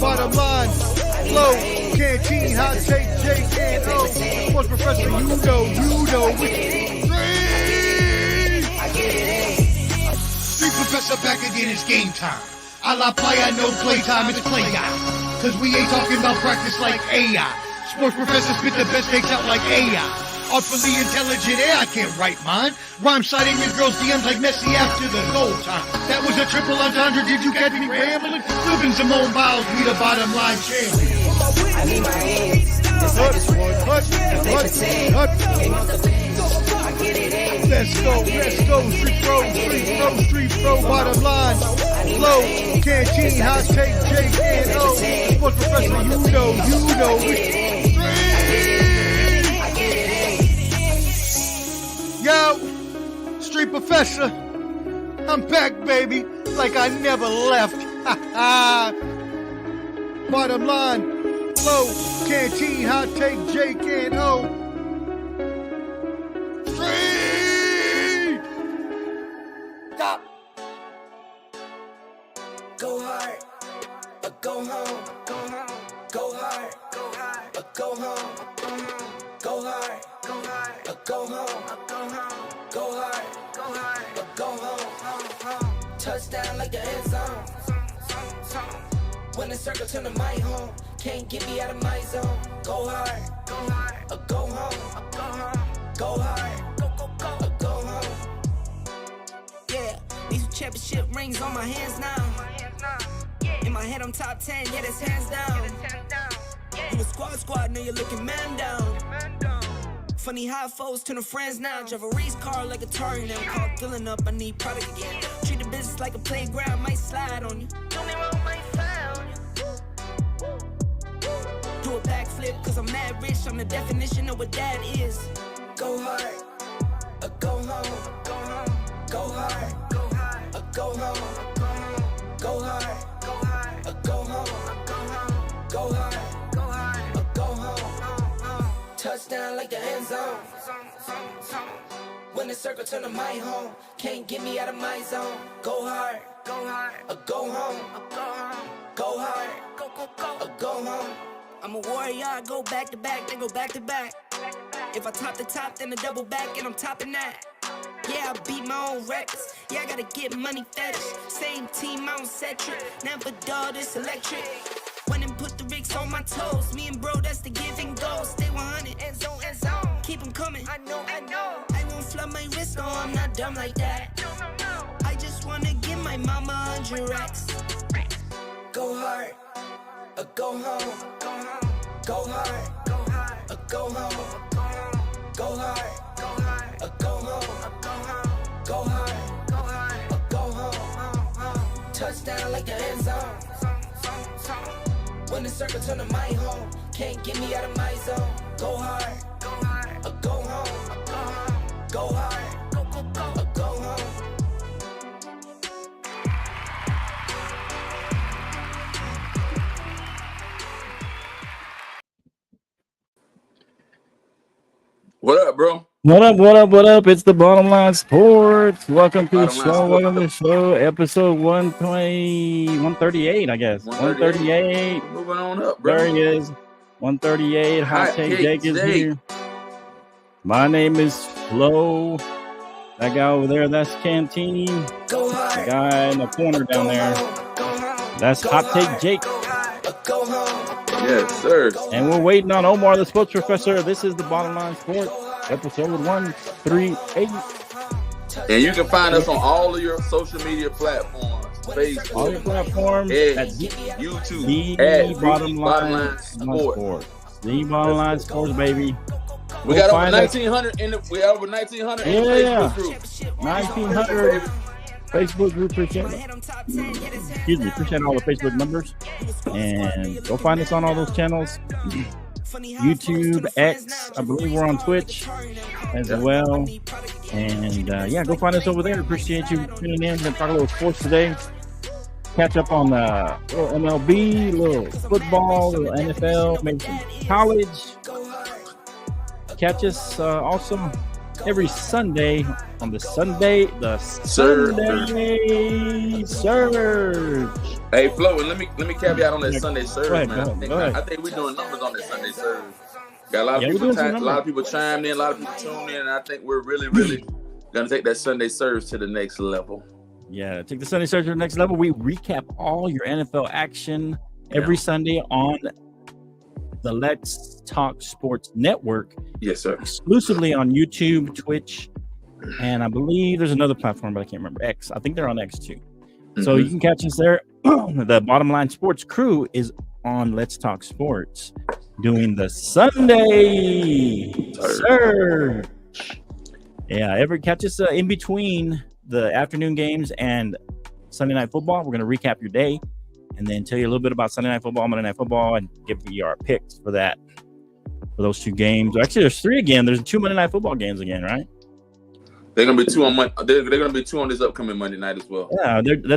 bottom line, flow, canteen, hot take, Jake and O. Sports professor, you know, Street professor back again, it's game time. A la playa, no playtime, it's play guy. Cause we ain't talking about practice like AI. Sports professor spit the best takes out like AI. Artfully intelligent, I can't write mine. Rhyme citing his girl's DMs like Messi after the goal time. That was a triple entendre, did you catch me rambling? Flipping Simone Biles, we the bottom line champion. I need my hands. Let's go, street pro, bottom line, flow, canteen, hot take, Jake and O. Sports professor, you know, Yo, street professor, I'm back, baby, like I never left. Bottom line, flow, canteen, hot take, Jake and O. Street! Stop. Go hard, or go home. Go hard, or go home. Go hard, or go home. Go hard, or go home. Touchdown like the end zone. When the circle turn to my home, can't get me out of my zone. Go hard, or go home. Go hard, or go home. Yeah, these championship rings on my hands now. In my head I'm top 10, yeah, that's hands down. You a squad, now you're looking man down. Funny how foes turn to friends now. Drive a race car like a Atari now. Call filling up, I need product again. Treat the business like a playground, might slide on you. Don't me wrong, might slide on you. Do a backflip, cause I'm mad rich. I'm the definition of what that is. Go hard, or go home. Go hard, or go home. Go hard, or go home. Go hard, or go home. Touchdown like the end zone. When the circle turn to my home, can't get me out of my zone. Go hard, or go home. Go hard, or go home. I'm a warrior, I go back to back, then go back to back. If I top the top, then a double back, and I'm topping that. Yeah, I beat my own records. Yeah, I gotta get money fetish. Same team, I don't set trip. Never dull, this electric. Went and put the Ricks on my toes. Me and bro, that's the give and go. Stay 100, end zone. Keep them coming. I know. I won't flood my wrist, no, I'm not dumb like that. No. I just wanna give my mama 100 racks. Go hard, or go home. Go hard, or go home. Go hard, or go home. Go hard, or go home. Touchdown like the end zone. When the circle turn to my home, can't get me out of my zone. Go hard, or go home. Go hard, or go home. What up, bro? What up? It's the Bottom Line Sports. Welcome to the show. Episode 138, I guess. 138. Moving on up, bro. There he is. 138. Hot Take Jake is here. My name is Flo. That guy over there, that's Canteen. The guy in the corner down there, that's Hot Take Jake. Yes, sir. And we're waiting on Omar, the sports professor. This is the Bottom Line Sports, episode 138. And you can find us on all of your social media platforms. Facebook, all your platforms, YouTube, the Bottom Line Sports. The Bottom Line Sports, baby. We got over 1,900 in the Facebook group. 1,900 Facebook group. Appreciate all the Facebook members. And go find us on all those channels. YouTube, X, I believe we're on Twitch as well. And go find us over there. Appreciate you tuning in and talk a little sports today. Catch up on little MLB, little football, little NFL, maybe some college. Catch us also every Sunday on the Sunday Surge. Hey Flo, and let me caveat on that Sunday Surge, man. I think we're doing numbers on that Sunday Surge. Got a lot of people chimed in, a lot of people tuned in, and I think we're really, really gonna take that Sunday Surge to the next level. Yeah, take the Sunday Surge to the next level. We recap all your NFL action every Sunday on the Let's Talk Sports Network. Yes, sir. Exclusively on YouTube, Twitch, and I believe there's another platform, but I can't remember. X. I think they're on X too. Mm-hmm. So you can catch us there. The Bottom Line Sports crew is on Let's Talk Sports doing the Sunday Surge. Yeah, catch us in between the afternoon games and Sunday Night Football. We're going to recap your day and then tell you a little bit about Sunday Night Football, Monday Night Football, and give you our picks for that, for those two games. Actually, there's three again. There's 2 Monday Night Football games again, right? They're gonna be 2 on Monday. They're gonna be 2 on this upcoming Monday night as well. Yeah, they're gonna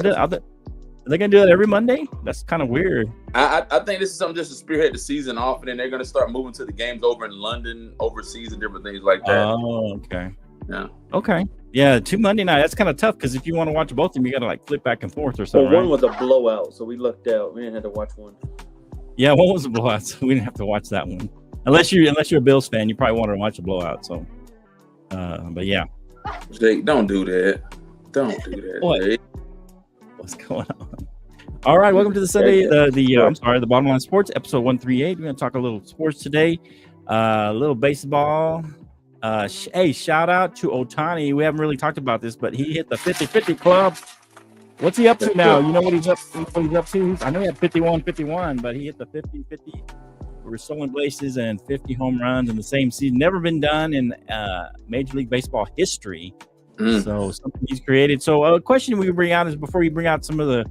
do that every Monday. That's kind of weird. I think this is something just to spearhead the season off, and then they're gonna start moving to the games over in London, overseas, and different things like that. Oh, okay. Yeah. Okay. Yeah, 2 Monday night. That's kind of tough because if you want to watch both of them, you got to like flip back and forth or something. Well, one was a blowout, so we lucked out. We didn't have to watch one. Yeah, one was a blowout, so we didn't have to watch that one. Unless you're a Bills fan, you probably wanted to watch a blowout. So, but yeah. Jake, don't do that. Don't do that. What? Jake. What's going on? All right, welcome to the Sunday. The Bottom Line Sports, episode 138. We're going to talk a little sports today. A little baseball. Hey, shout out to Ohtani. We haven't really talked about this, but he hit the 50-50 club. What's he up to now? You know what he's up to? I know he had 51-51, but he hit the 50-50. We're stolen bases and 50 home runs in the same season. Never been done in Major League Baseball history. So something he's created. So a question we bring out is, before you bring out some of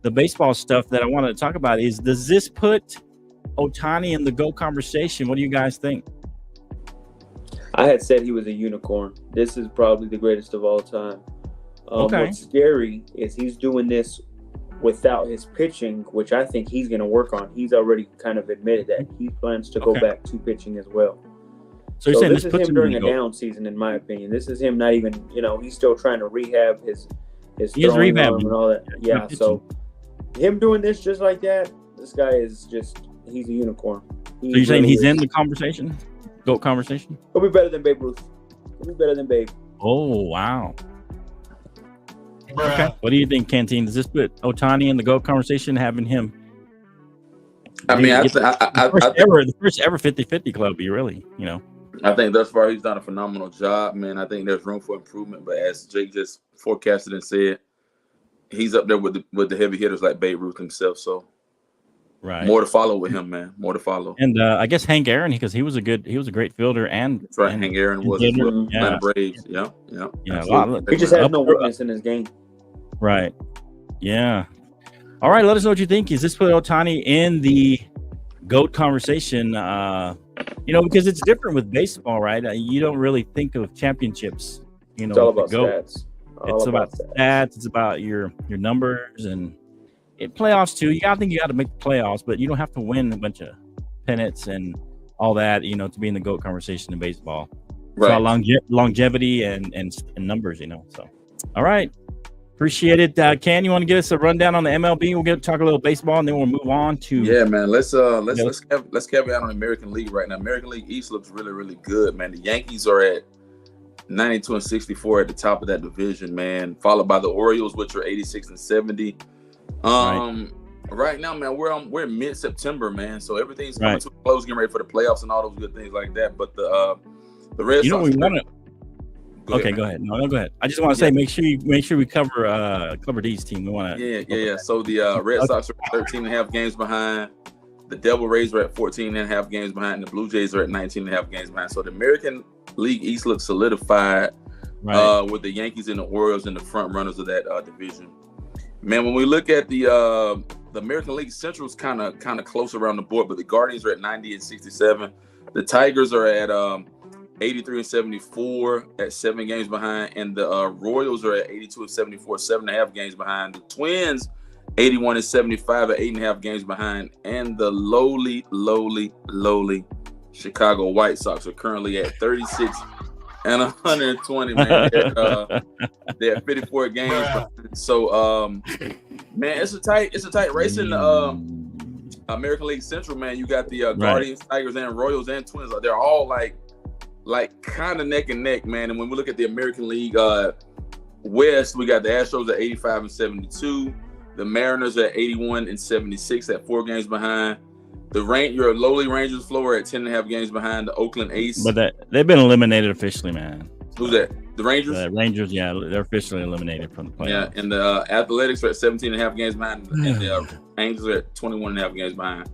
the baseball stuff that I wanted to talk about, is, does this put Ohtani in the GOAT conversation? What do you guys think? I had said he was a unicorn. This is probably the greatest of all time. Okay. What's scary is he's doing this without his pitching, which I think he's going to work on. He's already kind of admitted that he plans to go back to pitching as well. So you're saying this is him during a down season, in my opinion. This is him not even, he's still trying to rehab his throwing arm and all that. Yeah, so him doing this just like that, this guy is he's a unicorn. So you're saying he's in the conversation? GOAT conversation? He'll be better than Babe Ruth. He'll be better than Babe. Oh, wow. Okay. What do you think, Canteen? Does this put Ohtani in the GOAT conversation, having him? I mean, the first ever 50-50 club, I think thus far he's done a phenomenal job, man. I think there's room for improvement, but as Jake just forecasted and said, he's up there with the heavy hitters like Babe Ruth himself. So, right, more to follow with him, man. More to follow. And I guess Hank Aaron, because he was a great fielder, and that's right. Hank Aaron was as well. Yeah. Braves. Yeah. He just has no weakness in his game. Right. Yeah. All right. Let us know what you think. Is this put Ohtani in the GOAT conversation? Because it's different with baseball, right? You don't really think of championships. It's all about stats. It's about stats. It's about your numbers and playoffs too. I think you got to make the playoffs, but you don't have to win a bunch of pennants and all that, to be in the GOAT conversation in baseball. Right. It's about longevity and numbers, So, all right. Appreciate it. Ken, you want to give us a rundown on the MLB? We'll talk a little baseball, and then we'll move on to. Yeah, man. Let's caveat on the American League right now. American League East looks really, really good, man. The Yankees are at 92-64 at the top of that division, man. Followed by the Orioles, which are 86-70. Right now, man, we're in mid-September, man. So everything's coming to a close, getting ready for the playoffs and all those good things like that. But the Red Sox. We want to. Go ahead. No, go ahead. I just want to say, make sure we cover D's team. We want to. Yeah. So the Red Sox are 13.5 games behind. The Devil Rays are at 14.5 games behind. And the Blue Jays are at 19.5 games behind. So the American League East looks solidified with the Yankees and the Orioles in the front runners of that division. Man, when we look at the American League Central is kind of close around the board, but the Guardians are at 90-67. The Tigers are at 83-74 at 7 games behind, and the Royals are at 82-74, 7.5 games behind. The Twins, 81-75 at 8.5 games behind, and the lowly Chicago White Sox are currently at 36 and 120, man. They had 54 games. So, man, it's a tight race in the American League Central, man. You got the Guardians, Tigers, and Royals and Twins. They're all like kind of neck and neck, man. And when we look at the American League West, we got the Astros at 85 and 72, the Mariners at 81 and 76, at 4 games behind. Your lowly Rangers, Florida, at 10.5 games behind the Oakland A's. But they've been eliminated officially, man. Who's that? The Rangers? The Rangers, yeah, they're officially eliminated from the playoffs. Yeah, and the Athletics are at 17.5 games behind, and the Angels are at 21.5 games behind.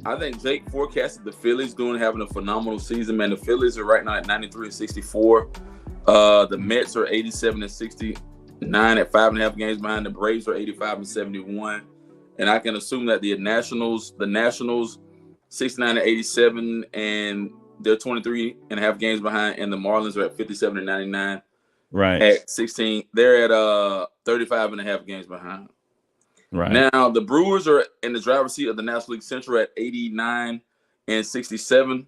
I think Jake forecasted the Phillies having a phenomenal season, man. The Phillies are right now at 93 and 64. The Mets are 87 and 69 at 5.5 games behind. The Braves are 85 and 71. And I can assume that the Nationals 69 and 87, and they're 23.5 games behind, and the Marlins are at 57 and 99. Right. At 16. They're at 35.5 games behind. Right. Now the Brewers are in the driver's seat of the National League Central at 89 and 67.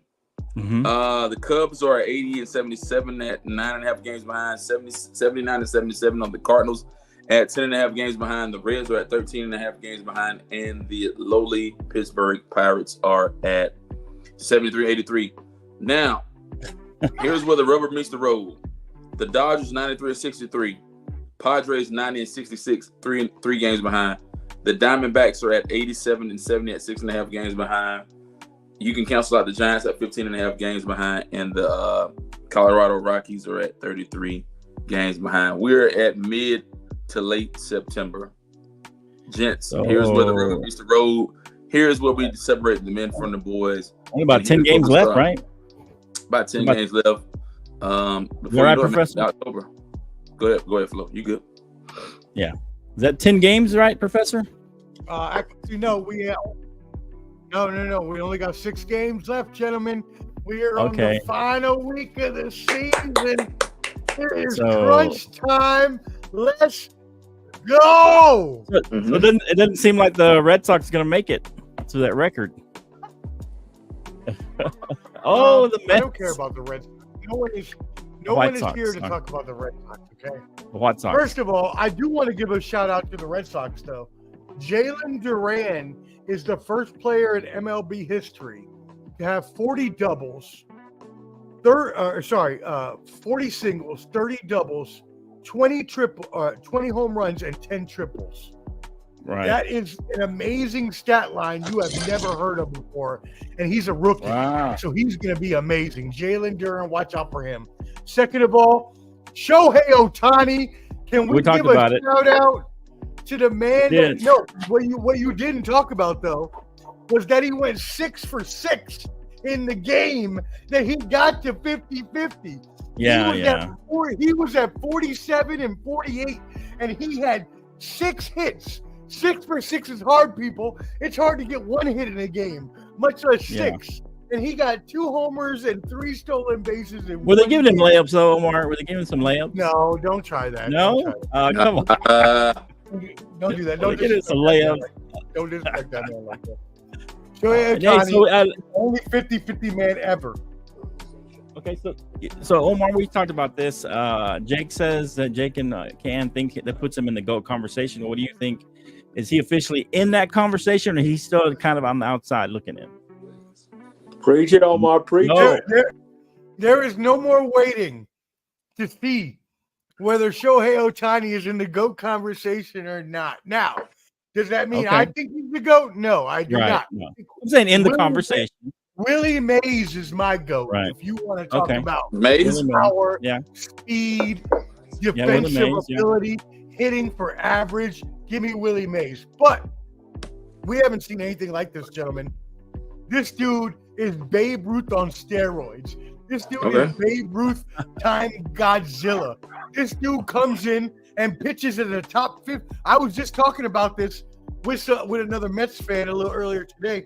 Mm-hmm. The Cubs are at 80 and 77 at 9.5 games behind. 79 and 77 on the Cardinals at 10.5 games behind. The Reds are at 13.5 games behind, and the lowly Pittsburgh Pirates are at 73-83. Now, here's where the rubber meets the road. The Dodgers 93 and 63. Padres 90 and 66, three games behind. The Diamondbacks are at 87 and 70 at 6.5 games behind. You can cancel out the Giants at 15.5 games behind, and the Colorado Rockies are at 33 games behind. We're at mid to late September. Gents, here's where the rubber meets the road. Here's where we separate the men from the boys. Only about 10 games left, right? About 10 games left. Before right, Professor? October. Go ahead, Flo. You good? Yeah. Is that 10 games, right, Professor? Actually, no. No. We only got 6 games left, gentlemen. We are on the final week of the season. It is crunch time. Let's go. So it doesn't seem like the Red Sox are going to make it to that record. The Mets. I don't care about the Red Sox. No one is here to talk about the Red Sox, okay? The White Sox. First of all, I do want to give a shout out to the Red Sox, though. Jalen Duran is the first player in MLB history to have 40 doubles, 40 singles, 30 doubles, 20 home runs, and 10 triples. Right. That is an amazing stat line you have never heard of before, and he's a rookie, so he's going to be amazing. Jalen Duran, watch out for him. Second of all, Shohei Ohtani. Can we give a shout out to the man? What you didn't talk about though was that he went 6 for 6 in the game that he got to 50-50. He was at 47 and 48, and he had 6 hits. 6 for 6 is hard, people. It's hard to get 1 hit in a game, much less 6. And he got 2 homers and 3 stolen bases. Were they giving him layups, though, Omar? Were they giving him some layups? No, don't try that. No? Come on. Don't do that. Don't get some layups. Don't disrespect that man like that. Shohei Ohtani, only 50-50 man ever. Okay, so Omar, we talked about this. Jake says that Jake and Can think that puts him in the GOAT conversation. What do you think? Is he officially in that conversation, or he's still kind of on the outside looking in? Preach it, Omar. Preach it. There is no more waiting to see whether Shohei Ohtani is in the GOAT conversation or not. Now, does that mean I think he's the GOAT? No, I do not. No. I'm saying in the conversation. Willie Mays is my GOAT. Right. If you want to talk about Mays, power, speed, defensive ability, hitting for average, give me Willie Mays. But we haven't seen anything like this, gentlemen. This dude is Babe Ruth on steroids. This dude is Babe Ruth time Godzilla. This dude comes in and pitches in the top 50. I was just talking about this with another Mets fan a little earlier today.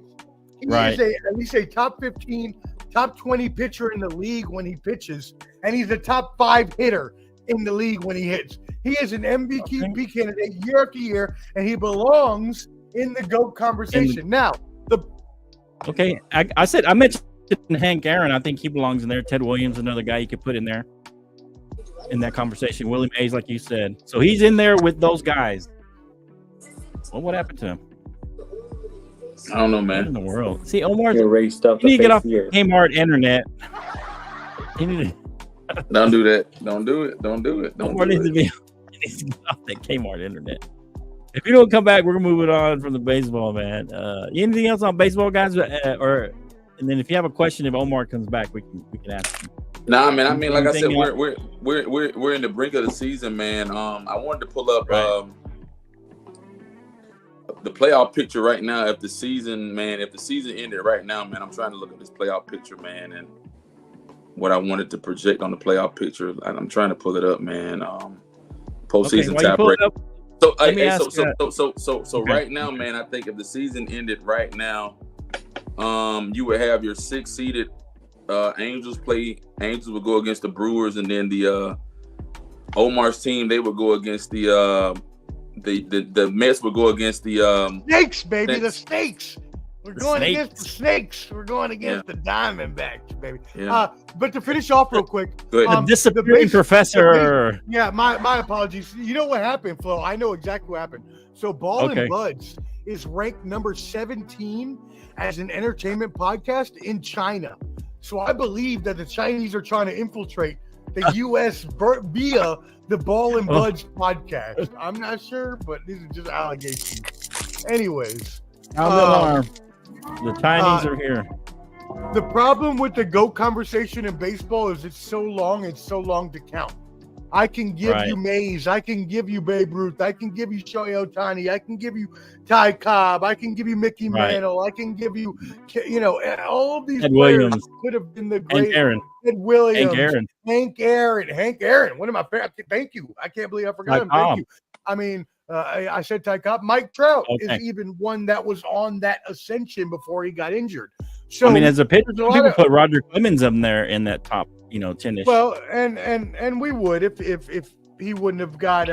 He is at least a top 15, top 20 pitcher in the league when he pitches, and he's a top 5 hitter in the league when he hits. He is an MVP candidate year after year, and he belongs in the GOAT conversation. I mentioned mentioned Hank Aaron. I think he belongs in there. Ted Williams, another guy you could put in there in that conversation. Willie Mays, like you said. So he's in there with those guys. Well, what happened to him? I don't know, man. What in the world? See, Omar, you need to get off the Kmart internet. Don't do that. Don't do it. Don't do it. Don't Omar do needs it. needs to get off that Kmart internet. If you don't come back, we're moving on from the baseball, man. Anything else on baseball, guys? And then if you have a question, if Omar comes back, we can ask him. Nah, man. I mean, like I said, we're in the brink of the season, man. I wanted to pull up the playoff picture right now. If the season ended right now, man, I'm trying to look at this playoff picture, man, and what I wanted to project on the playoff picture. And I'm trying to pull it up, man. Postseason tie break. So right now, man, I think if the season ended right now, you would have your 6-seeded Angels would go against the Brewers, and then the Omar's team, they would go against the Mets would go against the Snakes, baby, the Snakes. We're going against the Snakes. We're going against the Diamondbacks, baby. Yeah. But to finish off real quick, the disappearing professor. My apologies. You know what happened, Flo? I know exactly what happened. So Ball and Buds is ranked number 17 as an entertainment podcast in China. So I believe that the Chinese are trying to infiltrate the U.S. via the Ball and Buds podcast. I'm not sure, but these are just allegations. Anyways. The Chinese are here. The problem with the GOAT conversation in baseball is it's so long to count. I can give you Mays. I can give you Babe Ruth. I can give you Shohei Ohtani. I can give you Ty Cobb. I can give you Mickey Mantle. I can give you, all of these players could have been the great. Ed Williams. Hank Aaron. One of my favorites. Thank you. I can't believe I forgot him. Thank you. I mean, I said Ty Cobb. Mike Trout is even one that was on that ascension before he got injured. So I mean, as a pitcher, people put Roger Clemens up there in that top, 10-ish. Well, and we would if he wouldn't have got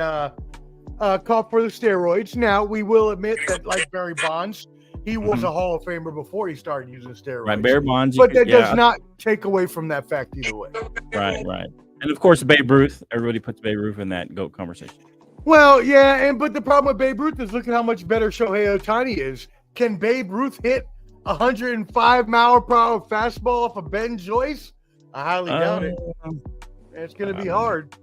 caught for the steroids. Now we will admit that, like Barry Bonds, he was a Hall of Famer before he started using steroids. Right, Barry Bonds. But that does not take away from that fact either way. Right. And of course, Babe Ruth. Everybody puts Babe Ruth in that GOAT conversation. Well, yeah, but the problem with Babe Ruth is look at how much better Shohei Ohtani is. Can Babe Ruth hit 105-mile-per-hour fastball off of Ben Joyce? I highly doubt it. It's going to be hard.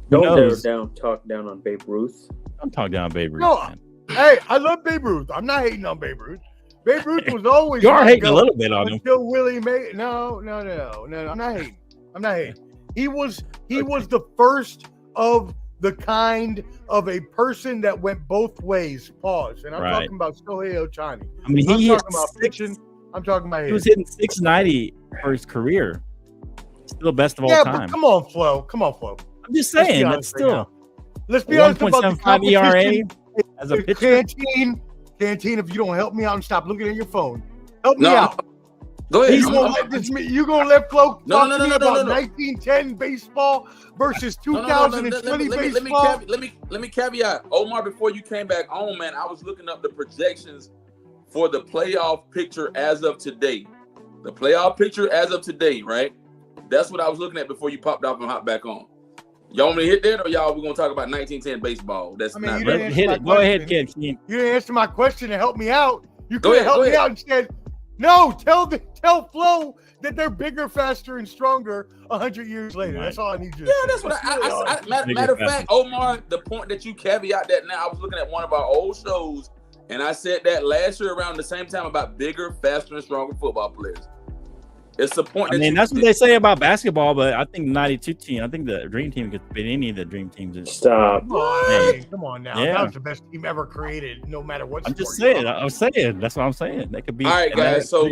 Don't talk down on Babe Ruth. I'm talking down on Babe Ruth. No, hey, I love Babe Ruth. I'm not hating on Babe Ruth. Babe Ruth was always. You are hating a little bit on him. Until Willie May. No. I'm not hating. He was the first of the kind of a person that went both ways. Pause. And I'm talking about Shohei Ohtani. I mean, I'm talking about pitching. I'm talking about he was hitting 690 for his career. Still best of all time. But come on, Flo. I'm just saying. That's still. Let's be honest about the competition. ERA as a pitcher. Canteen, if you don't help me out and stop looking at your phone, help me out. Go ahead. You gonna let Flo talk to me about 1910 baseball versus 2020 baseball? Let me caveat, Omar. Before you came back on, man, I was looking up the projections for the playoff picture as of today. The playoff picture as of today, right? That's what I was looking at before you popped off and hopped back on. Y'all want me to hit that, or we're gonna talk about 1910 baseball? That's not right. Hit it. Go ahead, kid. You didn't answer my question and help me out. You could have helped me out and said, no, tell Flo that they're bigger, faster, and stronger 100 years later. That's all I need you to say. Yeah, that's what I matter of fact, Omar, the point that you caveat that now, I was looking at one of our old shows, and I said that last year around the same time about bigger, faster, and stronger football players. It's the point. That's what they say about basketball, but I think the 92 team, I think the Dream Team could beat any of the Dream Teams. Stop. Come on now. Yeah. That was the best team ever created, no matter what. I'm just saying. I was saying. That's what I'm saying. That could be. All right, guys. So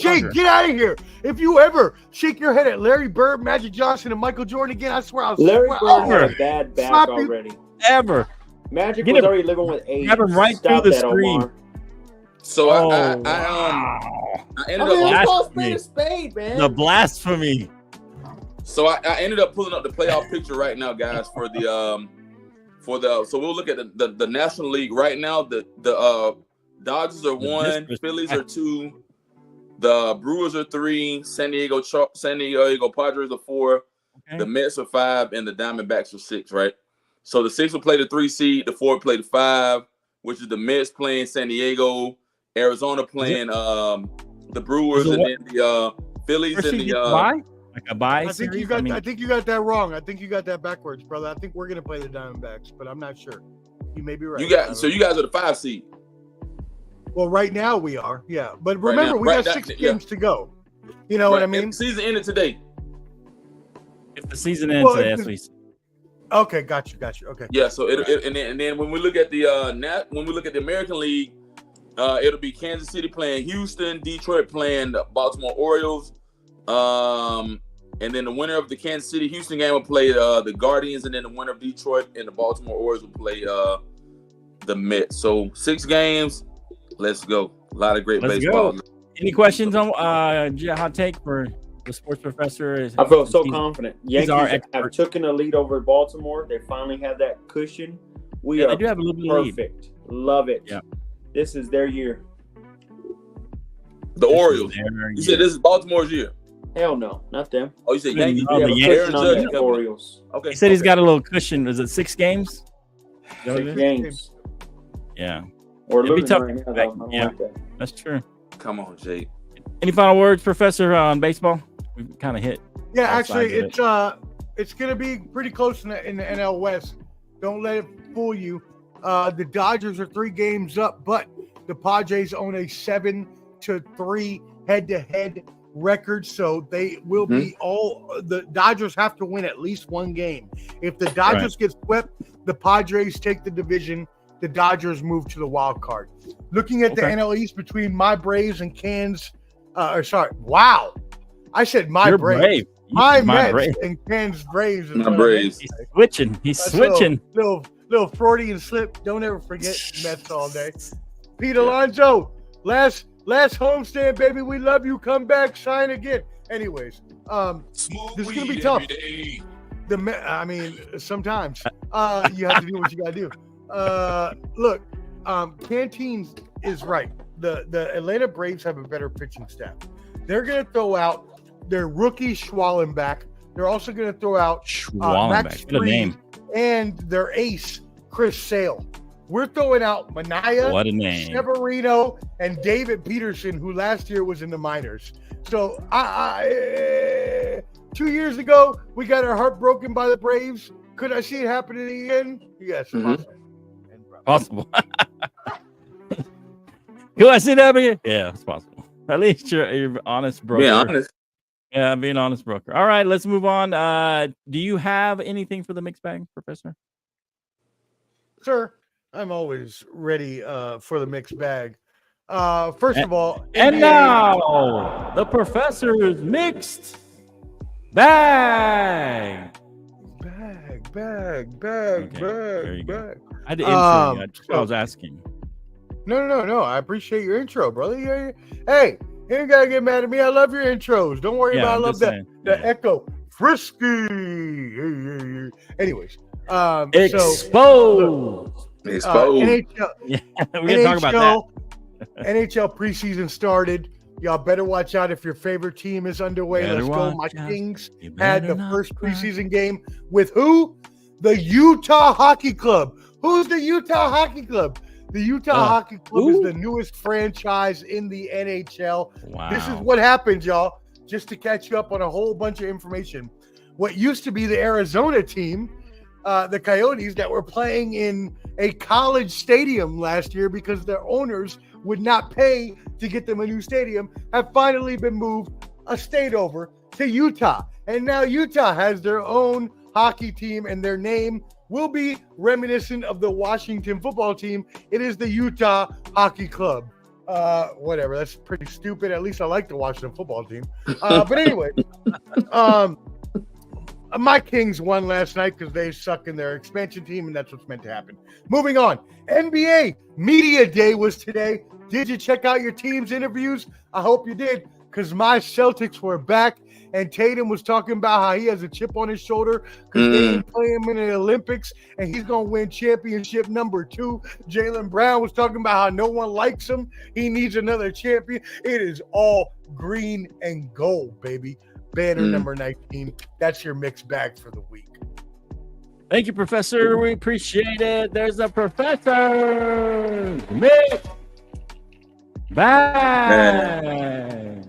Jake, get out of here. If you ever shake your head at Larry Bird, Magic Johnson, and Michael Jordan again, I swear I'll Larry Bird had a bad back already. Ever. Magic was already living with AIDS. Have him right through the screen. So I ended up spade, man. The blasphemy. So I ended up pulling up the playoff picture right now, guys, for the so we'll look at the National League right now. The Dodgers are 1, Phillies are 2, The Brewers are 3, San Diego Padres are 4, Okay. the Mets are 5, and the Diamondbacks are 6, right? So the 6 will play the 3 seed, the 4 will play the 5, which is the Mets playing San Diego, Arizona playing the Brewers, and then the Phillies and the like a bye. I think you got that wrong. I think you got that backwards, brother. I think we're gonna play the Diamondbacks, but I'm not sure. You may be right. You guys are the 5 seed. Well, right now we are, yeah. But remember, we got 6 games to go. You know what I mean? If the season ended today. If the season ends today, that's what he said. Okay, got you. Okay. Yeah. So and then when we look at the American League, it'll be Kansas City playing Houston, Detroit playing the Baltimore Orioles, and then the winner of the Kansas City Houston game will play the Guardians, and then the winner of Detroit and the Baltimore Orioles will play the Mets. So 6 games. Let's go. A lot of great baseball. Go. Any questions on hot take for the sports professor? I feel so confident. Yankees have taken a lead over Baltimore. They finally have that cushion. They do have a little bit perfect. Lead. Love it. Yeah. This is their year. The Orioles. You said this is Baltimore's year. Hell no, not them. Oh, you said Yankees? The Orioles. Okay. He said he's got a little cushion. Is it 6 games? 6 games. Yeah. We're It'd be tough. Right now, yeah, that's true. Come on, Jake. Any final words, Professor, on baseball? We've kind of hit. Yeah, actually, it's going to be pretty close in the NL West. Don't let it fool you. The Dodgers are 3 games up, but the Padres own a 7-3 head-to-head record, so they will be the Dodgers have to win at least 1 game. If the Dodgers get swept, the Padres take the division. The Dodgers move to the wild card. Looking at the NL East between my Braves and wow. I said my Braves. My Mets and Kansas Braves. My Braves. He's switching. Little Freudian slip. Don't ever forget Mets all day. Pete Alonso, last homestand, baby. We love you. Come back, shine again. Anyways, this is gonna be tough. Sometimes you have to do what you gotta do. Look, Canteen is right. The Atlanta Braves have a better pitching staff. They're going to throw out their rookie Schwallenbach. They're also going to throw out Max Fried and their ace Chris Sale. We're throwing out Manaea, Severino, and David Peterson, who last year was in the minors. So 2 years ago, we got our heart broken by the Braves. Could I see it happening again? Yes, possible. Could I see that again? Yeah, it's possible. At least you're honest broker. Being honest. Yeah, being honest broker. All right, let's move on. Do you have anything for the mixed bag, Professor? Sir, I'm always ready for the mixed bag. First of all, and now the Professor's mixed bag. Bag. I did intro. I was asking. No. I appreciate your intro, brother. Hey, you ain't gotta get mad at me. I love your intros. Don't worry about it. I love that. The echo. Frisky. Anyways. Exposed. NHL. Yeah, we're gonna talk about that. NHL preseason started. Y'all better watch out if your favorite team is underway. Let's go. My Kings had the first preseason game with who? The Utah Hockey Club. Who's the Utah Hockey Club? The Utah Hockey Club is the newest franchise in the NHL. Wow. This is what happened, y'all, just to catch you up on a whole bunch of information. What used to be the Arizona team, the Coyotes, that were playing in a college stadium last year because their owners would not pay to get them a new stadium, have finally been moved a state over to Utah. And now Utah has their own hockey team, and their name will be reminiscent of the Washington football team. It is the Utah Hockey Club. Whatever, that's pretty stupid. At least I like the Washington football team. But anyway, my Kings won last night because they suck in their expansion team, and that's what's meant to happen. Moving on, NBA Media Day was today. Did you check out your team's interviews? I hope you did, because my Celtics were back and Tatum was talking about how he has a chip on his shoulder because they didn't play him in the Olympics and he's going to win championship number 2. Jaylen Brown was talking about how no one likes him. He needs another champion. It is all green and gold, baby. Banner number 19. That's your mixed bag for the week. Thank you, Professor. We appreciate it. There's a professor. Mixed bag.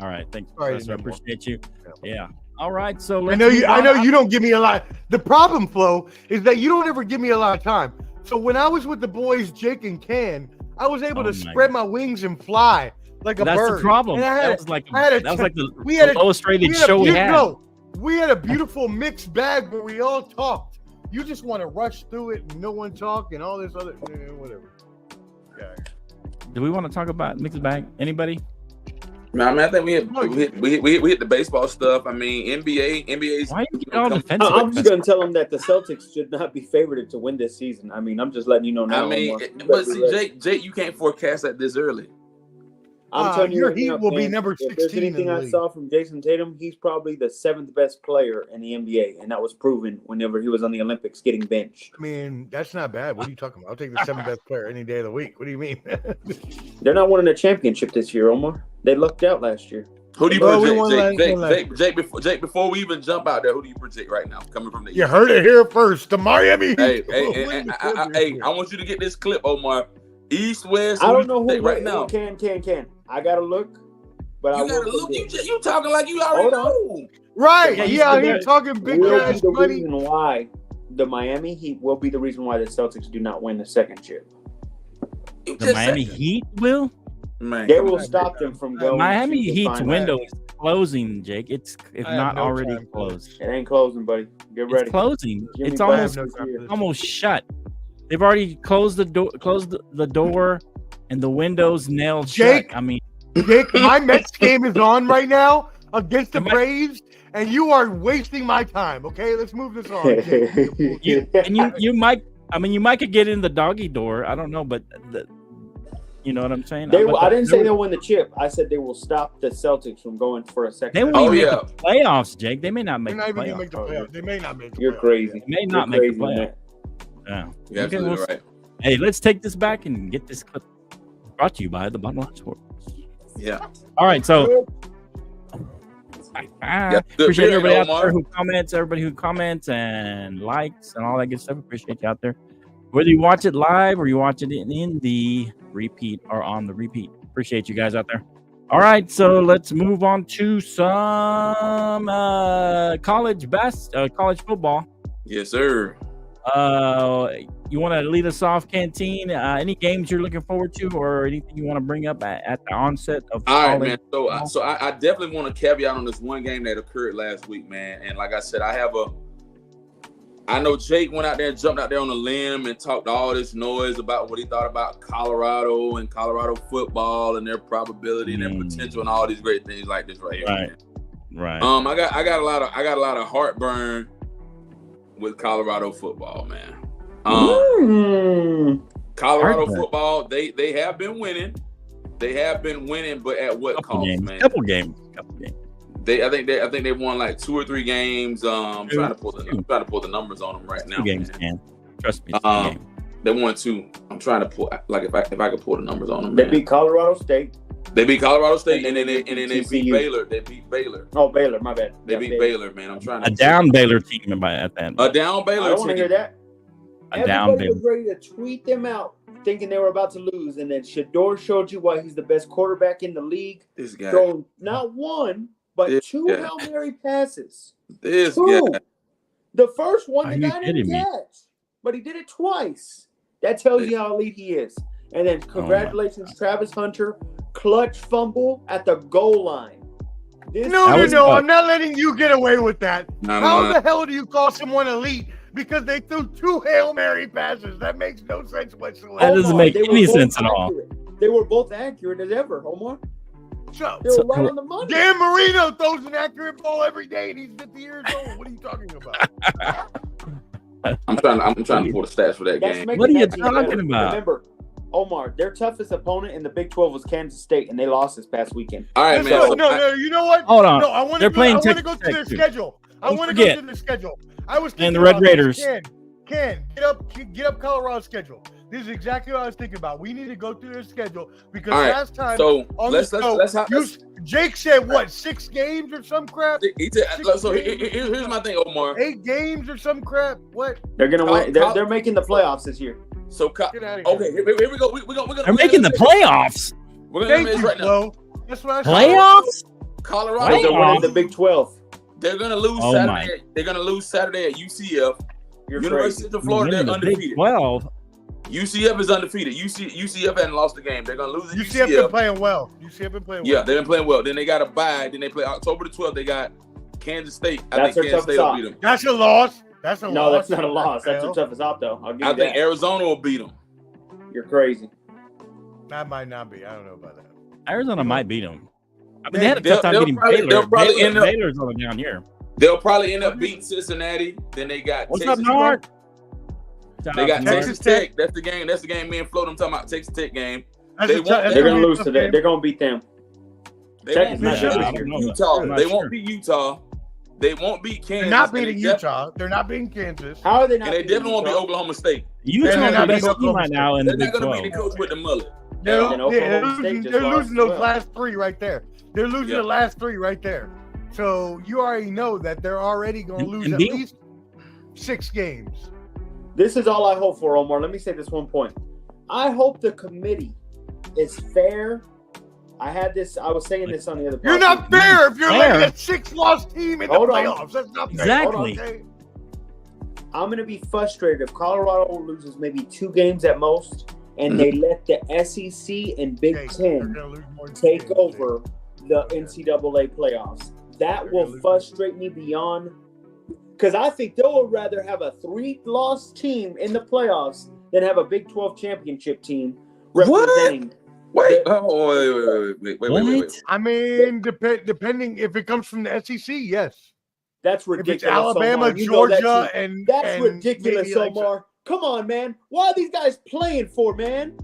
All right, thanks, Professor. I appreciate you. Yeah. All right, so I know you don't give me a lot. The problem, Flo, is that you don't ever give me a lot of time. So when I was with the boys, Jake and Ken, I was able to spread my wings and fly like a bird. That's the problem. That was like the lowest rated show we had. No, we had a beautiful mixed bag where we all talked. You just want to rush through it and no one talk and all this other whatever. Yeah. Do we want to talk about mixed bag? Anybody? No, I mean, I think we hit the baseball stuff. I mean, NBA's. Why are you all defensive? I'm just gonna tell them that the Celtics should not be favored to win this season. I mean, I'm just letting you know now. I mean, but see, Jake, you can't forecast that this early. I'm telling you, he will be number 16. If there's anything I saw from Jason Tatum, he's probably the 7th best player in the NBA, and that was proven whenever he was on the Olympics getting benched. I mean, that's not bad. What are you talking about? I'll take the 7th best player any day of the week. What do you mean? They're not winning a championship this year, Omar. They lucked out last year. Who do you project, Jake? Before we even jump out there, who do you project right now? Coming from the you heard it here first. The Miami Heat. Hey, I want you to get this clip, Omar. East, West. I don't know who right now. Can. I gotta look, but you gotta look. You talking like you already know. Right? Yeah, you're talking big cash money. Reason why the Miami Heat will be the reason why the Celtics do not win the second chip. The Miami Heat will. Man, they will stop them from going. Miami Heat's window is closing, Jake. It's not already closed. It ain't closing, buddy. Get ready. It's closing. It's almost shut. They've already closed the door and the windows nailed Jake, shut. I mean, Jake, my Mets game is on right now against the Braves, and you are wasting my time. Okay, let's move this on. you might could get in the doggy door. I don't know, but you know what I'm saying? I didn't say they'll win the chip. I said they will stop the Celtics from going for a second. They won't even make the playoffs, Jake. They may not make the playoffs. They may not make the playoffs. You're crazy. They may not make the playoffs. Yeah, you're absolutely right. Hey, let's take this back and get this clip brought to you by the Bottom Line Sports. Yeah. All right, so appreciate everybody out there everybody who comments and likes and all that good stuff. Appreciate you out there. Whether you watch it live or you watch it in the repeat or on the repeat. Appreciate you guys out there. All right, so let's move on to some college football. Yes, sir. You want to lead us off, Canteen? Any games you're looking forward to, or anything you want to bring up at the onset of? All right, man. So I definitely want to caveat on this one game that occurred last week, man. And like I said, I know Jake went out there and jumped out there on a limb and talked all this noise about what he thought about Colorado and Colorado football and their probability and their potential and all these great things like this right here. Right. Man. Right. I got a lot of heartburn with Colorado football, man. Colorado football, they have been winning. They have been winning, but at what cost, man? Couple games. I think they won like 2 or 3 games. I'm trying to pull the numbers on them right now. 2 games, man. Trust me. They won 2. I'm trying to pull if I could pull the numbers on them. They beat Colorado State. They beat Colorado State, and then they beat Baylor. They beat Baylor. Oh, Baylor, my bad. They beat Baylor, man. I'm trying to down Baylor team at that. A down Baylor. I don't want to hear that. Everybody was ready to tweet them out, thinking they were about to lose, and then Shador showed you why he's the best quarterback in the league. This guy, throwing not one but 2 Hail Mary passes. This 2. guy. The first one, the guy didn't catch, but he did it twice. That tells you how elite he is. And then congratulations, Travis Hunter, clutch fumble at the goal line. No, I'm not letting you get away with that. How the hell do you call someone elite? Because they threw 2 Hail Mary passes. That makes no sense whatsoever. That doesn't make any sense at all. They were both accurate as ever, Omar. They were right on the money. Dan Marino throws an accurate ball every day, and he's 50 years old. What are you talking about? I'm trying to pull the stats for that game. What are you talking about? Remember, Omar, their toughest opponent in the Big 12 was Kansas State, and they lost this past weekend. All right, man. No, you know what? Hold on. No, I want to go to their schedule. I want to go to the schedule. I was thinking and the Red Raiders. Ken, get up Colorado's schedule. This is exactly what I was thinking about. We need to go through their schedule because last time Jake said what, 6 games or some crap? Here's my thing, Omar. 8 games or some crap. What? They're gonna win. They're making the playoffs this year. So okay, here we go. They're making the playoffs. We're gonna do this right now. That's what I playoffs. Colorado. They're winning the Big 12. They're gonna lose Saturday. They're gonna lose Saturday at UCF. University of Florida, they're undefeated. 12. UCF is undefeated. UCF hadn't lost a game. They're gonna lose. UCF been playing well. Yeah, they've been playing well. Then they got a bye. Then they play October the 12th. They got Kansas State. I think Kansas State will beat them. That's a loss. No, that's not a loss. That's their toughest op, though. I think Arizona will beat them. You're crazy. That might not be. I don't know about that. Arizona might beat them. I mean, they had a tough time beating Baylor. They'll probably end up. Baylor's on down here. They'll probably end up beating Cincinnati. Then they got What's Texas up, Nard? They got Texas Tech. That's the game. That's the game. Me and Flo, I'm talking about Texas Tech game. They're gonna lose to that. They're gonna beat them. They won't beat Utah. They won't beat Utah. They won't beat Kansas. They're not beating Utah. They're not beating Kansas. How are they not? And they definitely won't beat Oklahoma State. Utah's the best team right now in the Big 12. They're not gonna beat the coach with the mullet. They're losing those last 3 right there. They're losing the last 3 right there. So you already know that they're already going to lose at least 6 games. This is all I hope for, Omar. Let me say this one point. I hope the committee is fair. I was saying this on the other podcast. You're not fair if you're letting a 6-loss team in the playoffs. That's not fair. Exactly. I'm going to be frustrated if Colorado loses maybe 2 games at most, and they let the SEC and Big Ten take over the NCAA playoffs. That will frustrate me beyond, because I think they would rather have a 3-loss team in the playoffs than have a Big 12 championship team representing. Wait. I mean, depending if it comes from the SEC, yes. That's ridiculous. If it's Alabama, Georgia, and that's ridiculous, Omar. Come on, man. What are these guys playing for, man?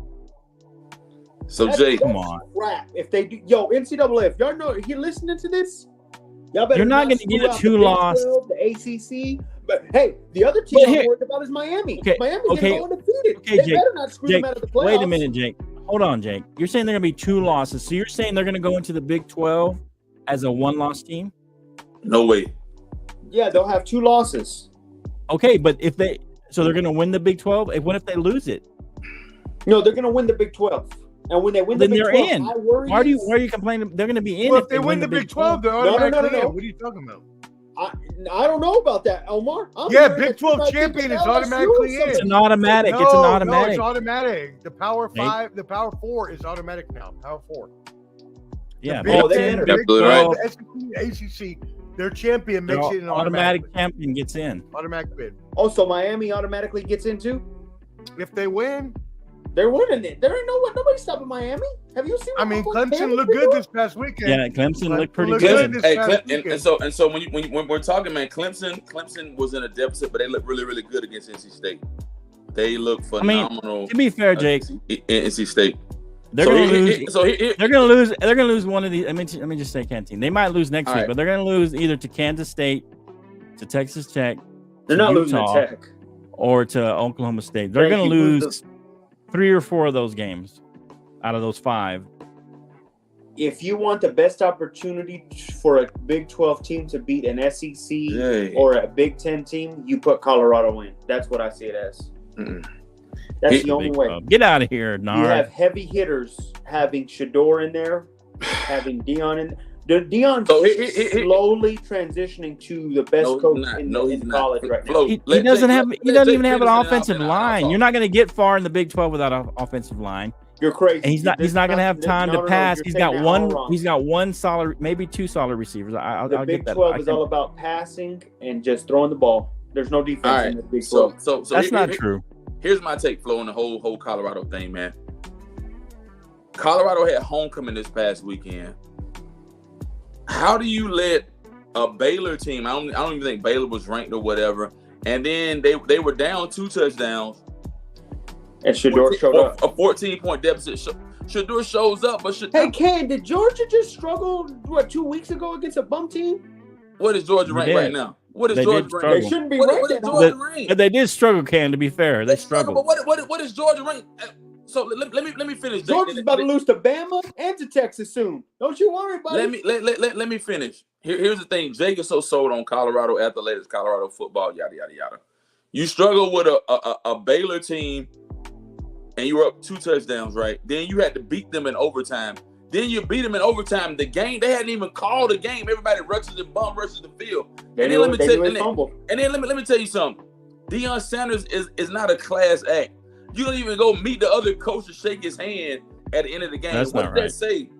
So Jay, come on. Crap. If they do, NCAA, if y'all know, you're listening to this, y'all better. You're not going to get a 2-loss. The ACC, but hey, the other team I'm worried about is Miami. Okay, Miami's going to go undefeated. Okay, they Jake, better not screw them out of the playoffs. Wait a minute, Jake. Hold on, Jake. You're saying they're going to be 2 losses. So you're saying they're going to go into the Big 12 as a 1-loss team? No way. Yeah, they'll have 2 losses. Okay, but they're going to win the Big 12. What if they lose it? No, they're going to win the Big 12. And when they win the Big 12, in. Why are you complaining? They're going to be in. Well, if they win the Big 12, they're automatically in. What are you talking about? I don't know about that, Omar. Big 12 champion is automatically in. It's an automatic. No, it's an automatic. No, it's automatic. The Power 5, the Power 4 is automatic now. Power 4. Yeah, they're absolutely right. The SEC, ACC, their champion makes it an automatic champion gets in. Automatic bid. Oh, so Miami automatically gets in too? If they win. They're winning it. There ain't nobody stopping Miami. Have you seen? I mean, Clemson looked good this past weekend. Yeah, Clemson looked pretty good. And so when we're talking, man, Clemson was in a deficit, but they looked really, really good against NC State. They look phenomenal. I mean, to be fair, Jake, NC State. They're going to lose. They're going to lose one of these. Let me just say, Canteen. They might lose next week, but they're going to lose either to Kansas State, to Texas Tech. They're not losing to Tech, or to Oklahoma State. They're going to lose 3 or 4 of those games out of those 5. If you want the best opportunity for a Big 12 team to beat an SEC or a Big 10 team, you put Colorado in. That's what I see it as. That's the only way. Get out of here, Nard. You have heavy hitters having Shador in there, having Dion in there. Dion's slowly transitioning to the best coach in college right now. He doesn't even have an offensive line. You're not going to get far in the Big 12 without an offensive line. You're crazy. And he's not going to have time to pass. He's got one solid, maybe 2 solid receivers. I'll get that. The Big 12 is all about passing and just throwing the ball. There's no defense in the Big 12. So that's not true. Here's my take, Flo, on the whole Colorado thing, man. Colorado had homecoming this past weekend. How do you let a Baylor team? I don't even think Baylor was ranked or whatever. And then they were down 2 touchdowns. And Shedeur showed up. A 14-point deficit. Shedeur shows up, but Hey, Ken, did Georgia just struggle 2 weeks ago against a bum team? What is Georgia ranked right now? What is Georgia ranked? They shouldn't be ranked. What is Georgia ranked? But they did struggle, Ken. To be fair, they struggled. But what is Georgia ranked? So let me finish. Georgia's about to lose to Bama and to Texas soon. Don't you worry, buddy. Let me finish. Here's the thing. Jake is so sold on Colorado athletics, Colorado football, yada yada yada. You struggle with a Baylor team, and you were up 2 touchdowns, right? Then you had to beat them in overtime. Then you beat them in overtime. The game, they hadn't even called the game. Everybody rushes the field. And then let me tell you something. Deion Sanders is not a class act. You don't even go meet the other coach to shake his hand at the end of the game. That's what not does right. that say?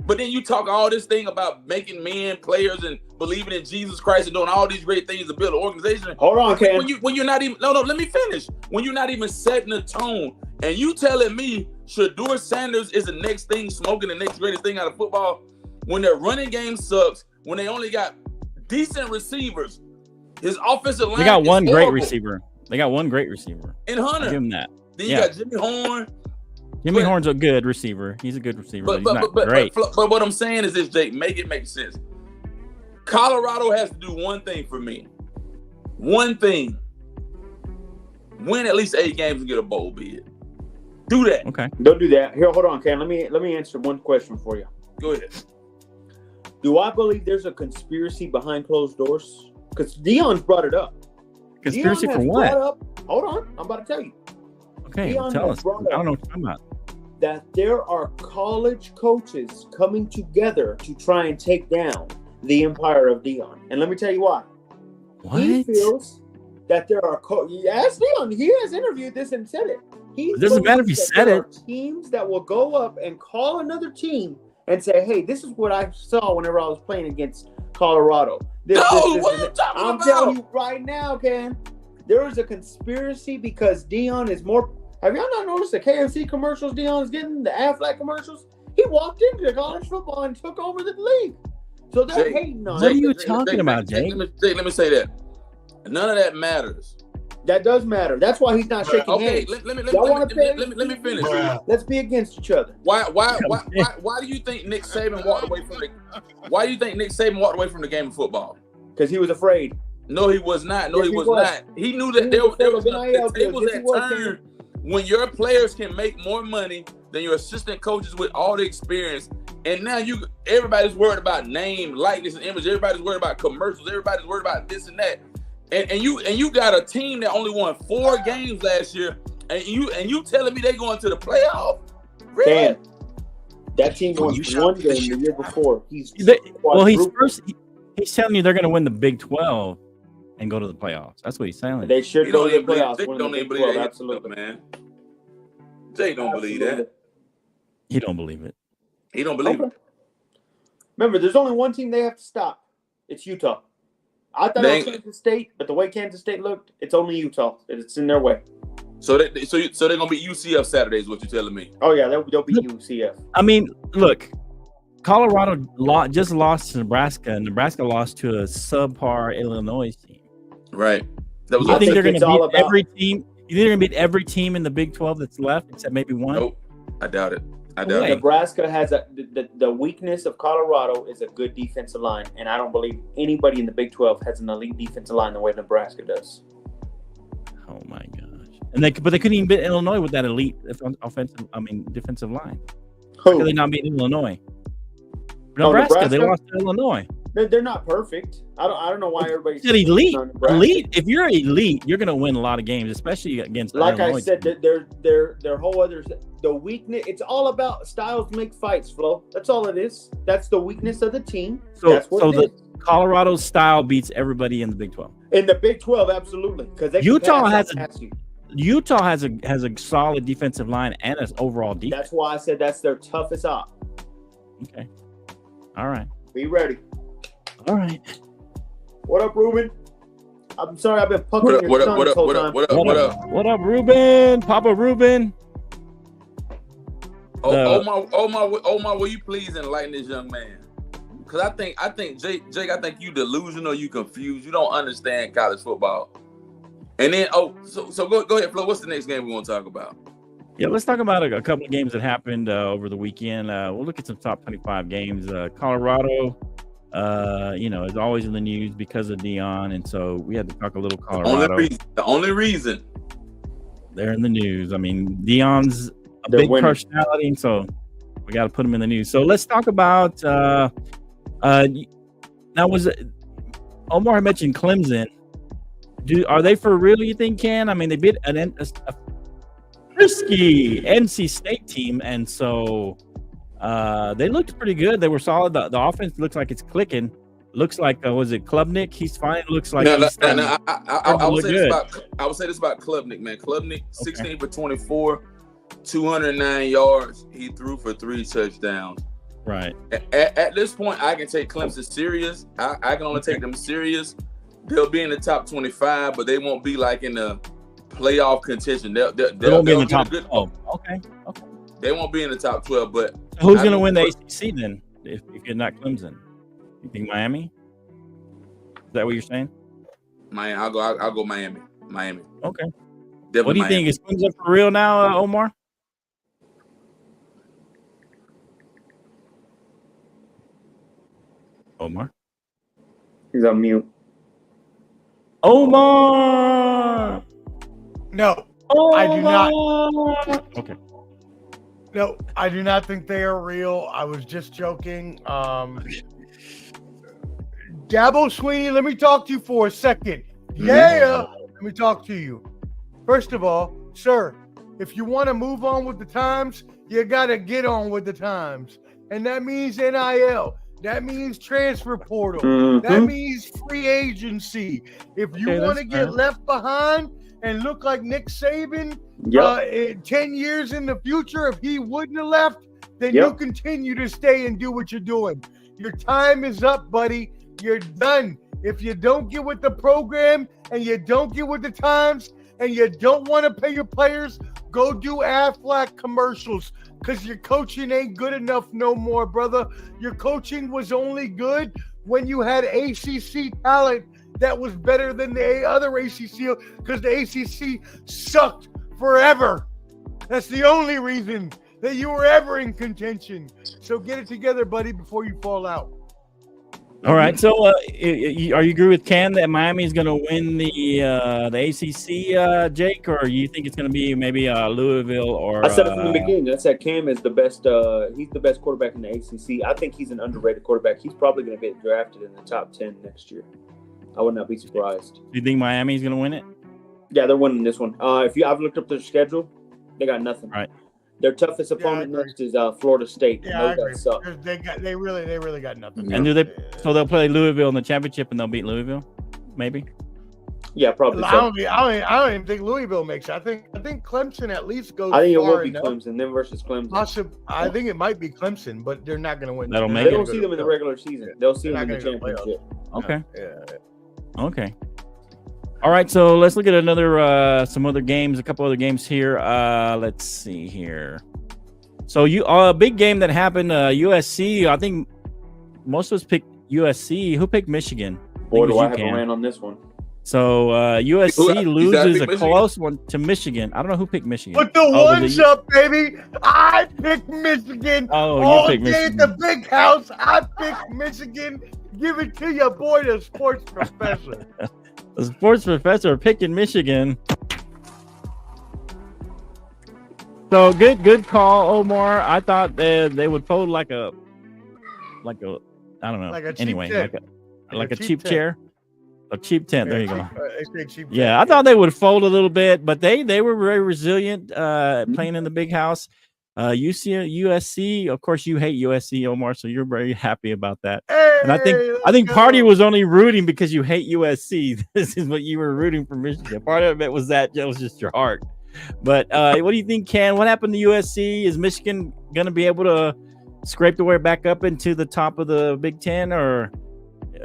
But then you talk all this thing about making men players and believing in Jesus Christ and doing all these great things to build an organization. Hold on, Ken. When you're not even let me finish. When you're not even setting the tone, and you telling me Shedeur Sanders is the next thing, smoking the next greatest thing out of football, when their running game sucks, when they only got decent receivers, his offensive line. They got one horrible. great receiver. They got one great receiver. In Hunter. I'll give him that. Then you got Jimmy Horn. Jimmy Horn's a good receiver. He's a good receiver, but he's not great. But what I'm saying is this, Jake, make it make sense. Colorado has to do one thing for me. One thing. Win at least 8 games and get a bowl bid. Do that. Okay. Don't do that. Here, hold on, Ken. Let me answer one question for you. Go ahead. Do I believe there's a conspiracy behind closed doors? Because Deion's brought it up. Conspiracy for what? Hold on. I'm about to tell you. Okay, Deion tell us. I brought don't know what you're talking about. That there are college coaches coming together to try and take down the empire of Deion. And let me tell you why. What? He feels that there are ask Deion. He has interviewed this and said it. It doesn't matter if he said there it. are teams that will go up and call another team and say, "Hey, this is what I saw whenever I was playing against Colorado." What are you talking about? I'm telling you right now, Ken. There is a conspiracy because Deion is more. Have y'all not noticed the KFC commercials Deion is getting, the Aflac commercials? He walked into college football and took over the league. So they're hating on him. What are you talking about, Jake? Let me say that. None of that matters. That does matter. That's why he's not shaking hands. Let me finish. Let's be against each other. Why do you think Nick Saban walked away from the game of football? Because he was afraid. No, he was not. No, he was not. He knew that there was the tables that turned when your players can make more money than your assistant coaches with all the experience. And now everybody's worried about name, likeness, and image. Everybody's worried about commercials. Everybody's worried about this and that. And you got a team that only won 4 games last year, and you telling me they going to the playoff? Really? Dan, that team won 1 game the year before. He's telling you they're going to win the Big 12 and go to the playoffs. That's what he's saying. They should go to the playoffs. They don't even believe that. Absolutely, man. Jay don't believe that. He don't believe it. He don't believe it. Remember, there's only one team they have to stop. It's Utah. I thought it was Kansas State, but the way Kansas State looked, it's only Utah. It's in their way. So they're gonna be UCF Saturday, is what you're telling me? Oh yeah, they'll be UCF. I mean, look, Colorado just lost to Nebraska, and Nebraska lost to a subpar Illinois team. Right. That was. I think they're going to beat every team. You think they're going to beat every team in the Big 12 that's left, except maybe one? Nope. I doubt it. it. Nebraska has the weakness of Colorado is a good defensive line, and I don't believe anybody in the Big 12 has an elite defensive line the way Nebraska does. Oh my gosh! But they couldn't even beat Illinois with that elite defensive line. How could they not beat Illinois? Nebraska, they lost to Illinois. They're not perfect. I don't know why everybody said elite. Elite. If you're elite, you're gonna win a lot of games, especially against. Like Illinois I said, their whole other the weakness. It's all about styles make fights, Flo. That's all it is. That's the weakness of the team. So the Colorado style beats everybody in the Big 12. In the Big 12, absolutely, because Utah has a solid defensive line and an overall defense. That's why I said that's their toughest op. Okay. All right. Be ready. All right. What up, Ruben? I'm sorry, I've been pucking your son this whole time. What up, Ruben? Papa Ruben. Omar, will you please enlighten this young man? Because I think Jake, I think you delusional, you confused, you don't understand college football. And then, so go ahead, Flo. What's the next game we want to talk about? Yeah, let's talk about a couple of games that happened over the weekend. We'll look at some top 25 games. Colorado, is always in the news because of Dion, and so we had to talk a little Colorado. The only reason they're in the news. I mean, Dion's a big personality, and so we got to put him in the news. So let's talk about. Now, Omar had mentioned Clemson? Are they for real? You think, Ken? I mean, they beat a risky NC State team, and so they looked pretty good. They were solid. The offense looks like it's clicking. Looks like was it Klubnik? He's fine. Looks like I would say this about Klubnik, man. Klubnik, 16 for 24, 209 yards. He threw for 3 touchdowns. Right. At this point, I can take Clemson serious. I can only take them serious. They'll be in the top 25, but they won't be like in the playoff contention. They'll be in the top 12. Okay. They won't be in the top 12, but who's going to win the ACC then? If you're not Clemson, you think Miami? Is that what you're saying? Miami. I'll go Miami. Miami. Okay. Definitely what do you think? Is Clemson for real now, Omar? Omar? He's on mute. Omar! No, Omar! I do not. Okay. No, I do not think they are real. I was just joking. Dabo Sweeney, let me talk to you for a second. Yeah, let me talk to you. First of all, sir, if you want to move on with the times, you got to get on with the times. And that means NIL. That means transfer portal. Mm-hmm. That means free agency. If you want to get left behind and look like Nick Saban 10 years in the future, if he wouldn't have left, then you continue to stay and do what you're doing. Your time is up, buddy. You're done. If you don't get with the program and you don't get with the times and you don't want to pay your players, go do Aflac commercials. Because your coaching ain't good enough no more, brother. Your coaching was only good when you had ACC talent that was better than the other ACC, because the ACC sucked forever. That's the only reason that you were ever in contention. So get it together, buddy, before you fall out. All right. So, are you agree with Cam that Miami is going to win the ACC, Jake, or you think it's going to be maybe Louisville or? I said it from the beginning. I said Cam is the best. He's the best quarterback in the ACC. I think he's an underrated quarterback. He's probably going to get drafted in the top 10 next year. I would not be surprised. Do you think Miami is going to win it? Yeah, they're winning this one. I've looked up their schedule, they got nothing. Right. Their toughest opponent next is Florida State. Yeah, I agree. They really got nothing. And so they'll play Louisville in the championship and they'll beat Louisville, maybe. Yeah, probably. I don't even think Louisville makes it. I think Clemson at least goes. I think it will be Clemson, them versus Clemson. I think it might be Clemson, but they're not going to win. They don't see them in the regular season. They'll see them in the championship. Okay. Yeah. Okay. All right, so let's look at some other games, a couple other games here. Let's see here. So a big game that happened, USC. I think most of us picked USC. Who picked Michigan? Boy, do I have a rant on this one. So USC loses a close one to Michigan. I don't know who picked Michigan. Put the ones up, baby. I picked Michigan. Oh, you picked Michigan. At the big house. I picked Michigan. Give it to your boy, the sports professor. The sports professor picking Michigan. So good call, Omar. I thought they would fold like a I don't know. Like a cheap anyway, tent. like a cheap chair. A cheap tent. There you go. Yeah, I thought they would fold a little bit, but they were very resilient playing in the big house. USC, of course, you hate USC, Omar, so you're very happy about that. Hey, and I think Party was only rooting because you hate USC. This is what you were rooting for Michigan. Part of it was that was just your heart. But what do you think, Ken? What happened to USC? Is Michigan going to be able to scrape their way back up into the top of the Big Ten, or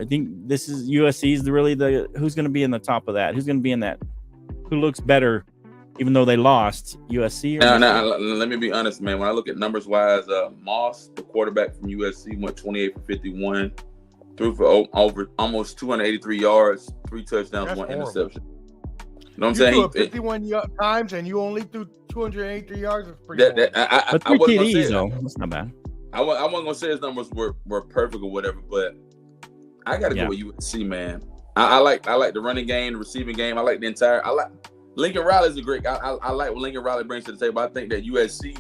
I think this is USC is really who's going to be in the top of that? Who's going to be in that? Who looks better? Even though they lost, USC. Let me be honest, man. When I look at numbers wise, Moss, the quarterback from USC, went 28 for 51, threw for over almost 283 yards, 3 touchdowns, 1 interception. You know what I'm You saying? threw it 51 times and you only threw 283 yards. That's pretty But But 3 TDs, though. That's not bad. I wasn't going to say his numbers were perfect or whatever, but I got to go with USC, man. I like the running game, the receiving game. I like the entire. Lincoln Riley's a great. I like what Lincoln Riley brings to the table. I think that USC,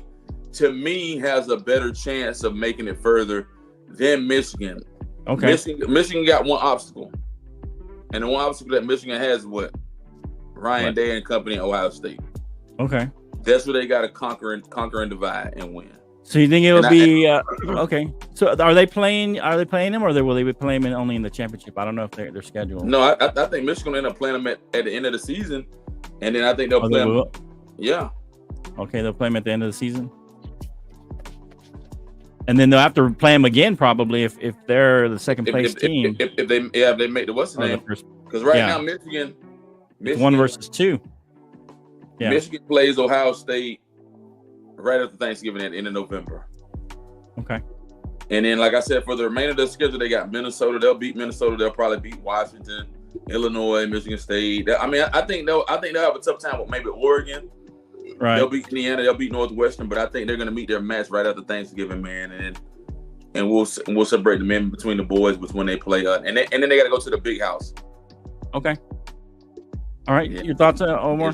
to me, has a better chance of making it further than Michigan. Okay. Michigan got one obstacle, and the one obstacle that Michigan has is what? Ryan Day and company in Ohio State. Okay. That's where they got to conquer and divide and win. So you think it'll be okay? So are they playing him, or will they be playing him only in the championship? I don't know if they're scheduled. No, I think Michigan will end up playing them at the end of the season, and then I think they'll play them. Yeah. Okay, they'll play him at the end of the season, and then they'll have to play him again probably if they're the second place team. If they make the what's the name? Because now Michigan 1 versus 2. Yeah. Michigan plays Ohio State right after Thanksgiving at the end of November. Okay. And then, like I said, for the remainder of the schedule, they got Minnesota. They'll beat Minnesota. They'll probably beat Washington, Illinois, Michigan State. I think they'll have a tough time with maybe Oregon. Right. They'll beat Indiana. They'll beat Northwestern. But I think they're going to meet their match right after Thanksgiving, man. And we'll separate the men between the boys when they play. And then they got to go to the big house. Okay. All right. Yeah. Your thoughts, Omar?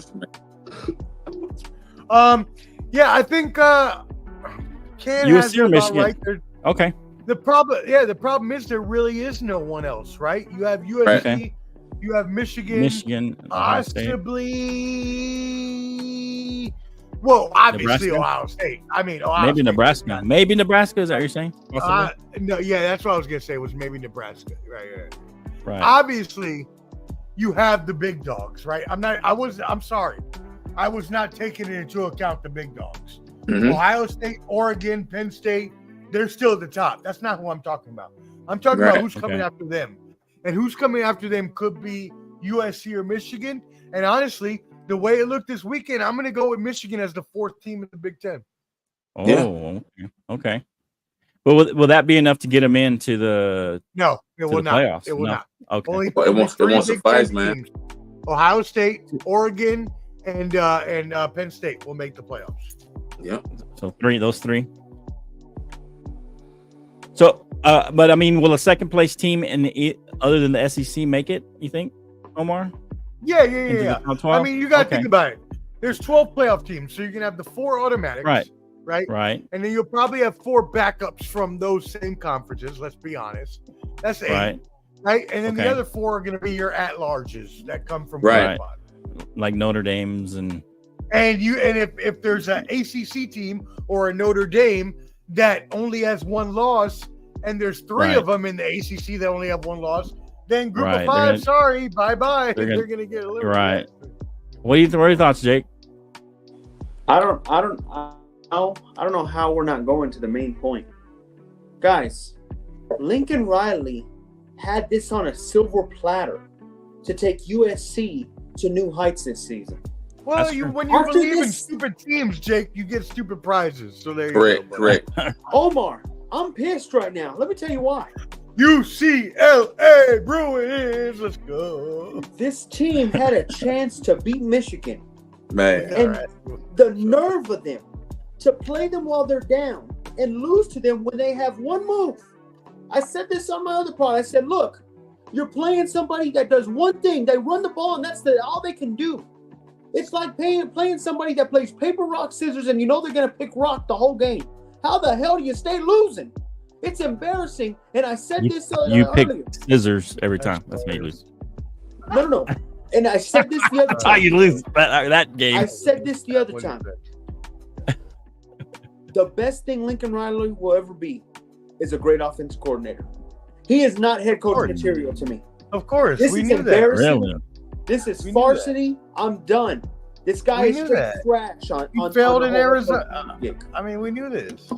Yeah, I think Ken has it about right there. Okay. The problem is there really is no one else, right? You have USC, you have Michigan, possibly. Well, obviously Nebraska? Ohio State. I mean, maybe State. Nebraska. Maybe Nebraska. Is that what you're saying? No, yeah, that's what I was gonna say. Was maybe Nebraska. Right. Obviously, you have the big dogs, right? I'm sorry. I was not taking into account the big dogs. Mm-hmm. Ohio State, Oregon, Penn State, they're still at the top. That's not who I'm talking about. I'm talking about who's coming after them. And who's coming after them could be USC or Michigan. And honestly, the way it looked this weekend, I'm going to go with Michigan as the 4th team in the Big Ten. Oh, okay. But will that be enough to get them into the playoffs? It will not. Okay. Only it won't suffice, man. Ohio State, Oregon, and Penn State will make the playoffs. Yeah. So those three. So, but I mean, will a second place team other than the SEC make it? You think, Omar? Yeah. I mean, you got to think about it. There's 12 playoff teams, so you're gonna have the 4 automatics, right? And then you'll probably have 4 backups from those same conferences. Let's be honest. That's 8, right? And then the other 4 are gonna be your at-larges that come from like Notre Dame's and if there's an ACC team or a Notre Dame that only has 1 loss, and there's 3 of them in the ACC that only have 1 loss, then group of 5, sorry, bye-bye. They're gonna get a little What are your thoughts, Jake? I don't know how we're not going to the main point, guys. Lincoln Riley had this on a silver platter to take USC to new heights this season. Well, when you believe in stupid teams, Jake, you get stupid prizes. So there you go. Correct. Omar, I'm pissed right now. Let me tell you why. UCLA Bruins, let's go. This team had a chance to beat Michigan. Man. And the nerve of them to play them while they're down and lose to them when they have 1 move. I said this on my other part. I said, look, you're playing somebody that does one thing. They run the ball, and that's all they can do. It's like playing somebody that plays paper, rock, scissors, and you know they're going to pick rock the whole game. How the hell do you stay losing? It's embarrassing. And I said this you pick earlier. Scissors every time. That's how you lose. No. And I said this the other time. That's how you lose that game. I said this the other time. The best thing Lincoln Riley will ever be is a great offense coordinator. He is not head coach material to me. Of course. This is embarrassing. Really? This is varsity. I'm done. This guy is straight trash on. He failed in Arizona. I mean, we knew this.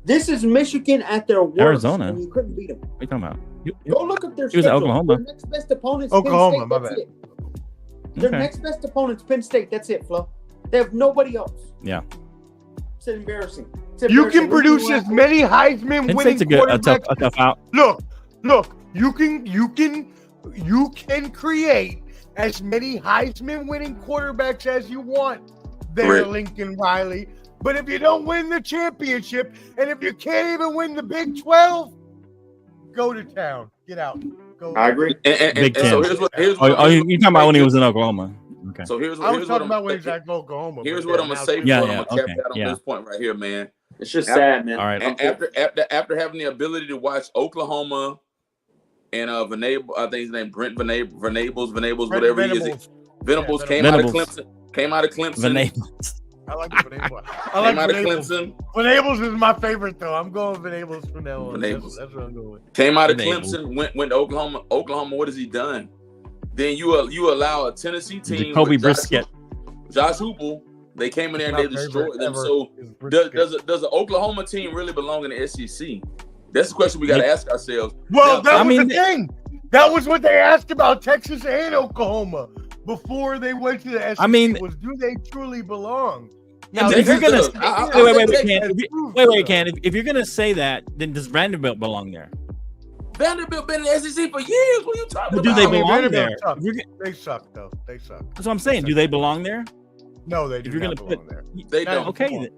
This is Michigan at their worst. Arizona. And you couldn't beat them. What are you talking about? Go look at their schedule. He was at Oklahoma. Their next best opponent's Oklahoma, Penn State. That's it. Their next best opponent's Penn State. That's it, Flo. They have nobody else. Yeah. It's embarrassing. You can produce as many Heisman winning quarterbacks. A tough out. Look. You can create as many Heisman winning quarterbacks as you want there, Correct. Lincoln Riley. But if you don't win the championship, and if you can't even win the Big 12, go to town. Get out. Go. I agree. And so here's what you're talking about when he was in Oklahoma. Okay. So here's I was what talking I'm about when he's at Oklahoma. Here's what I'm gonna say. Yeah, I'm yeah, gonna cap okay, out on this point right here, man. It's just sad, man. All right. After having the ability to watch Oklahoma and Venable, I think his name Brent Venables, whatever he is. Venables came out of Clemson. Venables. I like Venables. I like Venables. Venables is my favorite though. I'm going Venables from now on. That's what I'm going with. Came out of Clemson, went to Oklahoma. Oklahoma, what has he done? Then you allow a Tennessee team, Jacoby Brisket, Josh Hoople. They came in there and they destroyed them. So does an Oklahoma team really belong in the SEC? That's the question we got to ask ourselves. Well, that was the thing. That was what they asked about Texas and Oklahoma before they went to the SEC. I mean, was do they truly belong? Now, if you're gonna if you're gonna say that, then does Vanderbilt belong there? Vanderbilt been in the SEC for years. What are you talking about? Do they belong there? They suck though. They suck. That's what I'm saying. Do they belong there? No, they do not belong there. They don't. Okay,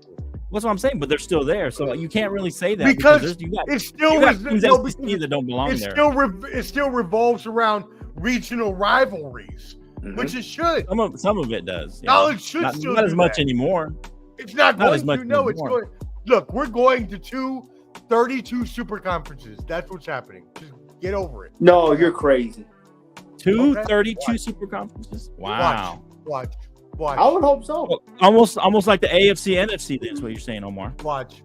that's what I'm saying. But they're still there, so you can't really say that because it don't belong there. It still revolves around regional rivalries, which it should. Some of it does. College should still not as much anymore. It's not going as much. to. No, it's going. Look, we're going to 32 super conferences. That's what's happening. Just get over it. No, you're crazy. 32 super conferences. Wow. Watch. I would hope so. Almost like the AFC, NFC. That's what you're saying, Omar. Watch.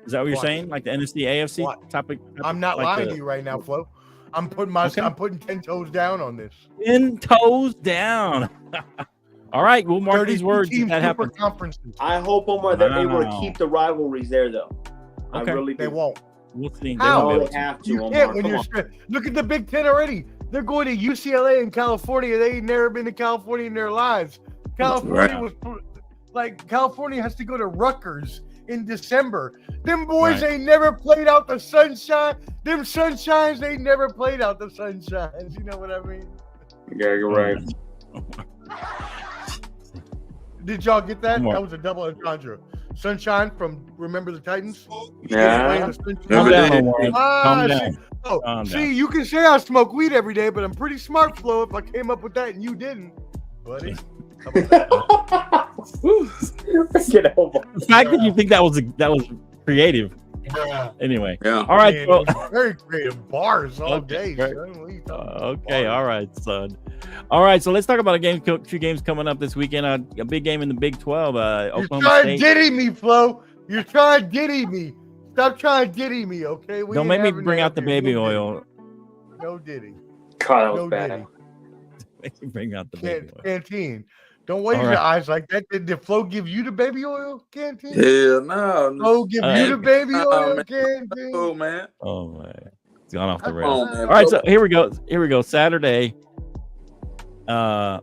Is that what you're saying? Like the NFC, AFC topic? I'm not lying to you right now, Flo. I'm putting 10 toes down on this. 10 toes down. All right, we'll mark these words. That happens. I hope, Omar, that they will keep the rivalries there, though. Okay. I really do. They won't. We'll see. How? They have to, You Omar. can't when you're look at the Big Ten already. They're going to UCLA in California. They ain't never been to California in their lives. California California has to go to Rutgers in December. Them boys ain't never played out the sunshine. Them sunshines ain't never played out the sunshines. You know what I mean? Yeah, you're right. Did y'all get that? That was a double entendre. Sunshine from Remember the Titans? Yeah. Calm down. See, you can say I smoke weed every day, but I'm pretty smart, Flo, if I came up with that and you didn't, buddy. Get over. The fact that you think that was creative. Yeah. Anyway. Yeah. All right. Well, very creative bars all day. Right. Okay. All right, son. All right. So let's talk about two games coming up this weekend. A big game in the Big 12. You're trying to diddy me, Flo. You're trying to diddy me. Stop trying to diddy me, okay? Don't make me bring out the baby oil. No diddy. God, that was bad. Make me bring out the baby oil. Canteen. Don't waste your eyes like that. Did Flo give you the baby oil, Canteen? Hell no. Flo give you the baby oil, Canteen? Oh, man. Oh, man. It's gone off the rails. All right, so here we go. Saturday. I'm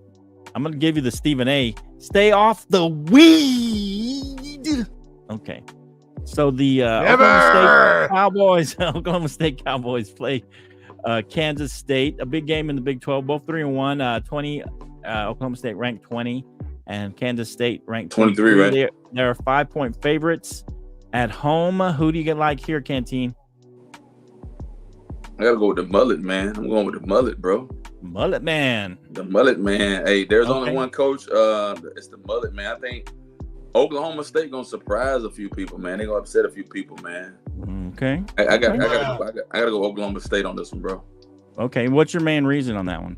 going to give you the Stephen A. Stay off the weed. Okay. So the Oklahoma State Cowboys play Kansas State, a big game in the Big 12, both 3-1, 20. Oklahoma State ranked 20, and Kansas State ranked 23. Right? They're 5-point favorites at home. Who do you like here, Canteen? I gotta go with the mullet, man. I'm going with the mullet, bro. Mullet man. The mullet man. Hey, there's only one coach. It's the mullet man. I think Oklahoma State gonna surprise a few people, man. They gonna upset a few people, man. Okay. I gotta go Oklahoma State on this one, bro. Okay. What's your main reason on that one?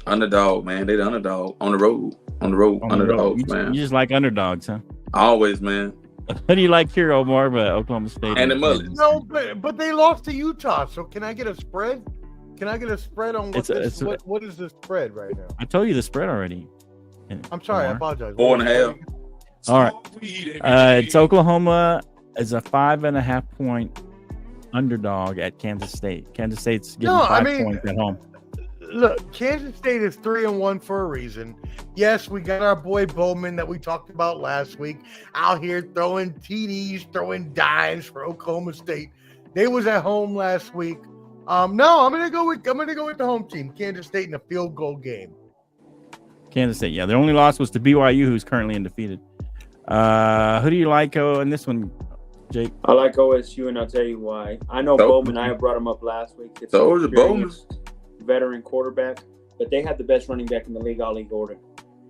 Underdog, man. They the underdog on the road. Underdogs, man. You just like underdogs, huh? Always, man. What do you like here, Omar? But Oklahoma State and the mullet. No, but they lost to Utah. So can I get a spread? Can I get a spread on what is the spread right now? I told you the spread already. I'm sorry, I apologize. 4.5. All right. It's Oklahoma is a 5.5 point underdog at Kansas State. Kansas State's getting 5 points at home. Look, Kansas State is 3-1 for a reason. Yes, we got our boy Bowman that we talked about last week out here throwing TDs, throwing dimes for Oklahoma State. They was at home last week. No, I'm gonna go with the home team, Kansas State, in a field goal game. Kansas State, yeah. Their only loss was to BYU, who's currently undefeated. Who do you like in this one, Jake? I like OSU, and I'll tell you why. I know Bowman. I brought him up last week. It's so the Bowman veteran quarterback, but they have the best running back in the league, Ollie Gordon.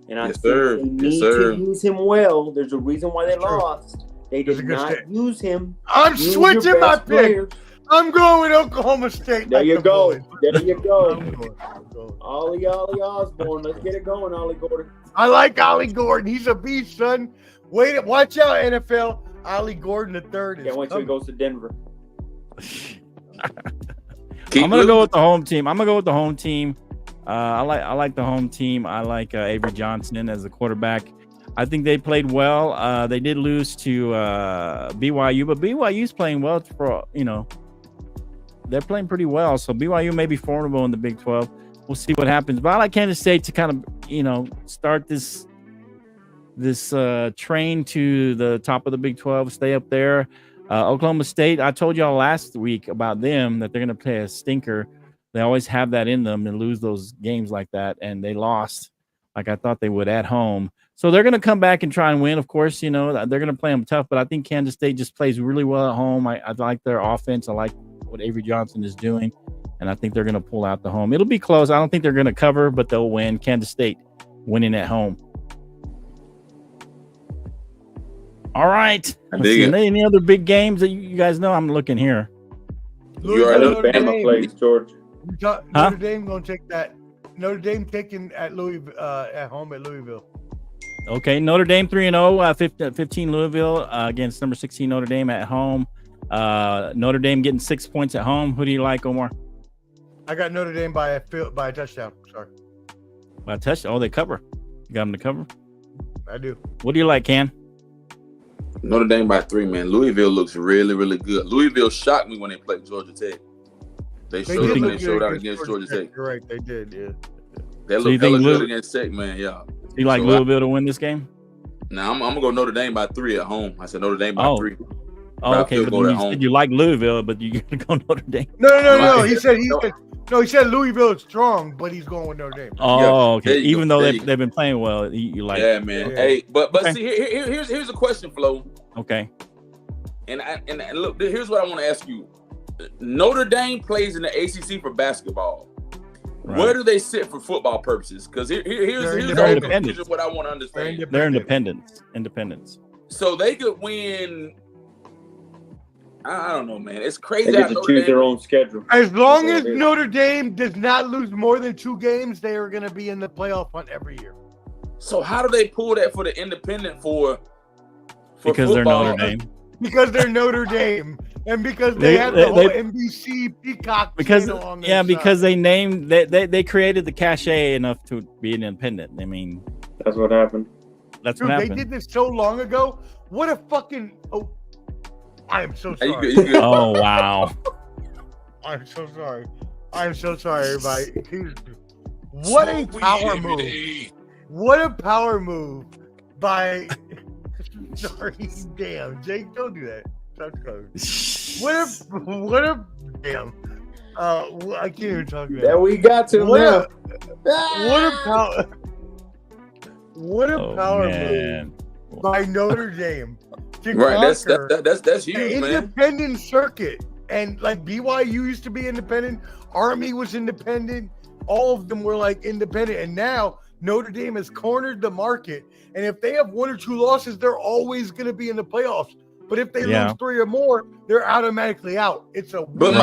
And I think they need to use him well. There's a reason why they lost. They did not use him. I'm switching my pick. I'm going with Oklahoma State. There you go. There you go. Ollie Osborne. Let's get it going, Ollie Gordon. I like Ollie Gordon. He's a beast, son. Watch out, NFL. Ollie Gordon the third. Can't wait till he goes to Denver. I'm gonna go with the home team. I like the home team. I like Avery Johnson as the quarterback. I think they played well. They did lose to BYU, but BYU's playing well they're playing pretty well. So BYU may be formidable in the Big 12. We'll see what happens. But I like Kansas State to kind of, start this train to the top of the Big 12, stay up there. Oklahoma State, I told y'all last week about them that they're going to play a stinker. They always have that in them and lose those games like that. And they lost like I thought they would at home. So they're going to come back and try and win. Of course, they're going to play them tough, but I think Kansas State just plays really well at home. I like their offense. I like what Avery Johnson is doing, and I think they're going to pull out the home. It'll be close. I don't think they're going to cover, but they'll win. Kansas State winning at home. All right. Any other big games that you guys know? I'm looking here. Alabama plays Georgia. Notre Dame going to take that. Notre Dame taking at Louisville at home at Louisville. Okay, Notre Dame 3-0, 15 Louisville against number 16 Notre Dame at home. Notre Dame getting 6 points at home. Who do you like, Omar? I got Notre Dame by a touchdown. Sorry. By a touchdown? Oh, they cover. You got them to cover? I do. What do you like, Ken? Notre Dame by 3, man. Louisville looks really, really good. Louisville shocked me when they played Georgia Tech. They showed out against Georgia Tech. You're right, they did, yeah. They look good against Tech, man, yeah. You like Louisville to win this game? No, I'm going to go Notre Dame by 3 at home. I said Notre Dame by 3. Oh, okay. But you said you like Louisville, but you're going to go Notre Dame. No. He said Louisville is strong, but he's going with Notre Dame. Oh, okay. Even though they've been playing well, you like. Yeah, man. Yeah. Hey, but okay. See, here's a question, Flo. Okay. And look, here's what I want to ask you. Notre Dame plays in the ACC for basketball. Right. Where do they sit for football purposes? Because here's what I want to understand. They're independents. So they could win. I don't know, man. It's crazy. They get to choose their own schedule. As long as Notre Dame does not lose more than 2 games, they are going to be in the playoff hunt every year. So how do they pull that for the independent for because football? They're Notre Dame. Because they're Notre Dame, and because they have the whole NBC Peacock channel on their side. Because they created the cachet enough to be an independent. I mean, that's what happened. That's what happened. They did this so long ago. What a fucking I am so sorry. Oh wow. I'm so sorry. Everybody. What a power move. What a power move by sorry, damn. Jake, don't do that. What a damn. I can't even talk about it. Yeah, we got to what a power move by Notre Dame. Right, that's huge, the man. Independent circuit, and like BYU used to be independent, Army was independent, all of them were like independent, and now Notre Dame has cornered the market. And if they have 1 or 2 losses, they're always going to be in the playoffs. But if they lose 3 or more, they're automatically out. It's a but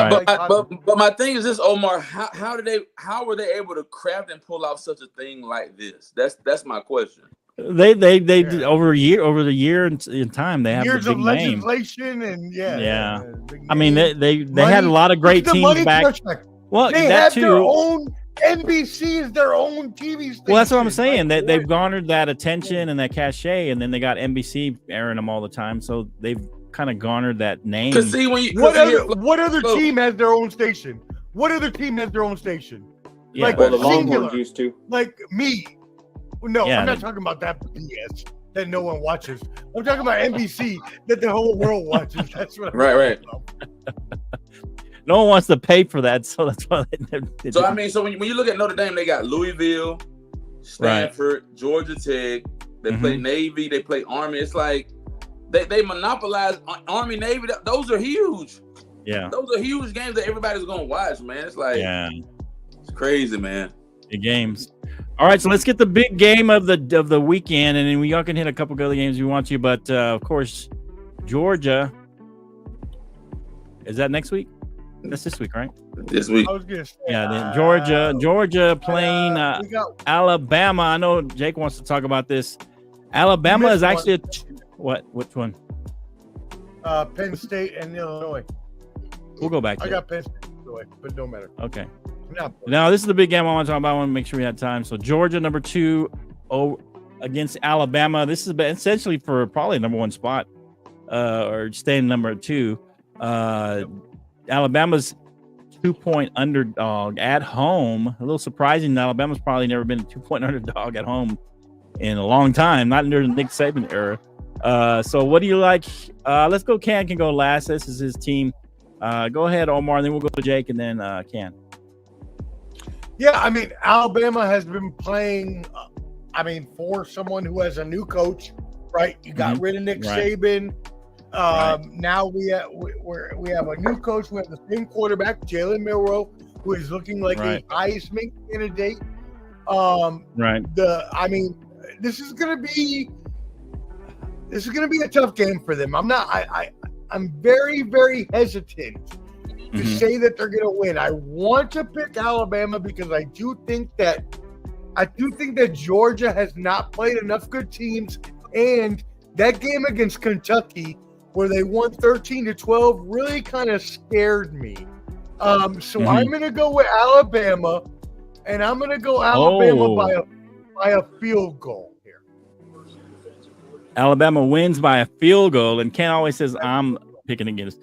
my thing is this, Omar. How were they able to craft and pull out such a thing like this? That's my question. They did over the year in time. They have years the big of legislation name. and I mean, they had a lot of great teams back. Well, they that have too. Their own NBC is their own TV station. Well, that's what I'm saying. They've garnered that attention and that cachet, and then they got NBC airing them all the time. So they've kind of garnered that name. See, what other team has their own station? What other team has their own station? Yeah, like the Longhorns used to. Like me. No, I'm not talking about that BS that no one watches. I'm talking about NBC that the whole world watches. That's what I'm right. no one wants to pay for that, so that's why. So I mean, so when you look at Notre Dame, they got Louisville, Stanford, Georgia Tech. They play Navy. They play Army. It's like they monopolize Army, Navy. Those are huge. Yeah, those are huge games that everybody's gonna watch, man. It's like, it's crazy, man. Big games. All right, so let's get the big game of the weekend, and then we all can hit a couple of other games we want to. But of course, Georgia. Is that next week? That's this week, right? This week. I was gonna say, then Georgia playing Alabama. I know Jake wants to talk about this. Alabama is actually which one? Penn State and Illinois. We'll go back to I got Penn State, Illinois, but no matter. Okay. Now this is the big game I want to talk about. I want to make sure we have time. So Georgia number 2 against Alabama. This is essentially for probably number 1 spot or staying number 2. Alabama's 2-point underdog at home. A little surprising. Alabama's probably never been a 2-point underdog at home in a long time, not during the Nick Saban era. So what do you like? Let's go. Can go last. This is his team. Go ahead, Omar, and then we'll go to Jake and then Can. Yeah, I mean, Alabama has been playing, for someone who has a new coach, right? You got rid of Nick Saban. Now we have a new coach. We have the same quarterback, Jalen Milroe, who is looking like a Heisman candidate. This is gonna be a tough game for them. I'm very, very hesitant to say that they're gonna win. I want to pick Alabama because I do think that Georgia has not played enough good teams, and that game against Kentucky, where they won 13-12, really kind of scared me. So I'm going to go with Alabama, and I'm going to go Alabama by a field goal here. Alabama wins by a field goal, and Ken always says, I'm picking against.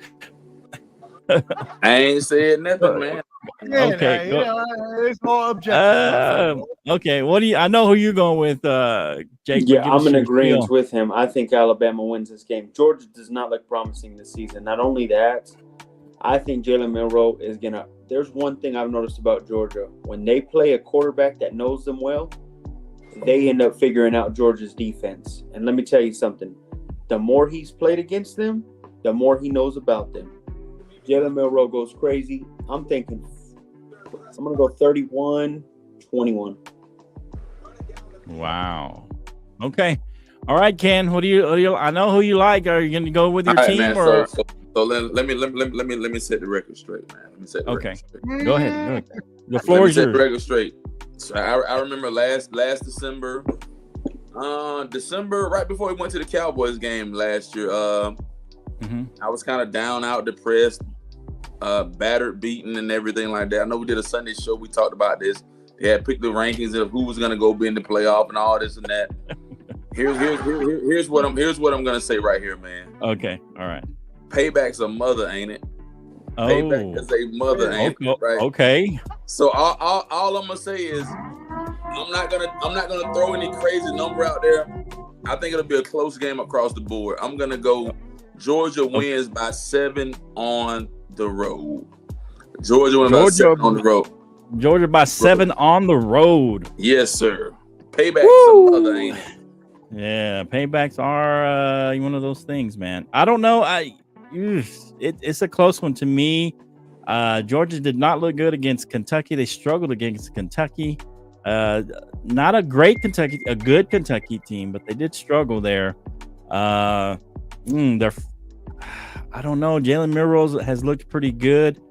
I ain't said nothing, man. Okay, it's all objective. Okay, what do you? I know who you're going with, Jake. Yeah, I'm in agreement with him. I think Alabama wins this game. Georgia does not look promising this season. Not only that, I think Jalen Milroe is gonna. There's one thing I've noticed about Georgia: when they play a quarterback that knows them well, they end up figuring out Georgia's defense. And let me tell you something: the more he's played against them, the more he knows about them. Jalen Milroe goes crazy. I'm going to go 31-21. Wow. Okay. All right, Ken. What do you? I know who you like. Are you going to go with your team, man, or? So let me set the record straight, man. Let me set the record straight. Go ahead. The floor is yours. Set the record straight. So I remember last December, right before we went to the Cowboys game last year. I was kind of down, out, depressed, battered, beaten, and everything like that. I know we did a Sunday show. We talked about this. They had picked the rankings of who was going to go be in the playoff and all this and that. Here's what I'm going to say right here, man. Okay, all right. Payback's a mother, ain't it? Payback is a mother, ain't it? Right? Okay. So all I'm gonna say is I'm not gonna throw any crazy number out there. I think it'll be a close game across the board. I'm gonna go. Georgia wins by 7 on the road. Georgia wins by 7 on the road. Georgia by 7 on the road. Yes, sir. Payback's some other, ain't it? Yeah, paybacks are one of those things, man. I don't know. It's a close one to me. Georgia did not look good against Kentucky. They struggled against Kentucky. Not a great Kentucky, a good Kentucky team, but they did struggle there. I don't know. Jalen Milroe has looked pretty good.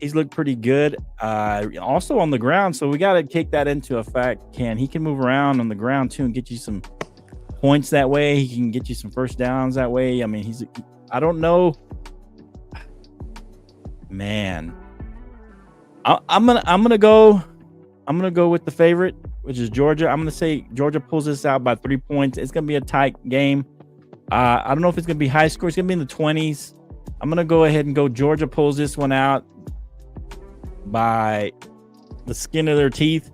He's looked pretty good. Also on the ground, so we got to take that into effect. He can move around on the ground too and get you some points that way. He can get you some first downs that way. I mean, I don't know, man. I'm gonna go with the favorite, which is Georgia. I'm gonna say Georgia pulls this out by 3 points. It's gonna be a tight game. I don't know if it's gonna be high score. It's gonna be in the 20s. I'm gonna go ahead and go Georgia pulls this one out by the skin of their teeth.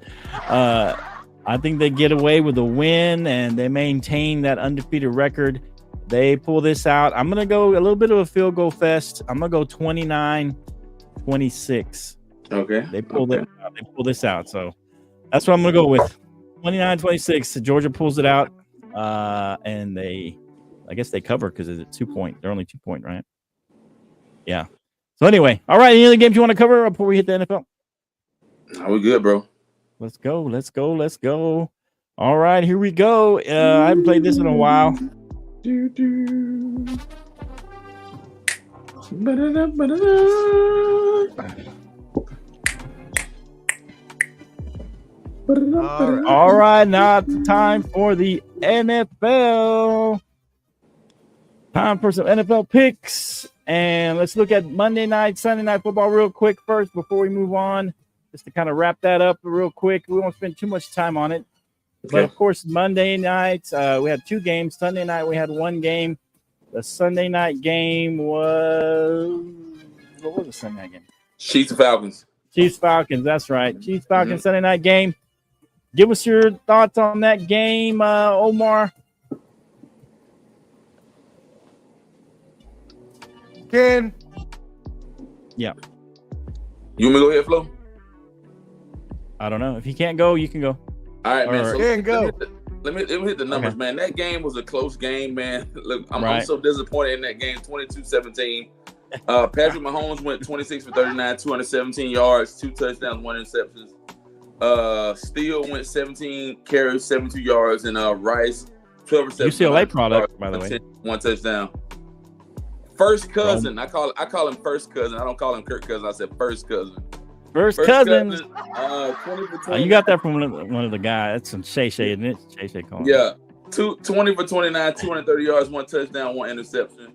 I think they get away with a win and they maintain that undefeated record. They pull this out. I'm going to go a little bit of a field goal fest. I'm going to go 29-26. Okay. They pull this out. So that's what I'm going to go with. 29-26. Georgia pulls it out. And I guess they cover because it's a 2-point. They're only 2-point, right? Yeah. So anyway, all right. Any other games you want to cover before we hit the NFL? We're good, bro. Let's go. All right, here we go. I haven't played this in a while. All right, now it's time for the NFL. Time for some NFL picks. And let's look at Monday night, Sunday night football real quick first before we move on. Just to kind of wrap that up real quick. We won't spend too much time on it. But, of course, Monday night, we had 2 games. Sunday night, we had 1 game. The Sunday night game was – what was the Sunday night game? Chiefs and Falcons. Chiefs-Falcons, that's right. Chiefs-Falcons Sunday night game. Give us your thoughts on that game, Omar. Ken? Yeah. You want me to go ahead, Flo? I don't know. If you can't go, you can go. All right, man. So go. Let me hit the numbers, man. That game was a close game, man. Look, I'm so disappointed in that game. 22-17. Patrick Mahomes went 26 for 39, 217 yards, 2 touchdowns, 1 interception. Steele went 17 carries, 72 yards, and Rice 12 receptions. UCLA product, by the way. 1 touchdown. First cousin. I call him first cousin. I don't call him Kirk Cousins. I said first cousin. First cousin. 20 for 20. You got that from one of the guys. That's some Shay, isn't it? Shay calling. Yeah. 20 for 29, 230 yards, 1 touchdown, 1 interception.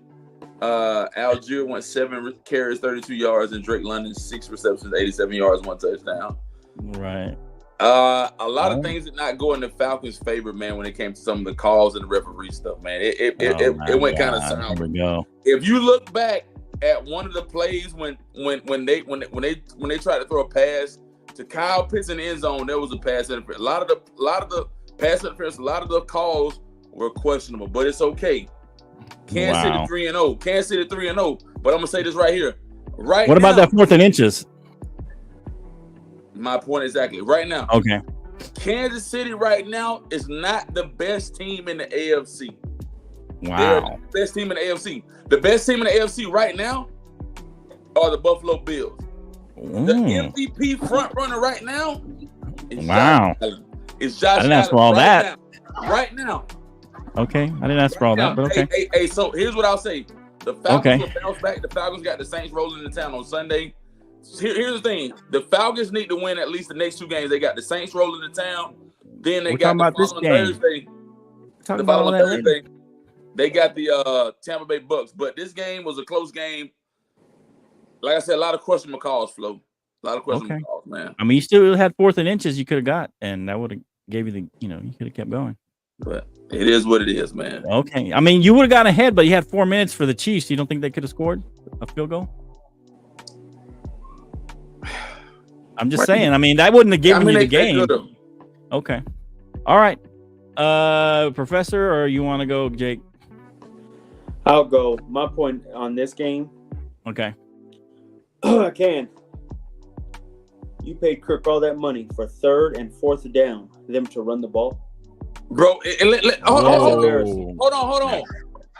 Algier went 7 carries, 32 yards, and Drake London 6 receptions, 87 yards, 1 touchdown. Right. A lot of things did not go in the Falcons' favor, man, when it came to some of the calls and the referee stuff, man. It went kind of sour. Here we go. If you look back at one of the plays when they tried to throw a pass to Kyle Pitts in the end zone, there was a pass interference. A lot of the pass interference, a lot of the calls were questionable, but it's okay. Kansas City 3-0. Kansas City 3-0. But I'm gonna say this right here. What about that 4th and inches? My point exactly. Right now. Okay. Kansas City right now is not the best team in the AFC. Wow. They're the best team in the AFC. The best team in the AFC right now are the Buffalo Bills. The MVP front runner right now is Josh Allen. It's Josh Allen. I didn't ask for all that. Right now. Okay. I didn't ask for all that, but okay. Hey, so here's what I'll say. The Falcons will bounce back. The Falcons got the Saints rolling into town on Sunday. Here's the thing. The Falcons need to win at least the next 2 games. They got the Saints rolling into town. Then they got the following Thursday. The following Thursday, they got the Tampa Bay Bucks. But this game was a close game. Like I said, a lot of questionable calls, Flo. A lot of questionable calls, man. I mean, you still had 4th and inches you could have got, and that would have gave you you could have kept going. But it is what it is, man. Okay. I mean, you would have gotten ahead, but you had 4 minutes for the Chiefs. You don't think they could have scored a field goal? I'm just saying. I mean, that wouldn't have given you the game. Okay. All right. Professor, or you want to go, Jake? I'll go. My point on this game. Okay. Ken, you paid Kirk all that money for 3rd and 4th down, them to run the ball. Bro, hold on.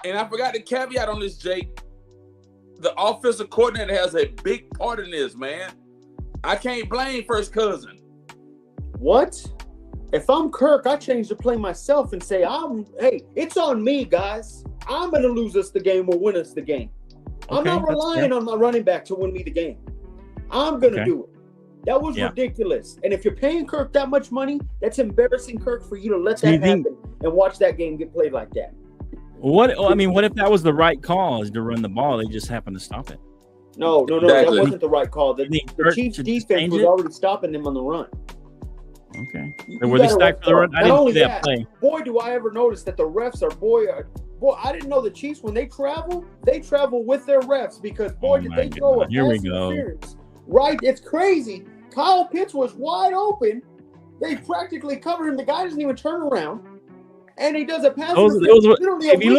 And I forgot the caveat on this, Jake. The offensive coordinator has a big part in this, man. I can't blame first cousin. What? If I'm Kirk, I change the play myself and say, hey, it's on me, guys. I'm going to lose us the game or win us the game. I'm not relying on my running back to win me the game. I'm going to do it. That was ridiculous. And if you're paying Kirk that much money, that's embarrassing, Kirk, for you to let that happen and watch that game get played like that. What if that was the right call, is to run the ball? They just happened to stop it. No, that wasn't the right call. The Chiefs' defense was already stopping them on the run. Okay. Were they stacked for the run? I didn't see that play. Boy, do I ever notice that the refs are boy, I didn't know the Chiefs, when they travel with their refs, because did they throw a pass interference. Right? It's crazy. Kyle Pitts was wide open. They practically covered him. The guy doesn't even turn around. And he does a pass. If you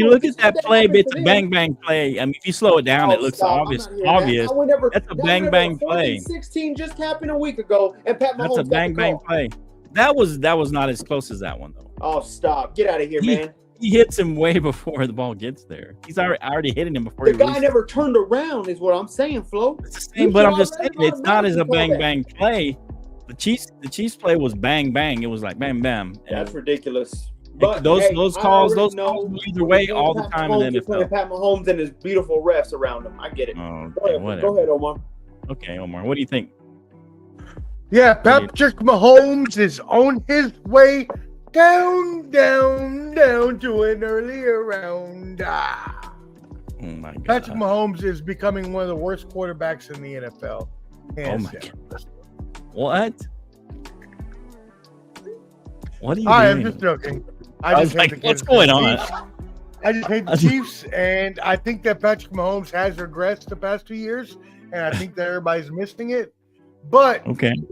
look at that play, it's a bang bang play. I mean, if you slow it down, it looks obvious. That's a bang bang play. 16 just happened a week ago, and Pat Mahomes. That's a bang bang play. That was not as close as that one though. Oh, stop! Get out of here, man. He hits him way before the ball gets there. He's already hitting him before. The guy never turned around, is what I'm saying, Flo. It's the same, but I'm just saying it's not as a bang bang play. The Chiefs play was bang bang. It was like bam bam. That's ridiculous. But those calls go either way all the time in the NFL. Pat Mahomes and his beautiful refs around him. I get it. Go ahead, Omar. Okay, Omar. What do you think? Yeah, Patrick Mahomes is on his way down to an earlier round. Oh my God. Patrick Mahomes is becoming one of the worst quarterbacks in the NFL. Oh my God. What? What are you doing? I'm just joking. I was like, what's going on? I just hate the Chiefs, and I think that Patrick Mahomes has regressed the past 2 years, and I think that everybody's missing it. But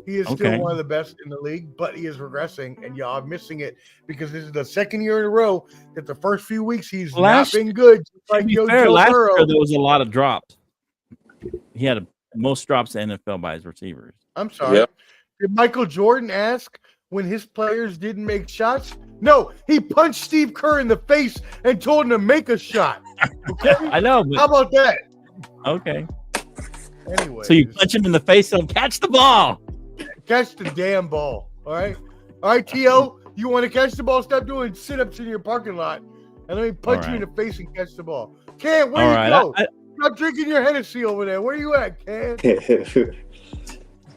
he is still one of the best in the league, but he is regressing, and y'all are missing it because this is the second year in a row that the first few weeks he's not been good. Last year there was a lot of drops. He had most drops in the NFL by his receivers. I'm sorry. Yep. Did Michael Jordan ask when his players didn't make shots? No, he punched Steve Kerr in the face and told him to make a shot. Okay? I know. But... How about that? Okay. Anyway. So you punch him in the face and catch the ball. Catch the damn ball. All right. All right, T.O., you want to catch the ball? Stop doing sit-ups in your parking lot. And let me punch you in the face and catch the ball. Cam, where you go? Stop drinking your Hennessy over there. Where you at, Cam?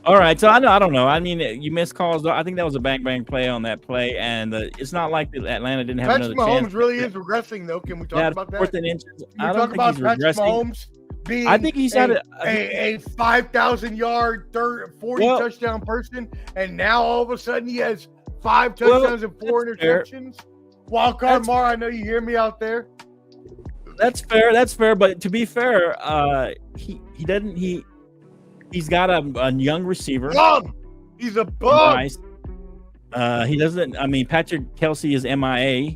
All right, so I don't know. I mean, you missed calls. I think that was a bang bang play on that play, and it's not like Atlanta didn't have another chance. Mahomes really is regressing, though. Can we talk about that? Can we talk about Patrick Mahomes being I think he's a 5,000-yard, 40 touchdown person, and now all of a sudden he has 5 touchdowns and 4 interceptions. Wildcard Mar, I know you hear me out there. That's fair. But to be fair, he's got a young receiver. He's a bum. Nice. He doesn't. I mean, Patrick Kelsey is MIA,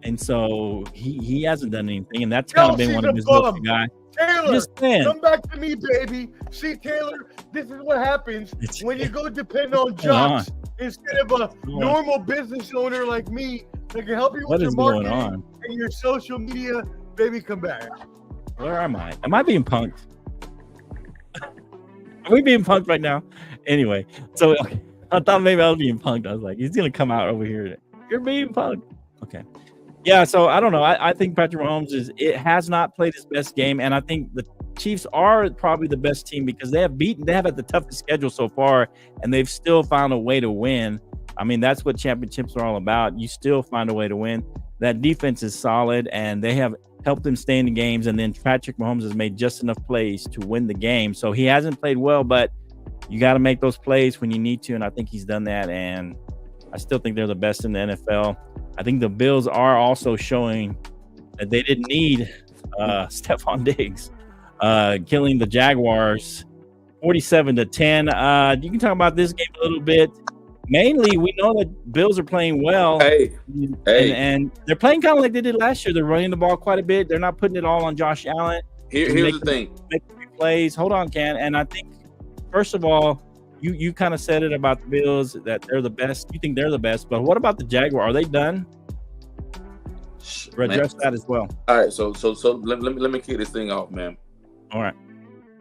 and so he hasn't done anything, and that's kind of been one of his go-to guys. Taylor, come back to me, baby. See, Taylor, this is what happens when you go depend on jobs instead of a normal business owner like me that can help you with your marketing and your social media. Baby, come back. Where am I? Am I being punked? Are we being punked right now? Anyway, so I thought maybe I was being punked. I was like, he's going to come out over here. You're being punked. Okay. Yeah, so I don't know. I think Patrick Mahomes has not played his best game, and I think the Chiefs are probably the best team because they have had the toughest schedule so far, and they've still found a way to win. I mean, that's what championships are all about. You still find a way to win. That defense is solid, and they have helped them stay in the games, and then Patrick Mahomes has made just enough plays to win the game. So he hasn't played well, but you got to make those plays when you need to, and I think he's done that, and I still think they're the best in the NFL. I think the Bills are also showing that they didn't need Stephon Diggs killing the Jaguars 47-10. You can talk about this game a little bit. Mainly, we know that Bills are playing well. And they're playing kind of like they did last year. They're running the ball quite a bit. They're not putting it all on Josh Allen. Here's the thing. Make plays. Hold on, Ken. And I think, first of all, you kind of said it about the Bills that they're the best. You think they're the best, but what about the Jaguars? Are they done? Address that as well. All right, so let me kick this thing off, man. All right.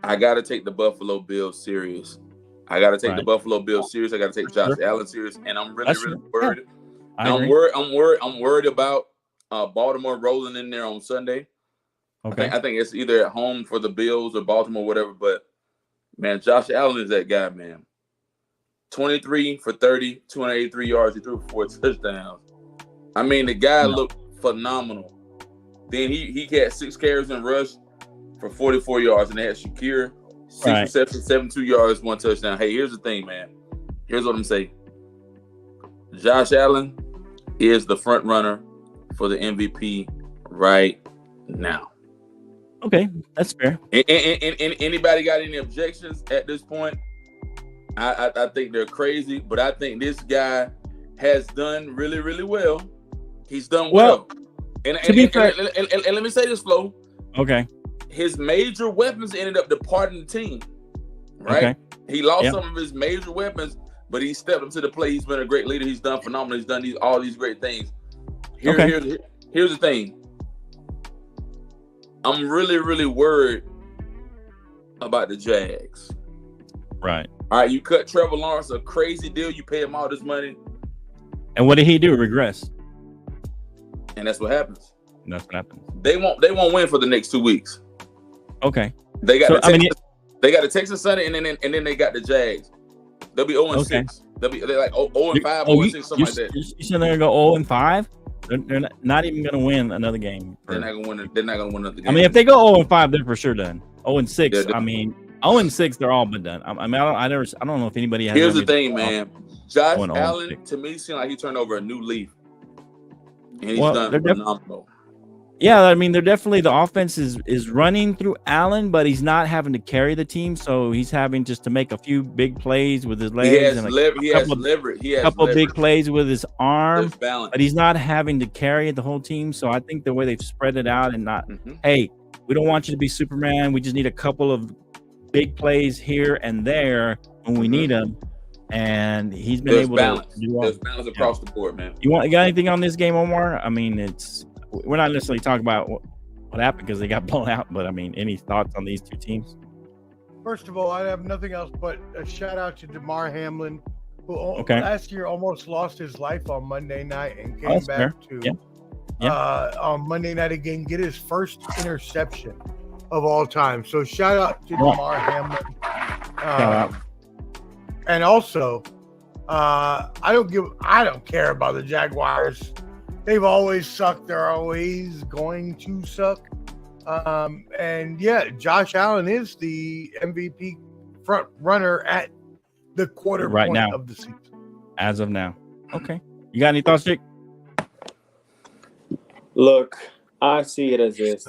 I got to take the Buffalo Bills serious. I got to take the Buffalo Bills serious. I got to take Josh Allen serious, and I'm really worried. Yeah. I'm worried about Baltimore rolling in there on Sunday. Okay. I think it's either at home for the Bills or Baltimore, whatever. But man, Josh Allen is that guy, man. 23 for 30, 283 yards. He threw 4 touchdowns. I mean, the guy looked phenomenal. Then he had 6 carries and rush for 44 yards, and they had Shakir 6 receptions, 72 yards, 1 touchdown. Hey, here's the thing, man. Here's what I'm saying. Josh Allen is the front runner for the MVP right now. Okay, that's fair. And anybody got any objections at this point? I think they're crazy, but I think this guy has done really, really well. He's done well. And to be fair, and let me say this, Flo. Okay. His major weapons ended up departing the team. Right? Okay. He lost some of his major weapons, but he stepped up to the plate. He's been a great leader. He's done phenomenal. He's done all these great things. Here's the thing. I'm really, really worried about the Jags. Right. All right, you cut Trevor Lawrence a crazy deal. You pay him all this money. And what did he do? Regress. And that's what happens. They won't win for the next 2 weeks. Okay. They got they got the Texas Sunday, and then they got the Jags. They'll be 0-6. They're like 0-5, 0-6, something like that. You said they're gonna go 0-5? They're not even gonna win another game. They're not gonna win another game. I mean, if they go 0-5, they're for sure done. 0-6. I mean, 0-6, they're all but done. I mean, I don't know if anybody has. Here's the thing, man. Josh Allen, to me, seemed like he turned over a new leaf, and he's done phenomenal. Yeah, I mean, they're definitely, the offense is running through Allen, but he's not having to carry the team, so he's having just to make a few big plays with his legs. He has leverage. He has a couple big plays with his arm, but he's not having to carry the whole team. So I think the way they've spread it out and not, hey, we don't want you to be Superman. We just need a couple of big plays here and there when we need them. And he's been able to do all. There's balance across the board, man. You got anything on this game, Omar? I mean, we're not necessarily talking about what happened because they got blown out, but I mean, any thoughts on these two teams? First of all, I have nothing else but a shout out to DeMar Hamlin, who last year almost lost his life on Monday night and came back on Monday night again, get his first interception of all time. So shout out to DeMar Hamlin. And also, I don't care about the Jaguars. They've always sucked. They're always going to suck. And yeah, Josh Allen is the MVP front runner at the quarter right point now of the season. As of now. Okay. You got any thoughts, Jake? Look, I see it as this.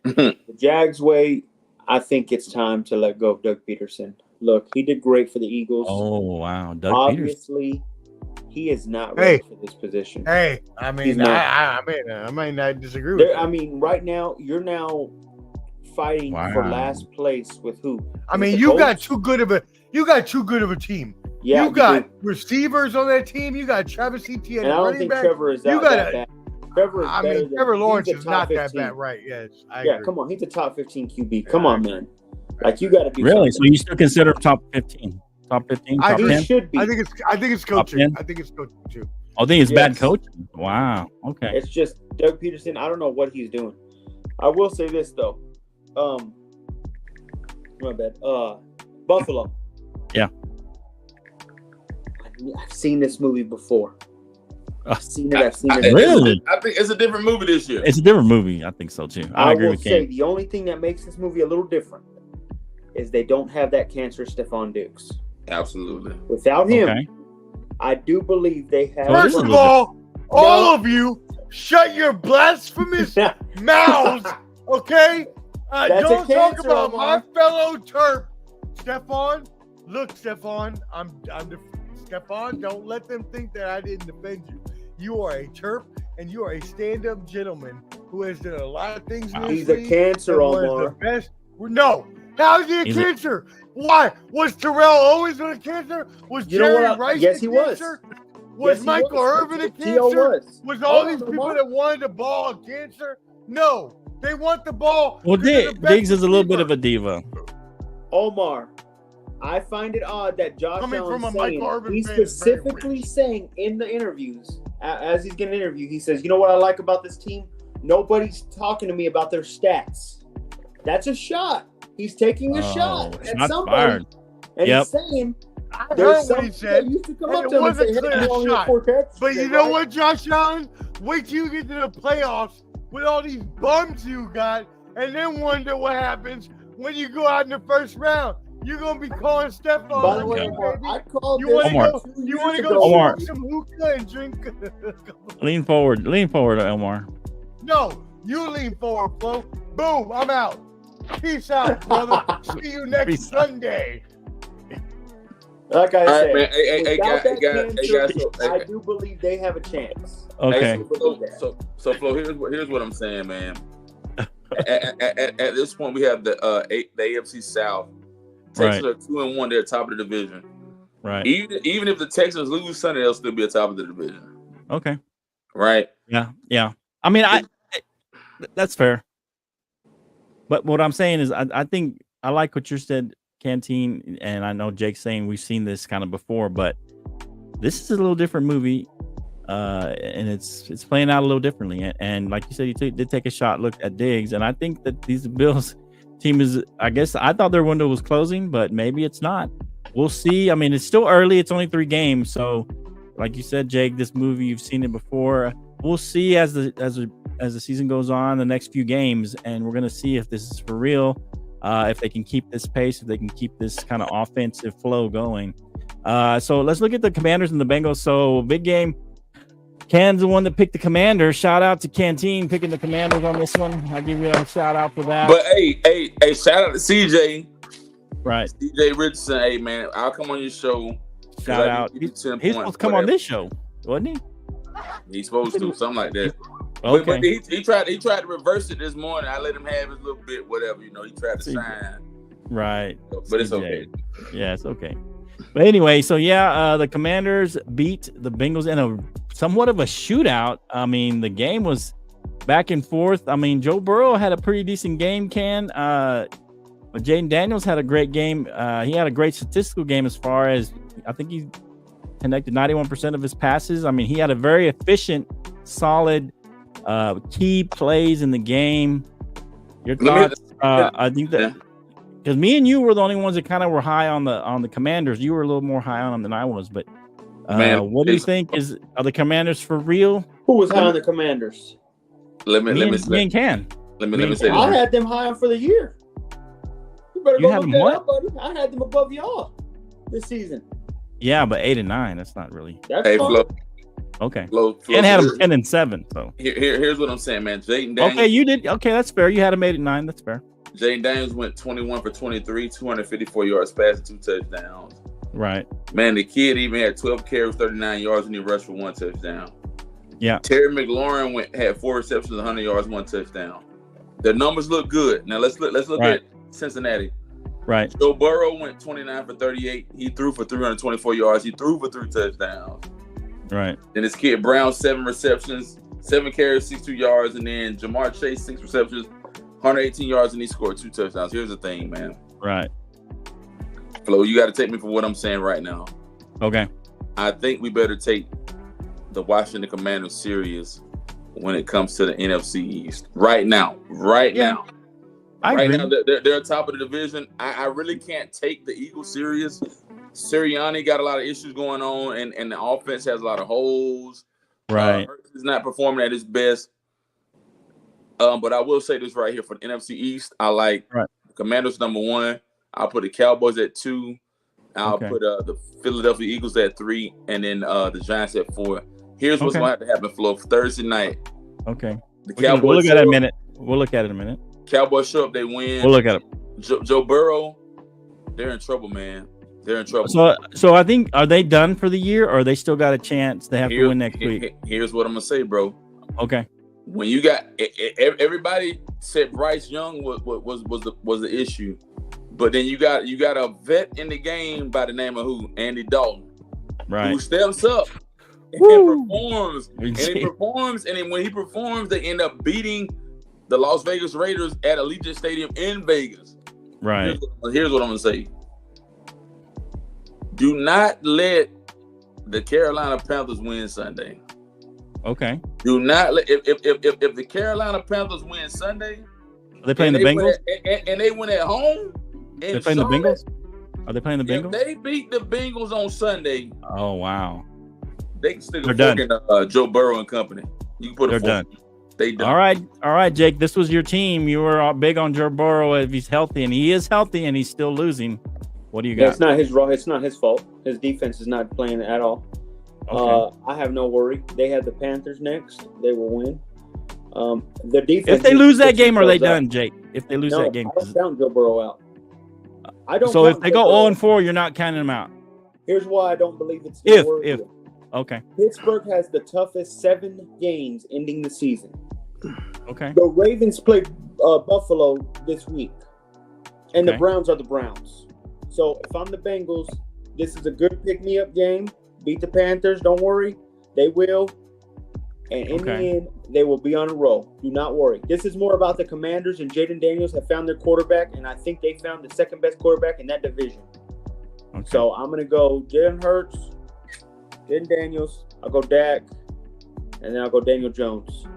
The Jags way, I think it's time to let go of Doug Peterson. Look, he did great for the Eagles. Oh, wow. Doug Obviously, he is not ready for this position. Hey, I mean, I might not disagree with that. I mean, right now, you're now fighting for last place with who? I mean, you got too good of a team. Yeah, you got receivers on that team. You got Travis Etienne, and I don't think Trevor is that bad. Trevor Lawrence is not that bad, right? Yes, I agree. Come on, he's a top 15 QB. Come on, man. Like, you got to be really. So you still consider him top 15? Top 15? Top 10? He should be. I think it's coaching. I think it's coaching too. I think it's bad coaching. Wow. Okay. It's just Doug Peterson. I don't know what he's doing. I will say this though. My bad. Buffalo. Yeah. I've seen this movie before. I've seen it. Really? I think it's a different movie this year. It's a different movie. I think so too. I agree with Ken. The only thing that makes this movie a little different is they don't have that cancerous Stephon Diggs. Absolutely. Without him, I do believe they have. First of all of you, shut your blasphemous mouths, okay? Don't talk about my fellow Terp, Stephon. Look, Stephon, Stephon, don't let them think that I didn't defend you. You are a Terp, and you are a stand-up gentleman who has done a lot of things in this He's a cancer, Omar. No. How is he a cancer? Why? Was Terrell Owens a cancer? Was Jerry Rice a cancer? Was Michael Irvin a cancer? Was all these people that wanted the ball a cancer? No. They want the ball. Well, Diggs is a little bit of a diva. Omar, I find it odd that Josh Allen he's specifically saying in the interviews, as he's getting interviewed, he says, you know what I like about this team? Nobody's talking to me about their stats. That's a shot. He's taking a shot at somebody. Fired. And he's saying, I heard what he said. Used to come up to him and say, hey, but you know what, Josh Allen? Wait till you get to the playoffs with all these bums you got, and then wonder what happens when you go out in the first round. You're gonna be calling Stephon. By the way, I called you want to go smoke some hookah and drink. Lean forward, Omar. No, you lean forward, Flo. Boom, I'm out. Peace out, brother. See you next Sunday. Like I said, man. Hey, without that guys, cancer, I do believe they have a chance. Okay. So Flo, here's what I'm saying, man. at this point, we have the AFC South. Texans are 2-1. They're top of the division. Right. Even if the Texans lose Sunday, they'll still be at top of the division. Okay. Right. Yeah. I mean, that's fair. But what I'm saying is, I think I like what you said, Canteen, and I know Jake's saying we've seen this kind of before, but this is a little different movie, and it's playing out a little differently. And like you said, you did take a shot look at Diggs, and I think that these Bills team is, I guess I thought their window was closing, but maybe it's not. We'll see. I mean, it's still early. It's only 3 games, so like you said, Jake, this movie you've seen it before. We'll see as the season goes on, the next few games, and we're gonna see if this is for real. If they can keep this pace, if they can keep this kind of offensive flow going. So let's look at the Commanders and the Bengals. So big game. Can's the one that picked the Commanders. Shout out to Canteen picking the Commanders on this one. I'll give you a shout out for that. But hey, shout out to CJ. Right. CJ Richardson. Hey man, I'll come on your show. Shout out. He's supposed to come on this show, wasn't he? He's supposed to, something like that. Okay. But he tried to reverse it this morning. I let him have his little bit, whatever, he tried to shine. Right. But it's okay. Yeah, it's okay. But anyway, so the Commanders beat the Bengals in a somewhat of a shootout. I mean, the game was back and forth. I mean, Joe Burrow had a pretty decent game, but Jaden Daniels had a great game. He had a great statistical game as far as I think he connected 91% of his passes. I mean, he had a very efficient, solid key plays in the game. Your thoughts? I think that because me and you were the only ones that kind of were high on the Commanders. You were a little more high on them than I was. But what do you think? Are the Commanders for real? Who was high on the Commanders? Let me say I had them high for the year. You better go look that up, buddy. I had them above y'all this season. Yeah, but 8 and 9. That's not really. Hey, Flo. Okay. Flo, and had them 10 and 7. So here's what I'm saying, man. Jaden Daniels. Okay, you did. Okay, that's fair. You had them 8 and 9. That's fair. Jaden Daniels went 21 for 23, 254 yards passing, 2 touchdowns. Right. Man, the kid even had 12 carries, 39 yards, and he rushed for 1 touchdown. Yeah. Terry McLaurin had 4 receptions, 100 yards, 1 touchdown. The numbers look good. Now let's look at Cincinnati. Right. Joe Burrow went 29 for 38. He threw for 324 yards. He threw for 3 touchdowns. Right. Then his kid Brown, 7 receptions, 7 carries, 62 yards, and then Jamar Chase, 6 receptions, 118 yards, and he scored 2 touchdowns. Here's the thing, man. Right. Flo, you got to take me for what I'm saying right now. Okay. I think we better take the Washington Commanders serious when it comes to the NFC East. Right now. Now. I agree. Now, they're top of the division. I really can't take the Eagles serious. Sirianni got a lot of issues going on, and the offense has a lot of holes. Right. Hurts is not performing at his best. But I will say this right here for the NFC East. I like Commanders number 1. I'll put the Cowboys at 2. I'll put the Philadelphia Eagles at 3, and then the Giants at 4. Here's what's going to have to happen, Flo. Thursday night. Okay. The Cowboys. We'll look at it in a minute. We'll look at it in a minute. Cowboys show up, they win. We'll look at it. Joe Burrow, they're in trouble, man. They're in trouble. So I think, are they done for the year, or they still got a chance? They have to win next week. Here's what I'm gonna say, bro. Okay. When you got everybody said Bryce Young was the issue, but then you got a vet in the game by the name of who? Andy Dalton, right? Who steps up and performs, and then when he performs, they end up beating the Las Vegas Raiders at Allegiant Stadium in Vegas. Right. Here's what I'm gonna say. Do not let the Carolina Panthers win Sunday. Okay. Do not let if the Carolina Panthers win Sunday. Are they playing the Bengals? And they win at home. They're playing the Bengals? Are they playing the Bengals? If they beat the Bengals on Sunday. Oh wow. They can stick a fork in Joe Burrow and company. You can put a fork. Done. They done. All right, Jake. This was your team. You were all big on Joe Burrow if he's healthy, and he is healthy, and he's still losing. What do you got? It's not his fault. His defense is not playing at all. Okay. I have no worry. They have the Panthers next. They will win. The defense. If they lose that game, are they done, Jake? If they lose that game, I don't count Joe Burrow out. I don't. So if they go 0-4, you're not counting them out. Here's why I don't believe it's if. Okay. Pittsburgh has the toughest 7 games ending the season. Okay. The Ravens play Buffalo this week, and the Browns are the Browns. So if I'm the Bengals, this is a good pick-me-up game. Beat the Panthers. Don't worry. They will. And in the end, they will be on a roll. Do not worry. This is more about the Commanders, and Jaden Daniels have found their quarterback, and I think they found the second-best quarterback in that division. Okay. So I'm going to go Jalen Hurts, Jaden Daniels. I'll go Dak, and then I'll go Daniel Jones.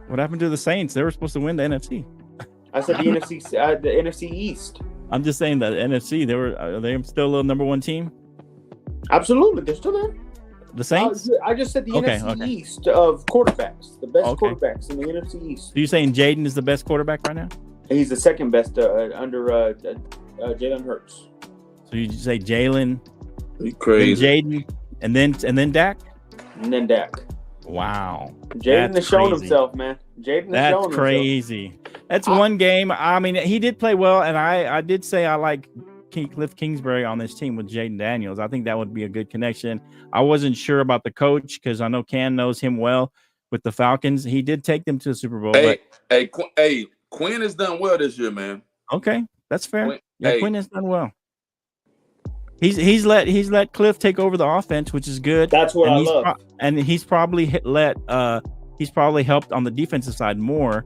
What happened to the Saints? They were supposed to win the NFC. I said the NFC East. I'm just saying that the NFC, are they still a number 1 team? Absolutely. They're still there. The Saints? I just said the NFC East of quarterbacks, the best quarterbacks in the NFC East. So you're saying Jaden is the best quarterback right now? He's the second best under Jalen Hurts. So you say Jalen, crazy, Jaden, and then Dak, and then Dak. Wow, Jaden has shown himself, man. That's crazy. That's one game. I mean, he did play well, and I did say I like Cliff Kingsbury on this team with Jaden Daniels. I think that would be a good connection. I wasn't sure about the coach because I know Can knows him well with the Falcons. He did take them to the Super Bowl. Quinn has done well this year, man. Okay, that's fair. Quinn has done well. He's let Cliff take over the offense, which is good. That's what I love. And he's probably helped on the defensive side more,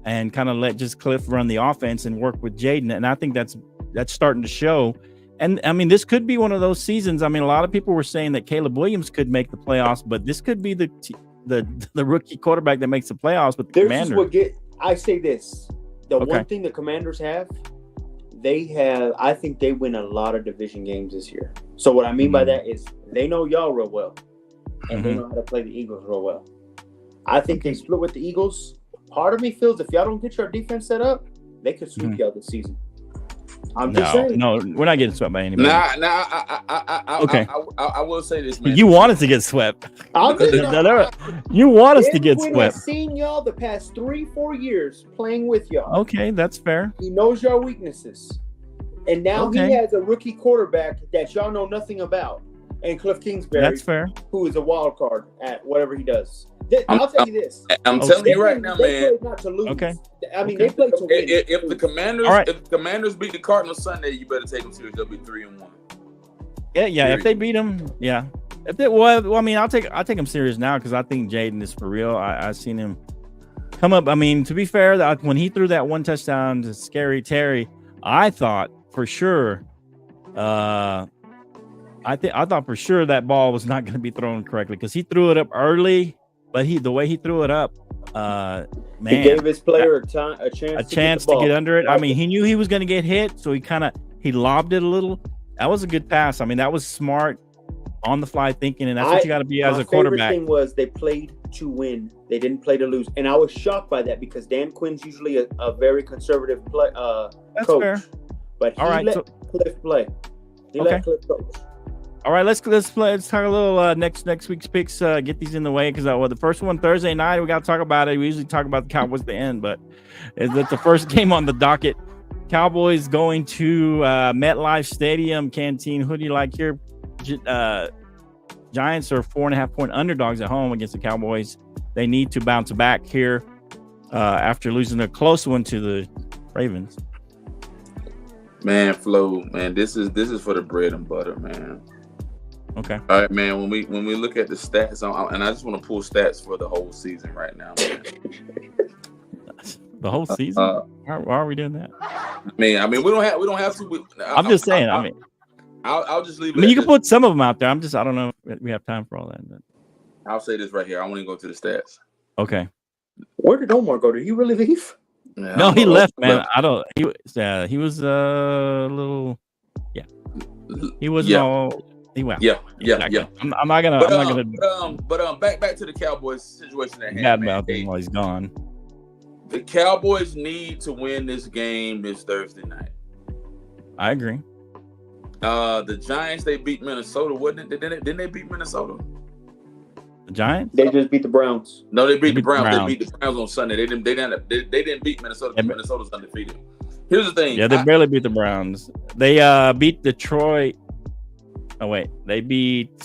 and kind of let just Cliff run the offense and work with Jaden. And I think that's starting to show. And I mean, this could be one of those seasons. I mean, a lot of people were saying that Caleb Williams could make the playoffs, but this could be the rookie quarterback that makes the playoffs with the Commanders. I say this: one thing the Commanders have, I think they win a lot of division games this year. So what I mean by that is they know y'all real well, and they know how to play the Eagles real well. I think they split with the Eagles. Part of me feels if y'all don't get your defense set up, they could sweep y'all this season. I'm just saying. No, we're not getting swept by anybody. I will say this, man. You want us to get swept. You want us to get swept. I've seen y'all the past 3-4 years playing with y'all. Okay, that's fair. He knows your weaknesses. And now he has a rookie quarterback that y'all know nothing about. And Cliff Kingsbury, that's fair, who is a wild card at whatever he does. I'll tell you this. I'm telling you right now, man. They play not to lose. Okay. I mean, they play to win. If the Commanders beat the Cardinals Sunday, you better take them serious. They'll be 3-1. Yeah. If they beat them, yeah. I mean, I'll take them serious now because I think Jaden is for real. I seen him come up. I mean, to be fair, when he threw that one touchdown to Scary Terry, I thought for sure. I thought for sure that ball was not going to be thrown correctly because he threw it up early. But the way he threw it up, man, he gave his player a chance to get under it. I mean, he knew he was going to get hit, so he lobbed it a little. That was a good pass. I mean, that was smart, on the fly thinking, and that's what you got to be as a quarterback. My favorite thing was they played to win. They didn't play to lose, and I was shocked by that because Dan Quinn's usually a very conservative coach. Fair. But he let Cliff play. He let Cliff coach. All right, let's talk a little next week's picks. Get these in the way because the first one Thursday night we got to talk about it. We usually talk about the Cowboys at the end, but is that the first game on the docket? Cowboys going to MetLife Stadium. Canteen. Who do you like here? Giants are 4.5-point underdogs at home against the Cowboys. They need to bounce back here after losing a close one to the Ravens. Man, Flo, man, this is for the bread and butter, man. Okay. All right, man. When we look at the stats, and I just want to pull stats for the whole season right now, man. The whole season? Why are we doing that? I mean, we don't have to. I'm just saying. I'll just leave it. I mean, you can put some of them out there. I don't know if we have time for all that. But. I'll say this right here. I want to go to the stats. Okay. Where did Omar go? Did he really leave? Yeah, no, he left, man. He was a little. Yeah. He wasn't all. He went. Yeah. I'm not gonna. But back to the Cowboys situation at hand. Bad about him while he's gone. The Cowboys need to win this game this Thursday night. I agree. The Giants, they beat Minnesota, wasn't it? Didn't they beat Minnesota? The Giants? They just beat the Browns. No, they beat the Browns. They beat the Browns on Sunday. They didn't beat Minnesota because Minnesota's undefeated. Here's the thing. Yeah, they barely beat the Browns. They beat Detroit Oh wait, they beat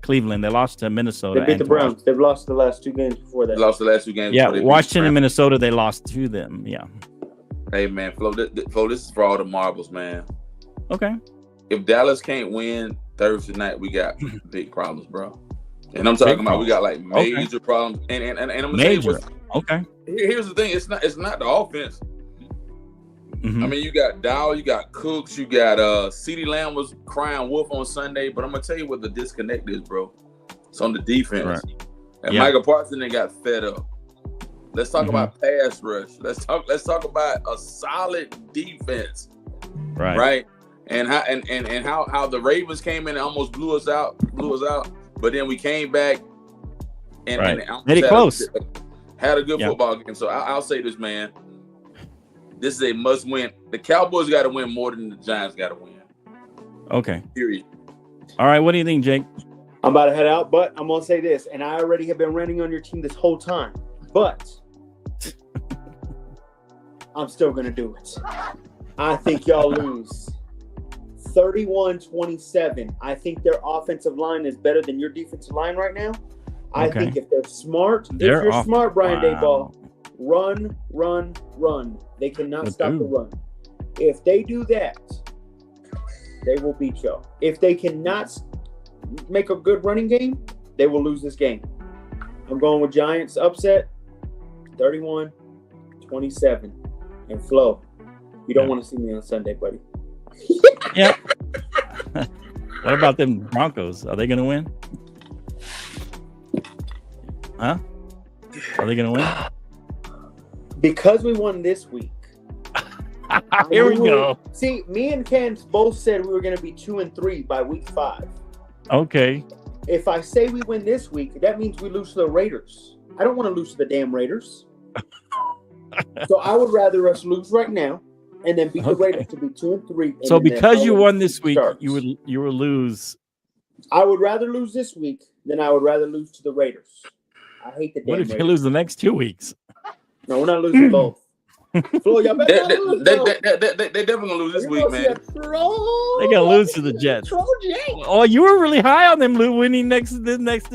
Cleveland. They lost to Minnesota. They beat the Browns. They've lost the last 2 games before that. Lost the last 2 games. Yeah, Washington and Minnesota. They lost to them. Yeah. Hey man, Flo, this is for all the marbles, man. Okay. If Dallas can't win Thursday night, we got big problems, bro. And I'm talking about we got like major problems. And I'm gonna tell you what's, okay. Here's the thing: it's not the offense. Mm-hmm. I mean, you got Dow, you got Cooks, you got CeeDee Lamb was crying wolf on Sunday, but I'm gonna tell you what the disconnect is, bro. It's on the defense. Right. And Michael Parsons then got fed up. Let's talk about pass rush. Let's talk about a solid defense. Right. And how the Ravens came in and almost blew us out. But then we came back and made it close. Had a good football game. So I'll say this, man. This is a must-win. The Cowboys got to win more than the Giants got to win. Okay. Period. All right. What do you think, Jake? I'm about to head out, but I'm going to say this, and I already have been ranting on your team this whole time, but I'm still going to do it. I think y'all lose 31-27. I think their offensive line is better than your defensive line right now. I think if they're smart, smart, Brian Daboll, run. They cannot stop the run. If they do that, they will beat y'all. If they cannot make a good running game, they will lose this game. I'm going with Giants upset, 31-27. And Flo, you don't want to see me on Sunday, buddy. Yeah. What about them Broncos? Are they going to win? Huh? Are they going to win? Because we won this week. Here we go. See, me and Ken both said we were going to be 2-3 by week 5. Okay. If I say we win this week, that means we lose to the Raiders. I don't want to lose to the damn Raiders. So I would rather us lose right now and then beat the Raiders to be 2-3. So because you won this week, you would lose. I would rather lose this week than I would rather lose to the Raiders. I hate the damn What if Raiders. you lose the next 2 weeks? No, we're not losing both. Flo, y'all better not lose, they definitely gonna lose this week, man. They're gonna lose to the Jets. Oh, you were really high on them winning this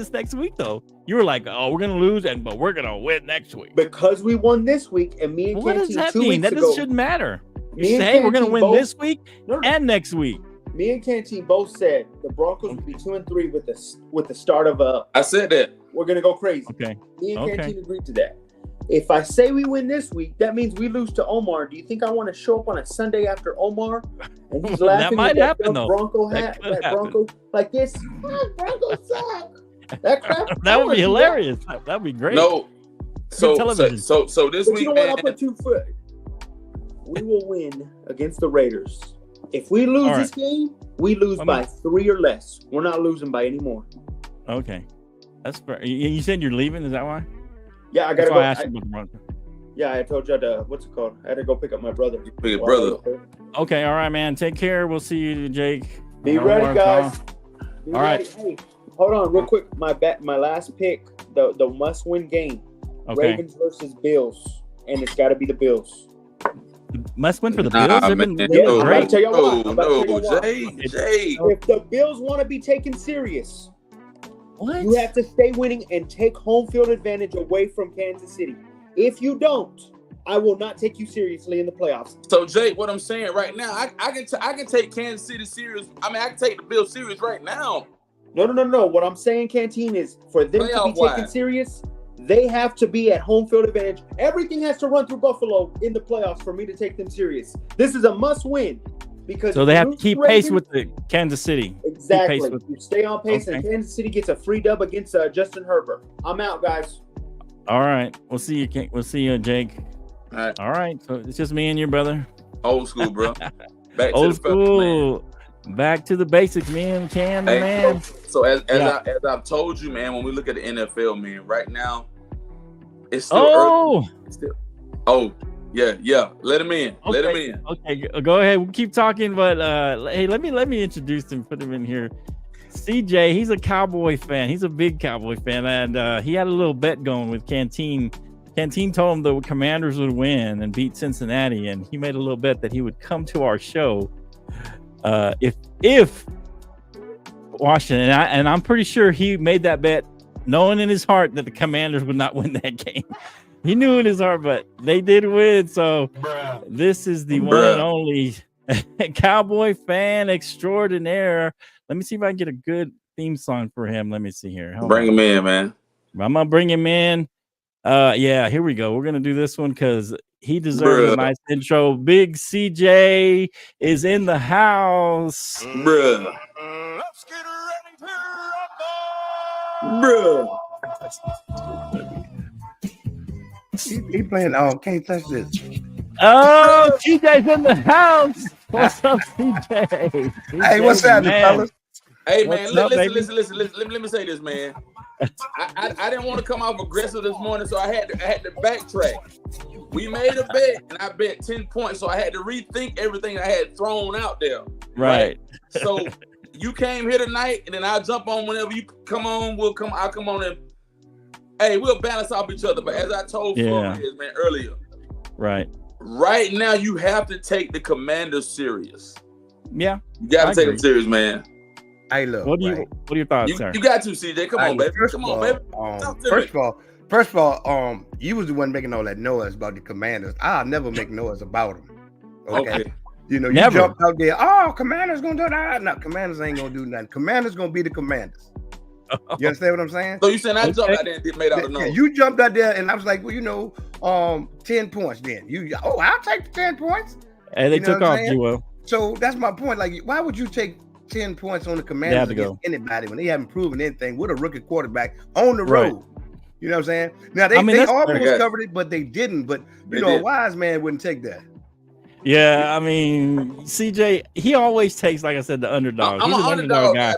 next week, though. You were like, "Oh, we're gonna lose, but we're gonna win next week." Because we won this week, and me and what Canty does that 2 mean? weeks That ago, shouldn't matter. You me and say we're gonna Canty win both- this week and next week. Me and Canty both said the Broncos would be 2-3 with the start of I said that. We're gonna go crazy. Okay. Me and Canty agreed to that. If I say we win this week, that means we lose to Omar. Do you think I want to show up on a Sunday after Omar and he's laughing That might with happen, though. Bronco That hat, could that happen. Bronco like this? Broncos suck. That crap. That would be hilarious. That would be great. No. So television. this But week, you know what? I'll put 2 foot. We will win against the Raiders. If we lose this game, we lose by 3 or less. We're not losing by any more. Okay. That's fair. You said you're leaving. Is that why? Yeah, I gotta go. I asked you about the Broncos. Yeah, I told you what's it called? I had to go pick up my brother. Pick your brother. Okay, all right, man. Take care. We'll see you, Jake. Be ready, guys. All right. Hey, hold on, real quick. My last pick, the must-win game, Ravens versus Bills, and it's got to be the Bills. Must win for the Bills. They've been I'm great. about to tell you why. Jay. If the Bills want to be taken serious, What? you have to stay winning and take home field advantage away from Kansas City. If you don't, I will not take you seriously in the playoffs. So Jay, what I'm saying right now, I can take Kansas City serious. I mean, I can take the Bills serious right now. No. What I'm saying, Canteen, is for them to be taken serious, they have to be at home field advantage. Everything has to run through Buffalo in the playoffs for me to take them serious. This is a must win because So they have to keep pace with the Kansas City. Exactly. You stay on pace, and Kansas City gets a free dub against Justin Herbert. I'm out, guys. All right. We'll see you. We'll see you, Jake. All right. So it's just me and your brother. Old school, bro. Back Old to the school. Back to the basics, man. Man. So as I've told you, man, when we look at the NFL, man, right now, it's still early. Yeah. Let him in. Okay. Let him in. Okay, go ahead. We'll keep talking, but hey, let me introduce him. Put him in here. CJ, he's a Cowboy fan. He's a big Cowboy fan, and he had a little bet going with Canteen. Canteen told him the Commanders would win and beat Cincinnati, and he made a little bet that he would come to our show if Washington, and I'm pretty sure he made that bet knowing in his heart that the Commanders would not win that game. He knew in his heart, but they did win. So this is the one and only Cowboy fan extraordinaire. Let me see if I can get a good theme song for him. Let me see here. Bring him in, man. I'm gonna bring him in. Yeah, here we go. We're gonna do this one because he deserves a nice intro. Big CJ is in the house. Bruh. Let's get ready to rumble. Bruh. He playing. Oh, can't touch this. Oh, CJ's in the house. What's up, CJ? Hey, what's happening, fellas? Hey, man, listen. Let me say this, man. I didn't want to come off aggressive this morning, so I had to backtrack. We made a bet, and I bet 10 points, so I had to rethink everything I had thrown out there. Right. So you came here tonight, and then I'll jump on whenever you come on. I'll come on and hey, we'll balance off each other. But as I told man earlier, right now you have to take the Commanders serious. Yeah, you got to take them serious, man. Hey, look. What are your thoughts, sir? You got to, CJ. Come on, baby. Come on, baby. First of all, you was the one making all that noise about the Commanders. I'll never make noise about them. Okay. You know, you jumped out there. Oh, Commanders gonna do that. No, Commanders ain't gonna do nothing. Commanders gonna be the Commanders. You understand what I'm saying? So you saying I jumped out there and made out of noise? Yeah, you jumped out there and I was like, well, 10 points. Then I'll take the 10 points. And they took off, G-Will. So that's my point. Like, why would you take 10 points on the Commanders against anybody when they haven't proven anything with a rookie quarterback on the road? Right. You know what I'm saying? Now they almost covered it, but they didn't. But a wise man wouldn't take that. Yeah, I mean, CJ, he always takes, like I said, the underdog. He's an underdog guy.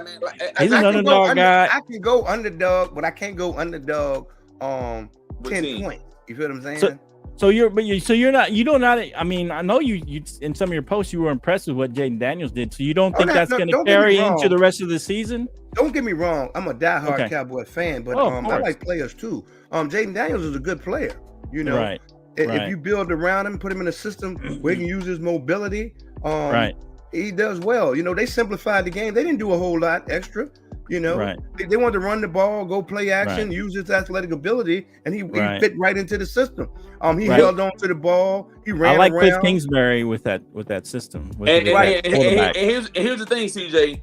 He's an underdog guy. I can go underdog, but I can't go underdog 10 points. You feel what I'm saying? So you're not. I mean, I know you in some of your posts you were impressed with what Jaden Daniels did. So you don't think that's going to carry into the rest of the season? Don't get me wrong. I'm a diehard Cowboy fan, but I like players too. Jaden Daniels is a good player. You know, right. If you build around him, put him in a system where he can use his mobility, he does well. You know, they simplified the game. They didn't do a whole lot extra. You know, they wanted to run the ball, go play action, use his athletic ability, and he fit right into the system. He held on to the ball. He ran. I like Cliff Kingsbury with that system. And here's the thing, CJ.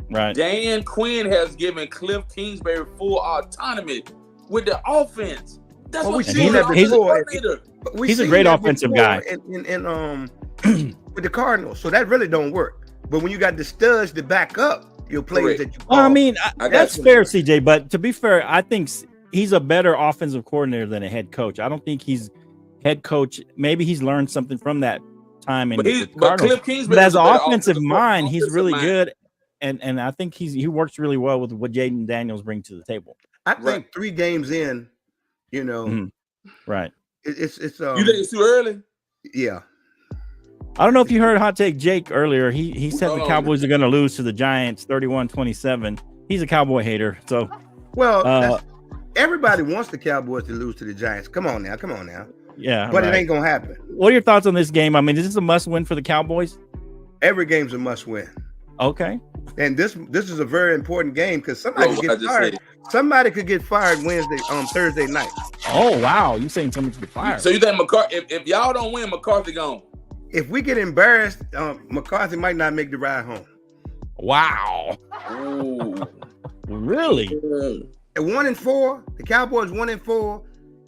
Right. Dan Quinn has given Cliff Kingsbury full autonomy with the offense. That's what we've seen that before. He's a great offensive guy. With the Cardinals, so that really don't work. But when you got the studs to back up your players that you call, I mean, that's fair, CJ. But to be fair, I think he's a better offensive coordinator than a head coach. I don't think he's head coach. Maybe he's learned something from that time in the Cardinals. But as an offensive mind, he's really good, and I think he works really well with what Jaden Daniels brings to the table. I think 3 games in, you know, right? It's you think it's too early? Yeah. I don't know if you heard Hot Take Jake earlier. He said the Cowboys are going to lose to the Giants 31-27. He's a Cowboy hater. So, everybody wants the Cowboys to lose to the Giants. Come on now. Yeah. But it ain't going to happen. What are your thoughts on this game? I mean, is this a must win for the Cowboys? Every game's a must win. Okay. And this is a very important game because somebody could get fired. Somebody could get fired Thursday night. Oh, wow. You saying somebody could get fired. So you think McCarthy, if y'all don't win, McCarthy gone? If we get embarrassed, McCarthy might not make the ride home. Wow. Really? At 1-4, the Cowboys 1-4.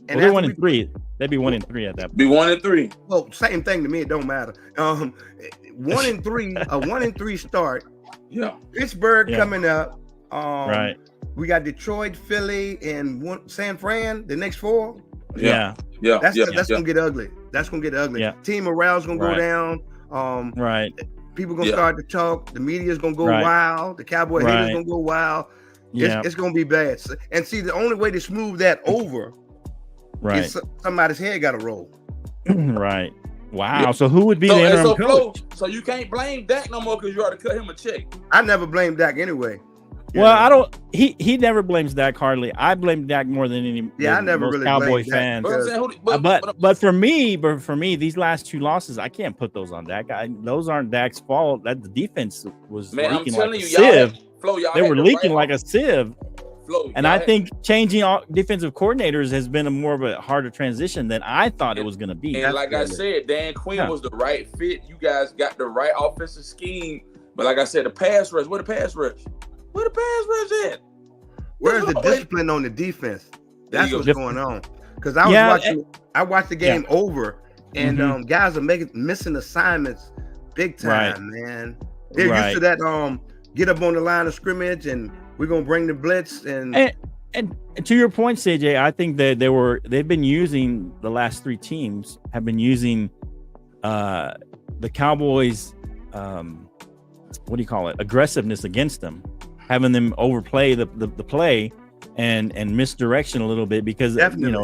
And they're 1-3. They'd be 1-3 at that point. Be 1-3. Well, same thing to me. It don't matter. 1-3, a 1-3 start. Yeah. Pittsburgh coming up. Right. We got Detroit, Philly, and San Fran. The next 4. Yeah. That's gonna get ugly. That's gonna get ugly. Yeah. Team morale's gonna go down. Right. People gonna start to talk. The media's gonna go wild. The Cowboy haters gonna go wild. It's gonna be bad. And see, the only way to smooth that over is somebody's head got to roll. Right. Wow. So who would be the interim coach? So you can't blame Dak no more because you already cut him a check. I never blame Dak anyway. Well, I don't. He never blames Dak hardly. I blame Dak more than any. I never really Cowboy fans. But for me, these last 2 losses, I can't put those on Dak. Those aren't Dak's fault. That the defense was. Man, I'm telling you, Flo, y'all they were leaking right like a sieve. Flo, and I think changing defensive coordinators has been more of a harder transition than I thought it was going to be. And like I said, Dan Quinn was the right fit. You guys got the right offensive scheme. But like I said, the pass rush, where the pass rush? Where the pass rush at? Where's the discipline on the defense? That's what's going on. Because I watched the game over, and guys are missing assignments big time, man. They're used to that get up on the line of scrimmage and we're gonna bring the blitz and to your point, CJ, I think that they've been using the last three teams have been using the Cowboys what do you call it, aggressiveness against them, having them overplay the play and misdirection a little bit because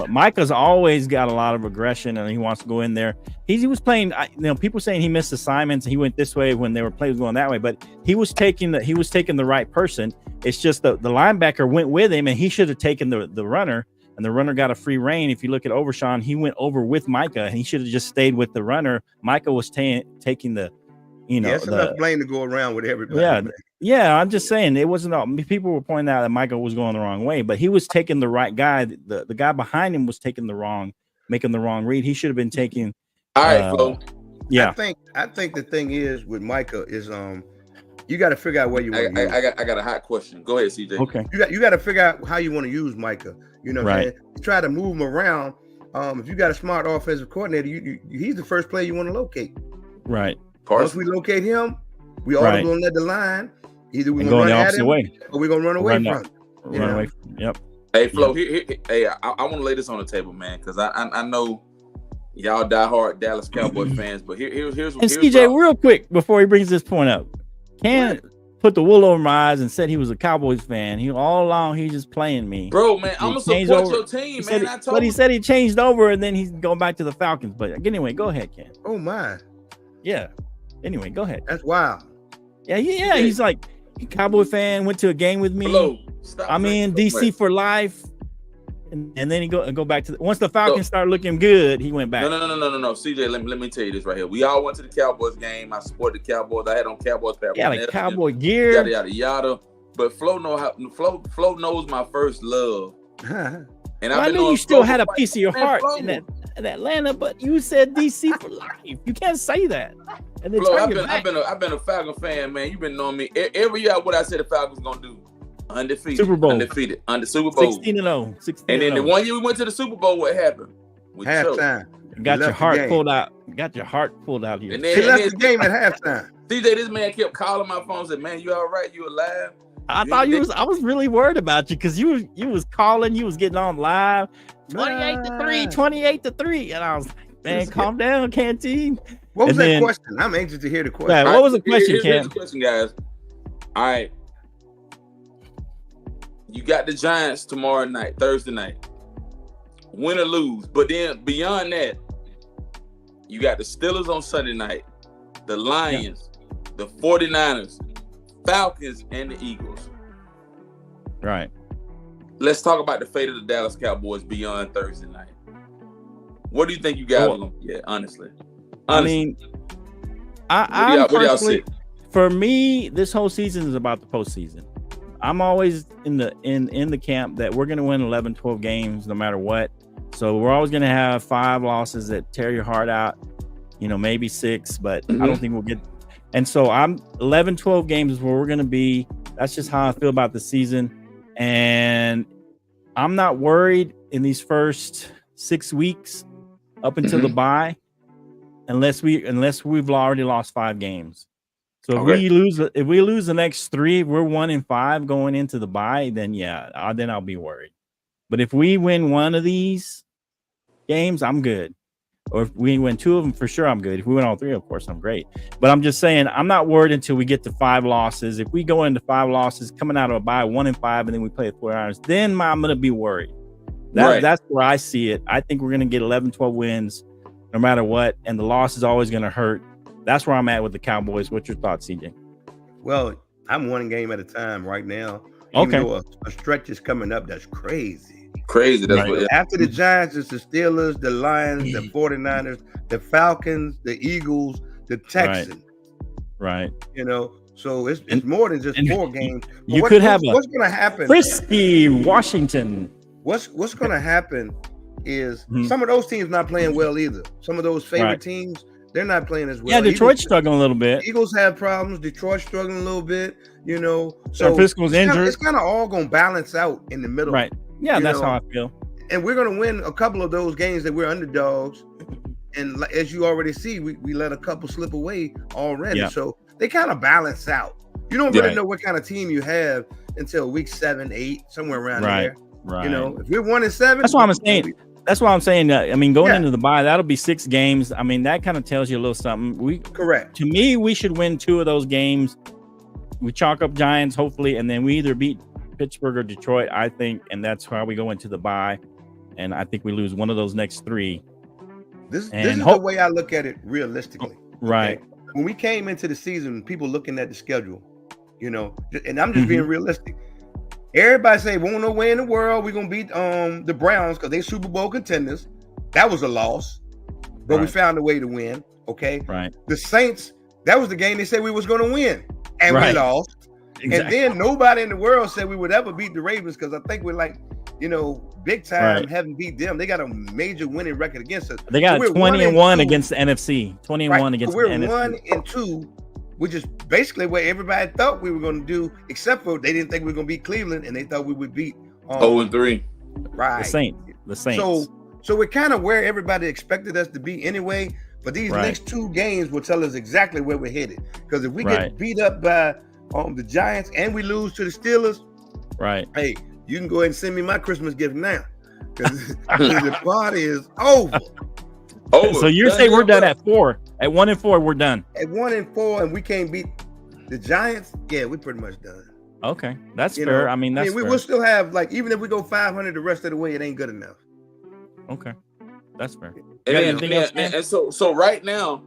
Micah's always got a lot of aggression and he wants to go in there. He was playing, people saying he missed assignments and he went this way when they were playing going that way, but he was taking the right person. It's just the linebacker went with him and he should have taken the runner, and the runner got a free rein. If you look at Overshawn, he went over with Micah and he should have just stayed with the runner. Micah was taking the it's enough blame to go around with everybody. Yeah, I'm just saying it wasn't all. People were pointing out that Michael was going the wrong way, but he was taking the right guy. The guy behind him was making the wrong read. He should have been taking. All right, Flo. Yeah, I think the thing is with Micah is you got to figure out where you want to use. I got a hot question. Go ahead, CJ. Okay. You got to figure out how you want to use Micah. You know, right? You try to move him around. If you got a smart offensive coordinator, he's the first player you want to locate. Right. Once we locate him, we all going to let the line. Either we're going to run at him or we're going to run away from him. Run away. Yep. Hey, Flo, hey, I want to lay this on the table, man, because I know y'all diehard Dallas Cowboys fans, but here's CJ, real quick before he brings this point up, Ken put the wool over my eyes and said he was a Cowboys fan. He all along he's just playing me, bro. Man, I'm gonna support your team, man. He said he changed over and then he's going back to the Falcons. But anyway, go ahead, Ken. Oh my. Yeah. Anyway, go ahead. That's wild. Yeah. He's like Cowboy fan. Went to a game with me. Flo, I'm in DC for life. And then he go back to once the Falcons started looking good, he went back. No. CJ, let me tell you this right here. We all went to the Cowboys game. I supported the Cowboys. I had on Cowboys. Like Cowboy gear. Yada yada yada. But Flo knows my first love. And I knew you still had a piece of your heart in Atlanta, but you said DC for life. You can't say that. And then Flo, I've been a Falcon fan, man. You've been knowing me every year. What I said the Falcons gonna do. Undefeated. Super Bowl. Undefeated. Under Super Bowl. 16-0. And then the one year we went to the Super Bowl, what happened? Halftime. Got your heart pulled out. Got your heart pulled out here. And then, he left the game at halftime. CJ, this man kept calling my phone and said, man, you all right? You alive? I thought I was really worried about you because you was calling, you was getting on live. 28-3. And I was like, man, calm down, Canteen. What was that question? I'm anxious to hear the question. Yeah, what was the question, Cam? Here's the question, guys. All right. You got the Giants tomorrow night, Thursday night. Win or lose. But then beyond that, you got the Steelers on Sunday night, the Lions, the 49ers, Falcons, and the Eagles. Right. Let's talk about the fate of the Dallas Cowboys beyond Thursday night. What do you think you guys are going to get, honestly? I mean, I personally, for me, this whole season is about the postseason. I'm always in the camp that we're going to win 11, 12 games no matter what. So we're always going to have 5 losses that tear your heart out, maybe 6, but I don't think we'll get. And so 11, 12 games is where we're going to be. That's just how I feel about the season. And I'm not worried in these first 6 weeks up until the bye, unless we've already lost 5 games. So if we lose the next 3, we're 1-5 going into the bye, then then I'll be worried. But if we win one of these games, I'm good. Or if we win 2 of them, for sure I'm good. If we win all 3, of course, I'm great. But I'm just saying, I'm not worried until we get to 5 losses. If we go into 5 losses, coming out of a bye 1-5, and then we play the 49ers, then I'm going to be worried. That's where I see it. I think we're going to get 11, 12 wins no matter what, and the loss is always going to hurt. That's where I'm at with the Cowboys. What's your thoughts, CJ? Well, I'm 1 game at a time right now. Okay. A stretch is coming up that's crazy. Crazy. That's right. After the Giants, it's the Steelers, the Lions, the 49ers, the Falcons, the Eagles, the Texans. Right. So it's more than just 4 games. You could have what's going to happen? Frisky, Washington. What's going to happen is some of those teams not playing well either. Some of those favorite teams, they're not playing as well. Yeah, Detroit's struggling a little bit. Eagles have problems. Detroit's struggling a little bit. So San Francisco's injured. It's kind of all going to balance out in the middle. Right. Yeah, that's how I feel. And we're going to win a couple of those games that we're underdogs. And as you already see, we let a couple slip away already. Yeah. So they kind of balance out. You don't really know what kind of team you have until week 7, 8, somewhere around there. Right. If we're 1-7, that's what I'm saying. That's why I'm saying. Going into the bye, that'll be 6 games. I mean, that kind of tells you a little something. Correct. To me, we should win 2 of those games. We chalk up Giants, hopefully, and then we either beat Pittsburgh or Detroit, I think, and that's how we go into the bye. And I think we lose one of those next 3. This is the way I look at it realistically. Right. Okay? When we came into the season, people looking at the schedule, and I'm just being realistic. Everybody say, won't no way in the world we're going to beat the Browns because they Super Bowl contenders. That was a loss, but we found a way to win, okay? Right. The Saints, that was the game they said we was going to win, and we lost. Exactly. And then nobody in the world said we would ever beat the Ravens because I think we're like, big time haven't beat them. They got a major winning record against us. They got 20-1 against the NFC. 20-1 against the NFC. We're 1-2, which is basically what everybody thought we were going to do, except for they didn't think we were going to beat Cleveland, and they thought we would beat 0-3. Right. The Saints. So we're kind of where everybody expected us to be anyway. But these next 2 games will tell us exactly where we're headed. Because if we get beat up by the Giants and we lose to the Steelers, hey, you can go ahead and send me my Christmas gift now. Because the party is over. So you're saying we're done at 4. At 1-4, we're done. At 1-4, and we can't beat the Giants. Yeah, we're pretty much done. Okay, that's fair. I mean, that's fair. We'll still have even if we go 500 the rest of the way, it ain't good enough. Okay, that's fair. And so right now,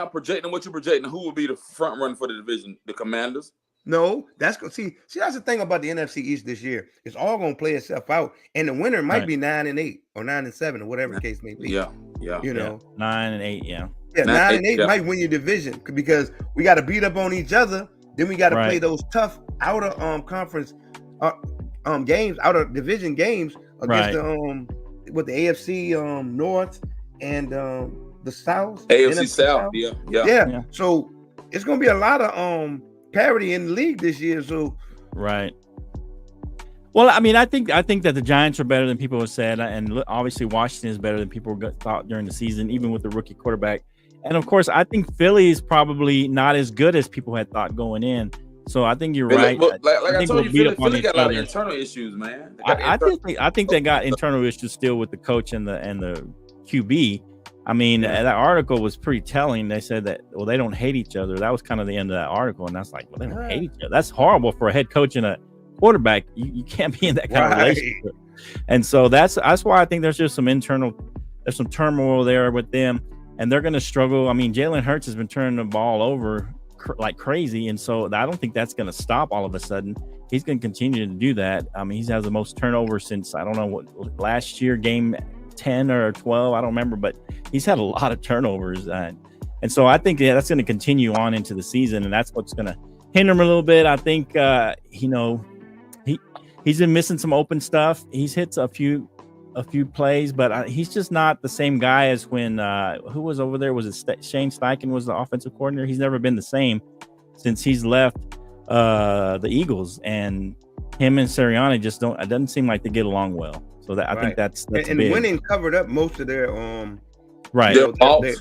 projecting what you're projecting, who will be the front runner for the division? The Commanders. No, that's the thing about the NFC East this year. It's all going to play itself out, and the winner might be 9-8 or 9-7 or whatever the case may be. Yeah. 9-8. Yeah, 9-8 might win your division because we got to beat up on each other. Then we got to play those tough outer conference games, outer division games against the AFC North and the South. AFC South. Yeah. So it's going to be a lot of parity in the league this year. So well, I mean, I think that the Giants are better than people have said, and obviously Washington is better than people thought during the season, even with the rookie quarterback. And of course, I think Philly is probably not as good as people had thought going in. So I think you're right. Like I told you, Philly got a lot of internal issues, man. I think they got internal issues still with the coach and the QB. I mean, that article was pretty telling. They said that, they don't hate each other. That was kind of the end of that article. And that's like, they don't hate each other. That's horrible for a head coach and a quarterback. You can't be in that kind of relationship. And so that's why I think there's just some turmoil there with them. And they're going to struggle. I mean, Jalen Hurts has been turning the ball over like crazy. And so I don't think that's going to stop all of a sudden. He's going to continue to do that. I mean, he has the most turnovers since, I don't know what, last year, game 10 or 12, I don't remember, but he's had a lot of turnovers. And so I think that's going to continue on into the season, and that's what's going to hinder him a little bit. I think, he's been missing some open stuff. He's hit a few plays, but he's just not the same guy as when, who was over there? Was it Shane Steichen was the offensive coordinator? He's never been the same since he's left the Eagles, and him and Sirianni it doesn't seem like they get along well. So I think that's and big. winning covered up most of their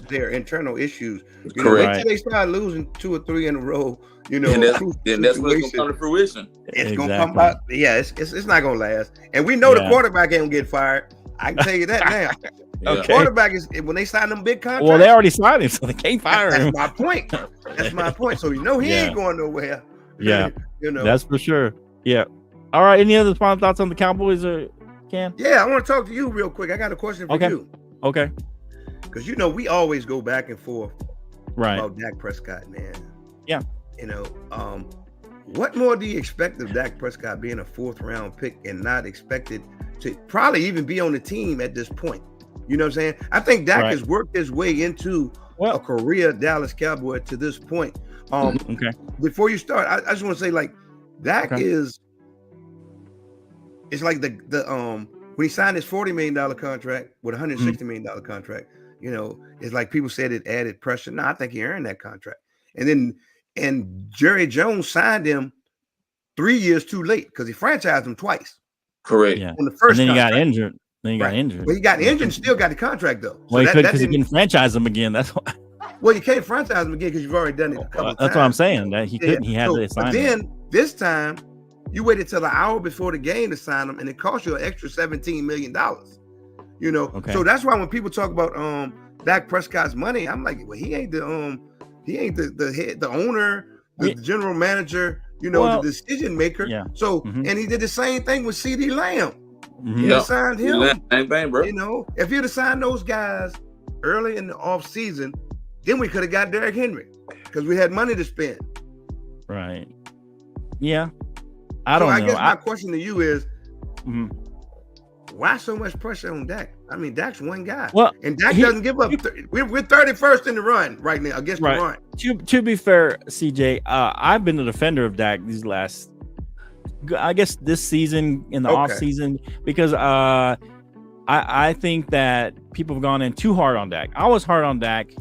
their internal issues. Wait till they start losing 2 or 3 in a row. And that's when it's going to come to fruition. It's going to come out. Yeah, it's not going to last. And we know the quarterback ain't going to get fired. I can tell you that now. Okay. Quarterback is when they sign them big contracts. Well, they already signed him, so they can't fire him. That's my point. So he ain't going nowhere. Yeah, that's for sure. Yeah. All right. Any other final thoughts on the Cowboys, or Cam? Yeah, I want to talk to you real quick. I got a question for you. Okay. Because we always go back and forth about Dak Prescott, man. Yeah. What more do you expect of Dak Prescott being a 4th round pick and not expected to probably even be on the team at this point? You know what I'm saying? I think Dak has worked his way into a career Dallas Cowboy to this point. Okay. Before you start, I just want to say, like, Dak is. It's like the when he signed his $40 million contract with a $160 million contract. You know, it's like people said it added pressure. No, I think he earned that contract. And Jerry Jones signed him 3 years too late because he franchised him twice. Correct. Yeah. On the first, and then contract. he got injured. Then he got injured. Well, he got injured and still got the contract though. Well, he could because he didn't franchise him again. That's why. Well, you can't franchise him again because you've already done it a couple times. That's what I'm saying. That he couldn't. He had to sign. But then this time, you waited till an hour before the game to sign him, and it cost you an extra $17 million. You know, so that's why when people talk about Dak Prescott's money, I'm like, well, he ain't the head, the owner, the general manager, you know, the decision maker. Yeah. So and he did the same thing with CD Lamb. He signed him. Same thing, bro. You know, if you'd have signed those guys early in the off season, then we could have got Derrick Henry because we had money to spend. Right. Yeah. I don't know. I guess my question to you is, why so much pressure on Dak? I mean, Dak's one guy. Well, and Dak doesn't give up. We're 31st in the run right now against the run. To be fair, CJ, I've been a defender of Dak these last, I guess, this season in the off season because I think that people have gone in too hard on Dak. I was hard on Dak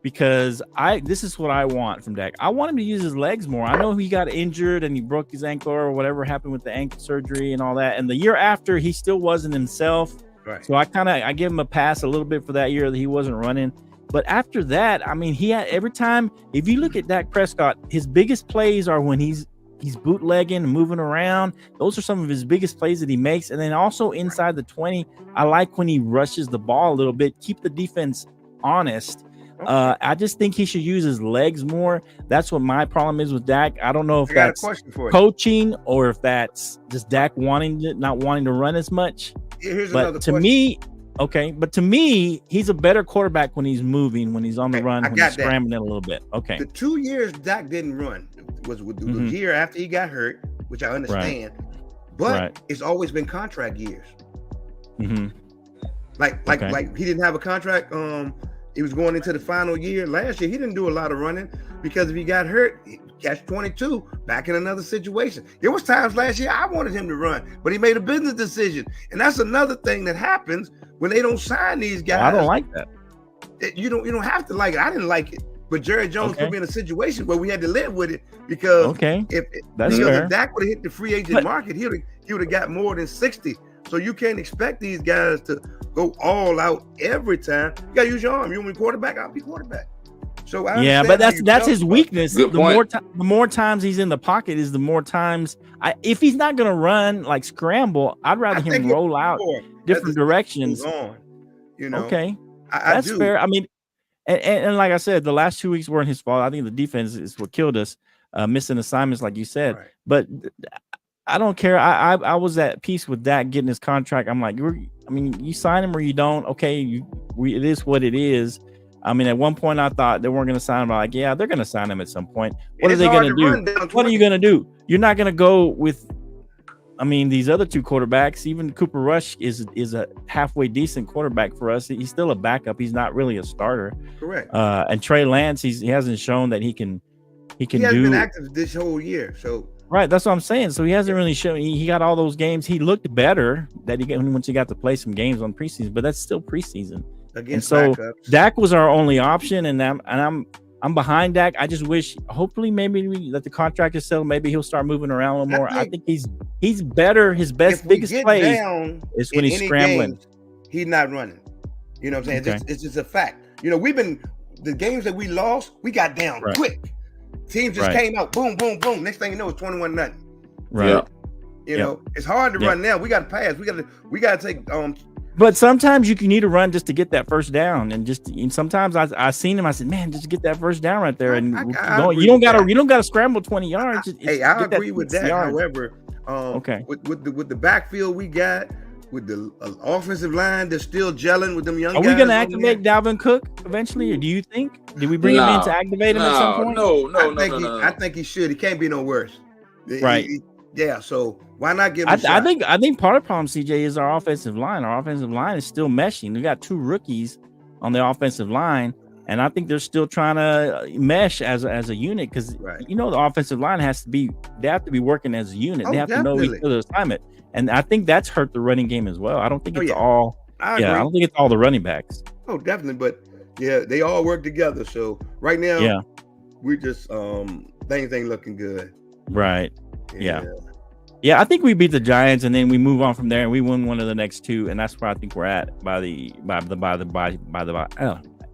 because this is what I want from Dak. I want him to use his legs more. I know he got injured and he broke his ankle or whatever happened with the ankle surgery and all that. And the year after, he still wasn't himself. Right. So I give him a pass a little bit for that year that he wasn't running. But after that, I mean, he had every time. If you look at Dak Prescott, his biggest plays are when he's bootlegging and moving around. Those are some of his biggest plays that he makes. And then also inside the 20, I like when he rushes the ball a little bit, keep the defense honest. I just think he should use his legs more. That's what my problem is with Dak. I don't know if that's coaching or if that's just Dak not wanting to run as much. But to me, but to me, he's a better quarterback when he's moving, when he's on the run, when he's scrambling a little bit. Okay. The 2 years Dak didn't run was with the year after he got hurt, which I understand. But it's always been contract years. Like he didn't have a contract. He was going into the final year. Last year, he didn't do a lot of running because if he got hurt, catch 22, back in another situation. There was times last year I wanted him to run, but he made a business decision. And that's another thing that happens when they don't sign these guys. I don't like that. You don't have to like it. I didn't like it. But Jerry Jones put me in a situation where we had to live with it because if Dak would have hit the free agent market, he would have got more than 60. So you can't expect these guys to go all out every time. You got to use your arm. You want me quarterback? I'll be quarterback. So but that's his weakness. The more times he's in the pocket is the more times. If he's not going to run like scramble, I'd rather him roll out different directions. You know, that's fair. I mean, and like I said, the last 2 weeks weren't his fault. I think the defense is what killed us, missing assignments, like you said. Right. But I don't care. I was at peace with Dak getting his contract. I'm like, you sign him or you don't. Okay, it is what it is. I mean, at one point I thought they weren't going to sign him. I'm like, yeah, they're going to sign him at some point. What are they going to do? What are you going to do? You're not going to go with, these other two quarterbacks. Even Cooper Rush is a halfway decent quarterback for us. He's still a backup. He's not really a starter. Correct. And Trey Lance, he hasn't shown that he can. He hasn't been active this whole year, so. Right, that's what I'm saying. So he hasn't really shown. He got all those games. He looked better once he got to play some games on preseason, but that's still preseason. And so backups. Dak was our only option, and I'm behind Dak. I just wish, hopefully, maybe that the contract is settled. Maybe he'll start moving around a little more. I think he's better. His biggest play is when he's scrambling. Games, he's not running. You know what I'm saying? It's just a fact. You know, the games that we lost, we got down quick. Teams just came out, boom, boom, boom. Next thing you know, it's 21-0. Right. You know, it's hard to run now. We got to pass. We got to take. But sometimes you need to run just to get that first down, and sometimes I seen him. I said, man, just get that first down right there, and you don't gotta scramble 20 yards. I agree with that. However, with the backfield we got. With the offensive line, they're still gelling with them young guys. Are we going to activate Dalvin Cook eventually, or do you think? Did we bring him in to activate him at some point? No. I think he should. He can't be no worse. Right. So why not give him a shot? I think part of the problem, CJ, is our offensive line. Our offensive line is still meshing. We got two rookies on the offensive line. And I think they're still trying to mesh as a unit because the offensive line they have to be working as a unit. They have to know each other's assignment. And I think that's hurt the running game as well. I don't think it's all I don't think it's all the running backs. Oh, definitely. But they all work together. So right now, we just things ain't looking good. Right. Yeah. I think we beat the Giants and then we move on from there and we win one of the next two, and that's where I think we're at by the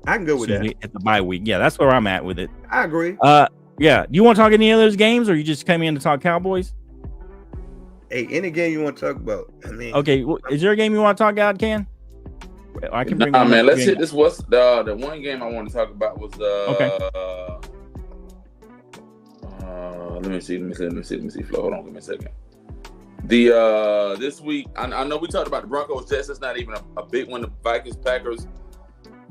I can go with that at the bye week. Yeah, that's where I'm at with it. I agree. Do you want to talk any of those games, or you just came in to talk Cowboys? Hey, any game you want to talk about? I mean, okay. Is there a game you want to talk about, Ken? I can bring. Man, let's hit this. What's the one game I want to talk about was let me see, Flo. Hold on, give me a second. This week, I know we talked about the Broncos Jets. It's not even a big one. The Vikings Packers.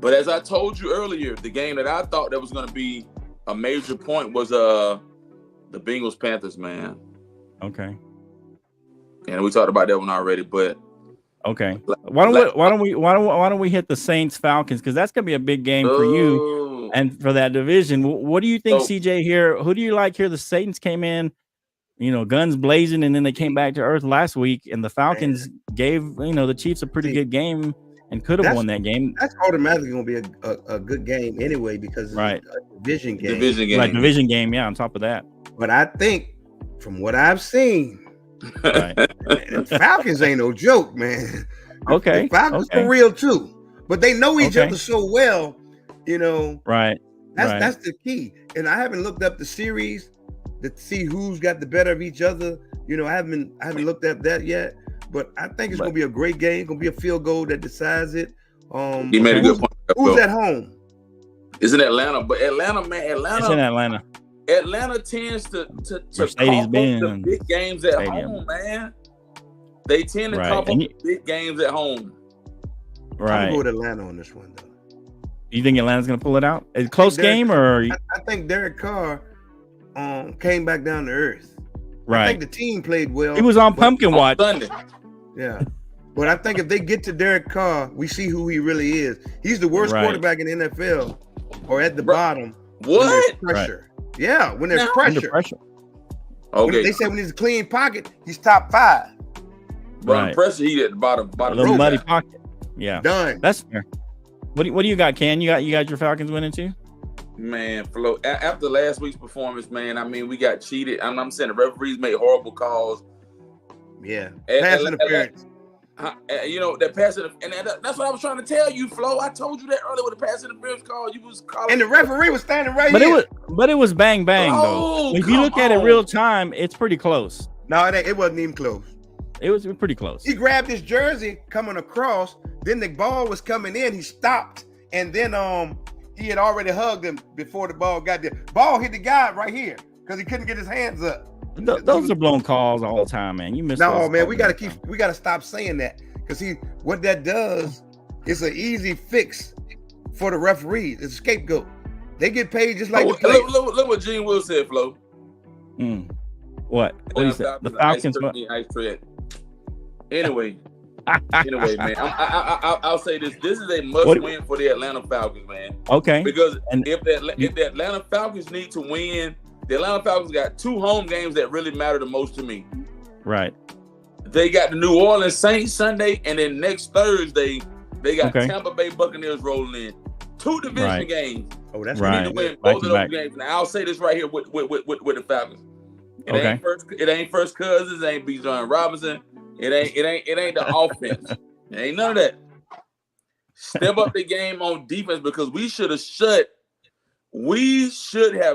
But as I told you earlier, the game that I thought that was going to be a major point was the Bengals Panthers, man. Okay. And we talked about that one already, but okay. Why don't we hit the Saints Falcons, because that's going to be a big game for you and for that division. What do you think, CJ? Here, who do you like here? The Saints came in, guns blazing, and then they came back to earth last week, and the Falcons gave the Chiefs a pretty good game. And could have won that game. That's automatically going to be a good game anyway because it's a division game. Division game, on top of that. But I think, from what I've seen, Falcons ain't no joke, man. Okay. The Falcons are real too. But they know each other so well, Right. That's the key. And I haven't looked up the series to see who's got the better of each other. I haven't looked at that yet. But I think it's going to be a great game. It's going to be a field goal that decides it. He made a good point. Who's at home? It's in Atlanta. But Atlanta. It's in Atlanta. Atlanta tends to call up the big games at home, man. They tend to call up the big games at home. Right. I'm going with Atlanta on this one, though. You think Atlanta's going to pull it out? Is it a close game, or? I think Derek Carr came back down to earth. Right. I think the team played well. He was on Pumpkin Watch Sunday. Yeah. But I think if they get to Derek Carr, we see who he really is. He's the worst quarterback in the NFL, or at the bottom. What? When there's pressure. Yeah, when there's pressure. Okay. They say when he's a clean pocket, he's top 5. But under pressure, he at the bottom. A little muddy pocket. Yeah. Done. That's fair. What do you got, Ken? You got your Falcons winning too? Man, Flo, after last week's performance, man, I mean, we got cheated. I'm saying the referees made horrible calls. Yeah. Pass interference. That pass interference. And that's what I was trying to tell you, Flo. I told you that earlier with the pass interference call. You was calling. And the referee was standing right here. But it was bang, bang, though. If you look at it real time, it's pretty close. No, it wasn't even close. It was pretty close. He grabbed his jersey coming across. Then the ball was coming in. He stopped. And then he had already hugged him before the ball got there. Ball hit the guy right here because he couldn't get his hands up. Those are blown calls all the time, man. You missed. No, man, we gotta stop saying that, because what that does is an easy fix for the referees. It's a scapegoat. They get paid just like the players. Look what Gene Will said, Flo. What he said? The Falcons. Anyway, man, I'll say this. This is a must-win for the Atlanta Falcons, man. Okay. Because if the Atlanta Falcons need to win, the Atlanta Falcons got 2 home games that really matter the most to me. Right. They got the New Orleans Saints Sunday, and then next Thursday, they got Tampa Bay Buccaneers rolling in. 2 division games. Oh, that's right. We need to win both of those games. Now, I'll say this right here with the Falcons. It ain't first cousins. It ain't Bijan Robinson. It ain't the offense. It ain't none of that. Step up the game on defense, because we should have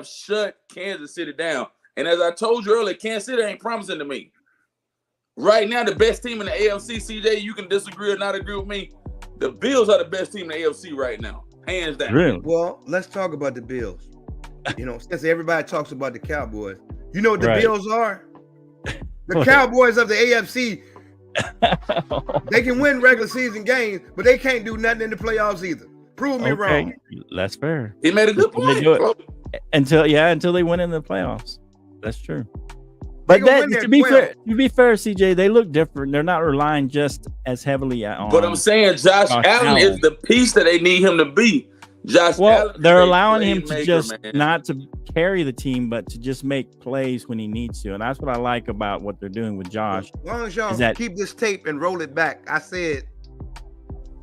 shut Kansas City down. And as I told you earlier, Kansas City ain't promising to me. Right now, the best team in the AFC, CJ, you can disagree or not agree with me. The Bills are the best team in the AFC right now. Hands down. Really? Well, let's talk about the Bills. Since everybody talks about the Cowboys, you know what the Bills are? The Cowboys of the AFC. They can win regular season games, but they can't do nothing in the playoffs either. Prove me wrong. That's fair. He made a good point. They do it until they win in the playoffs. That's true. But to be fair, CJ, they look different. They're not relying just as heavily on. But I'm saying Josh Allen is the piece that they need him to be. Josh well, Allen they're is a allowing him to playmaker, just man. not to carry the team, but to just make plays when he needs to, and that's what I like about what they're doing with Josh. As long as y'all that, keep this tape and roll it back, I said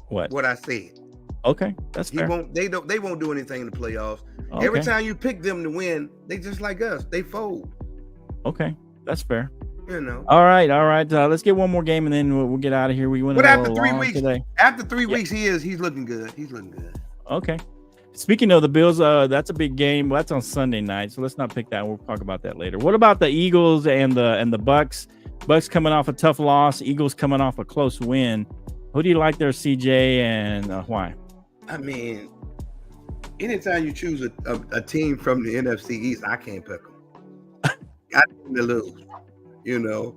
what I said. Okay, that's fair. They won't do anything in the playoffs. Okay. Every time you pick them to win, they just like us. They fold. Okay, that's fair. You know. All right. Let's get one more game and then we'll get out of here. We went. But after 3 weeks, today. After 3 weeks, he's looking good. He's looking good. Okay. Speaking of the Bills, that's a big game. Well, that's on Sunday night, so let's not pick that. We'll talk about that later. What about the Eagles and the Bucks? Bucks coming off a tough loss. Eagles coming off a close win. Who do you like there, CJ, and why? I mean, anytime you choose a team from the NFC East, I can't pick them. I think they lose. You know,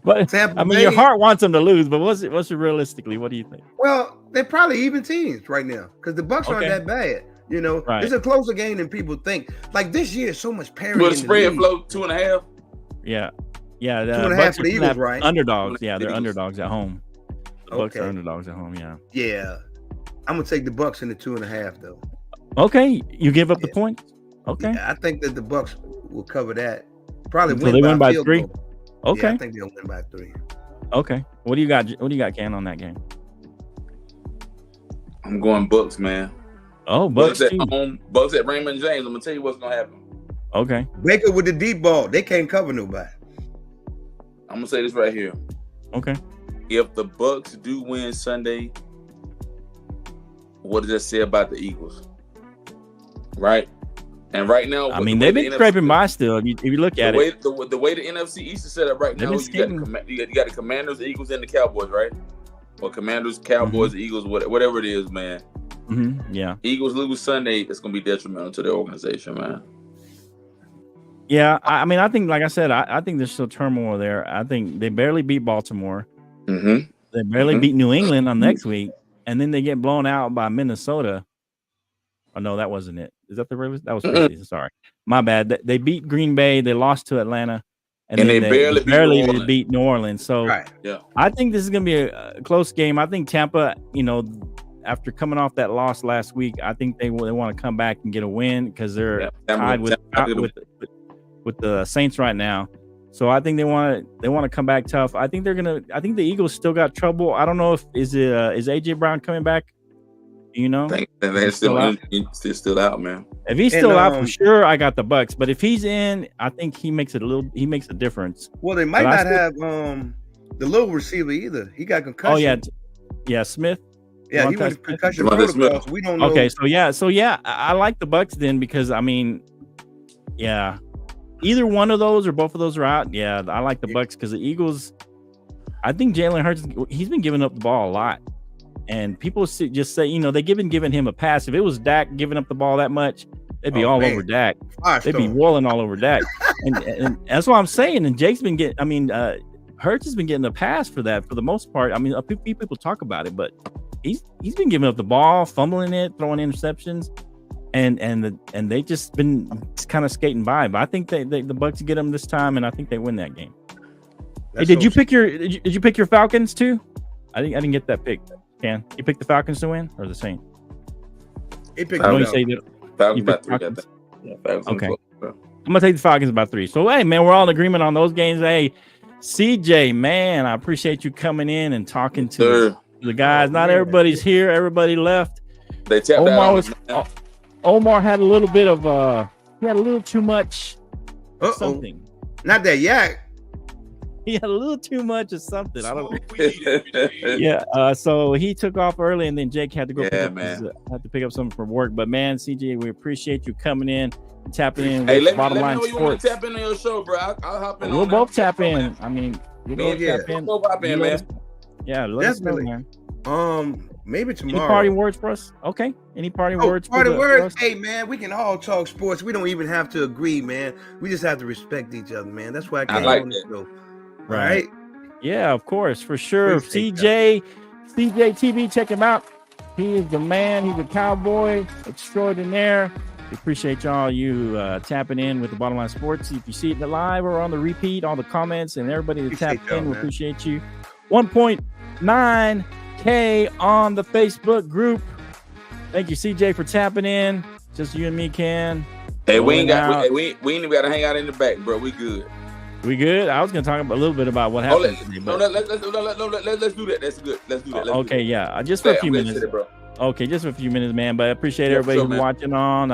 but Tampa I mean, Bay, your heart wants them to lose, but what's it realistically? What do you think? Well, they're probably even teams right now because the Bucks aren't that bad. You know, It's a closer game than people think. Like this year, so much parity. Will the spread float 2.5? Yeah. 2.5 for the Eagles, right? Underdogs. Yeah, they're underdogs at home. The Bucks are underdogs at home. Yeah. Yeah, I'm gonna take the Bucks in the 2.5 though. Okay, you give up the points. Okay, yeah, I think that the Bucks will cover that. Probably so they win by 3. Goal. Okay, yeah, I think they'll win by 3. Okay, what do you got? What do you got, Ken, on that game? I'm going Bucks, man. Oh, Bucks at home. Bucks at Raymond James. I'm gonna tell you what's gonna happen. Okay, Baker with the deep ball. They can't cover nobody. I'm gonna say this right here. Okay. If the Bucks do win Sunday, what does that say about the Eagles? Right? And right now, I mean, they've been scraping by still. If you look at it, the way the NFC East is set up right now, you got the Commanders, the Eagles, and the Cowboys, right? Or Commanders, Cowboys, Eagles, whatever it is, man. Yeah. Eagles lose Sunday, it's gonna be detrimental to their organization, man. Yeah, I mean, I think, like I said, I think there's still turmoil there. I think they barely beat Baltimore. They barely beat New England on next week, and then they get blown out by Minnesota. Oh no, that wasn't it. Is that the Ravens? That was preseason. Sorry, my bad. They beat Green Bay. They lost to Atlanta, and then they barely beat New Orleans. So I think this is going to be a close game. I think Tampa, after coming off that loss last week, I think they want to come back and get a win because they're tied with the Saints right now. So I think they want to come back tough. I think the Eagles still got trouble. I don't know if is AJ Brown coming back. I think they're still out, man. If he's still out, for sure, I got the Bucks. But if he's in, I think he makes a difference. Well, they might not have the little receiver either. He got concussion. Oh yeah, Smith. Yeah, he went concussion protocol. So we don't know. Okay, so yeah, I like the Bucks then because I mean, yeah, either one of those or both of those are out. Yeah, I like the Bucks because the Eagles. I think Jalen Hurts, he's been giving up the ball a lot. And people just say, they've been giving him a pass. If it was Dak giving up the ball that much, they'd be over Dak. They'd be rolling all over Dak. and that's what I'm saying. And Jake's been Hurts has been getting a pass for that for the most part. I mean, people talk about it, but he's been giving up the ball, fumbling it, throwing interceptions, and they just been kind of skating by. But I think the Bucs get them this time, and I think they win that game. Hey, did you pick your Falcons too? I didn't get that pick. Ken, you picked the Falcons to win or the Saints? He picked Falcons by 3. Falcons? Yeah, Falcons. Okay. I'm gonna take the Falcons by 3. So hey, man, we're all in agreement on those games. Hey, CJ, man, I appreciate you coming in and talking to the guys. Not everybody's here. Everybody left. They tapped out. Omar had a little bit of he had a little too much something. Not that yak. He had a little too much of something. I don't know. Yeah. So he took off early, and then Jake had to go. Had to pick up something from work. But man, CJ, we appreciate you coming in, tapping in. Hey, with let me know Sports. you want to tap in on your show, bro. I'll hop in. We'll both tap in. I mean, we'll both hop in, man. Yeah, let us know, man. Maybe tomorrow. Any parting words for us? Okay. Any parting words? Parting words? Hey, man, we can all talk sports. We don't even have to agree, man. We just have to respect each other, man. That's why I came on this show. Right. Yeah, of course, for sure. CJ TV, check him out. He is the man. He's a cowboy extraordinaire. We appreciate you tapping in with the Bottom Line Sports. If you see it live or on the repeat, all the comments and everybody that tapped in, we appreciate you. 1.9K on the Facebook group. Thank you, CJ, for tapping in. Just you and me, Ken. Hey, we ain't even got to hang out in the back, bro. We good. We good? I was going to talk a little bit about what happened today. Let's do that. That's good. Let's do that. Okay, yeah. Just for a few minutes. Okay, just for a few minutes, man. But I appreciate everybody who's watching on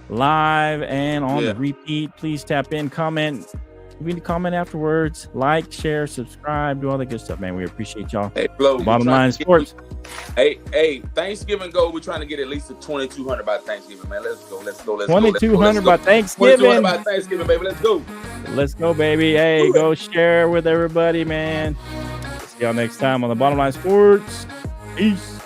live and on the repeat. Please tap in, comment. If you need to comment afterwards, like, share, subscribe, do all that good stuff, man. We appreciate y'all. Hey, Flo, Bottom Line Sports. Hey, Thanksgiving goal. We're trying to get at least 2,200 by Thanksgiving, man. Let's go. 2,200 by Thanksgiving. 2,200 by Thanksgiving, baby. Let's go. Let's go, baby. Hey, go share with everybody, man. See y'all next time on the Bottom Line Sports. Peace.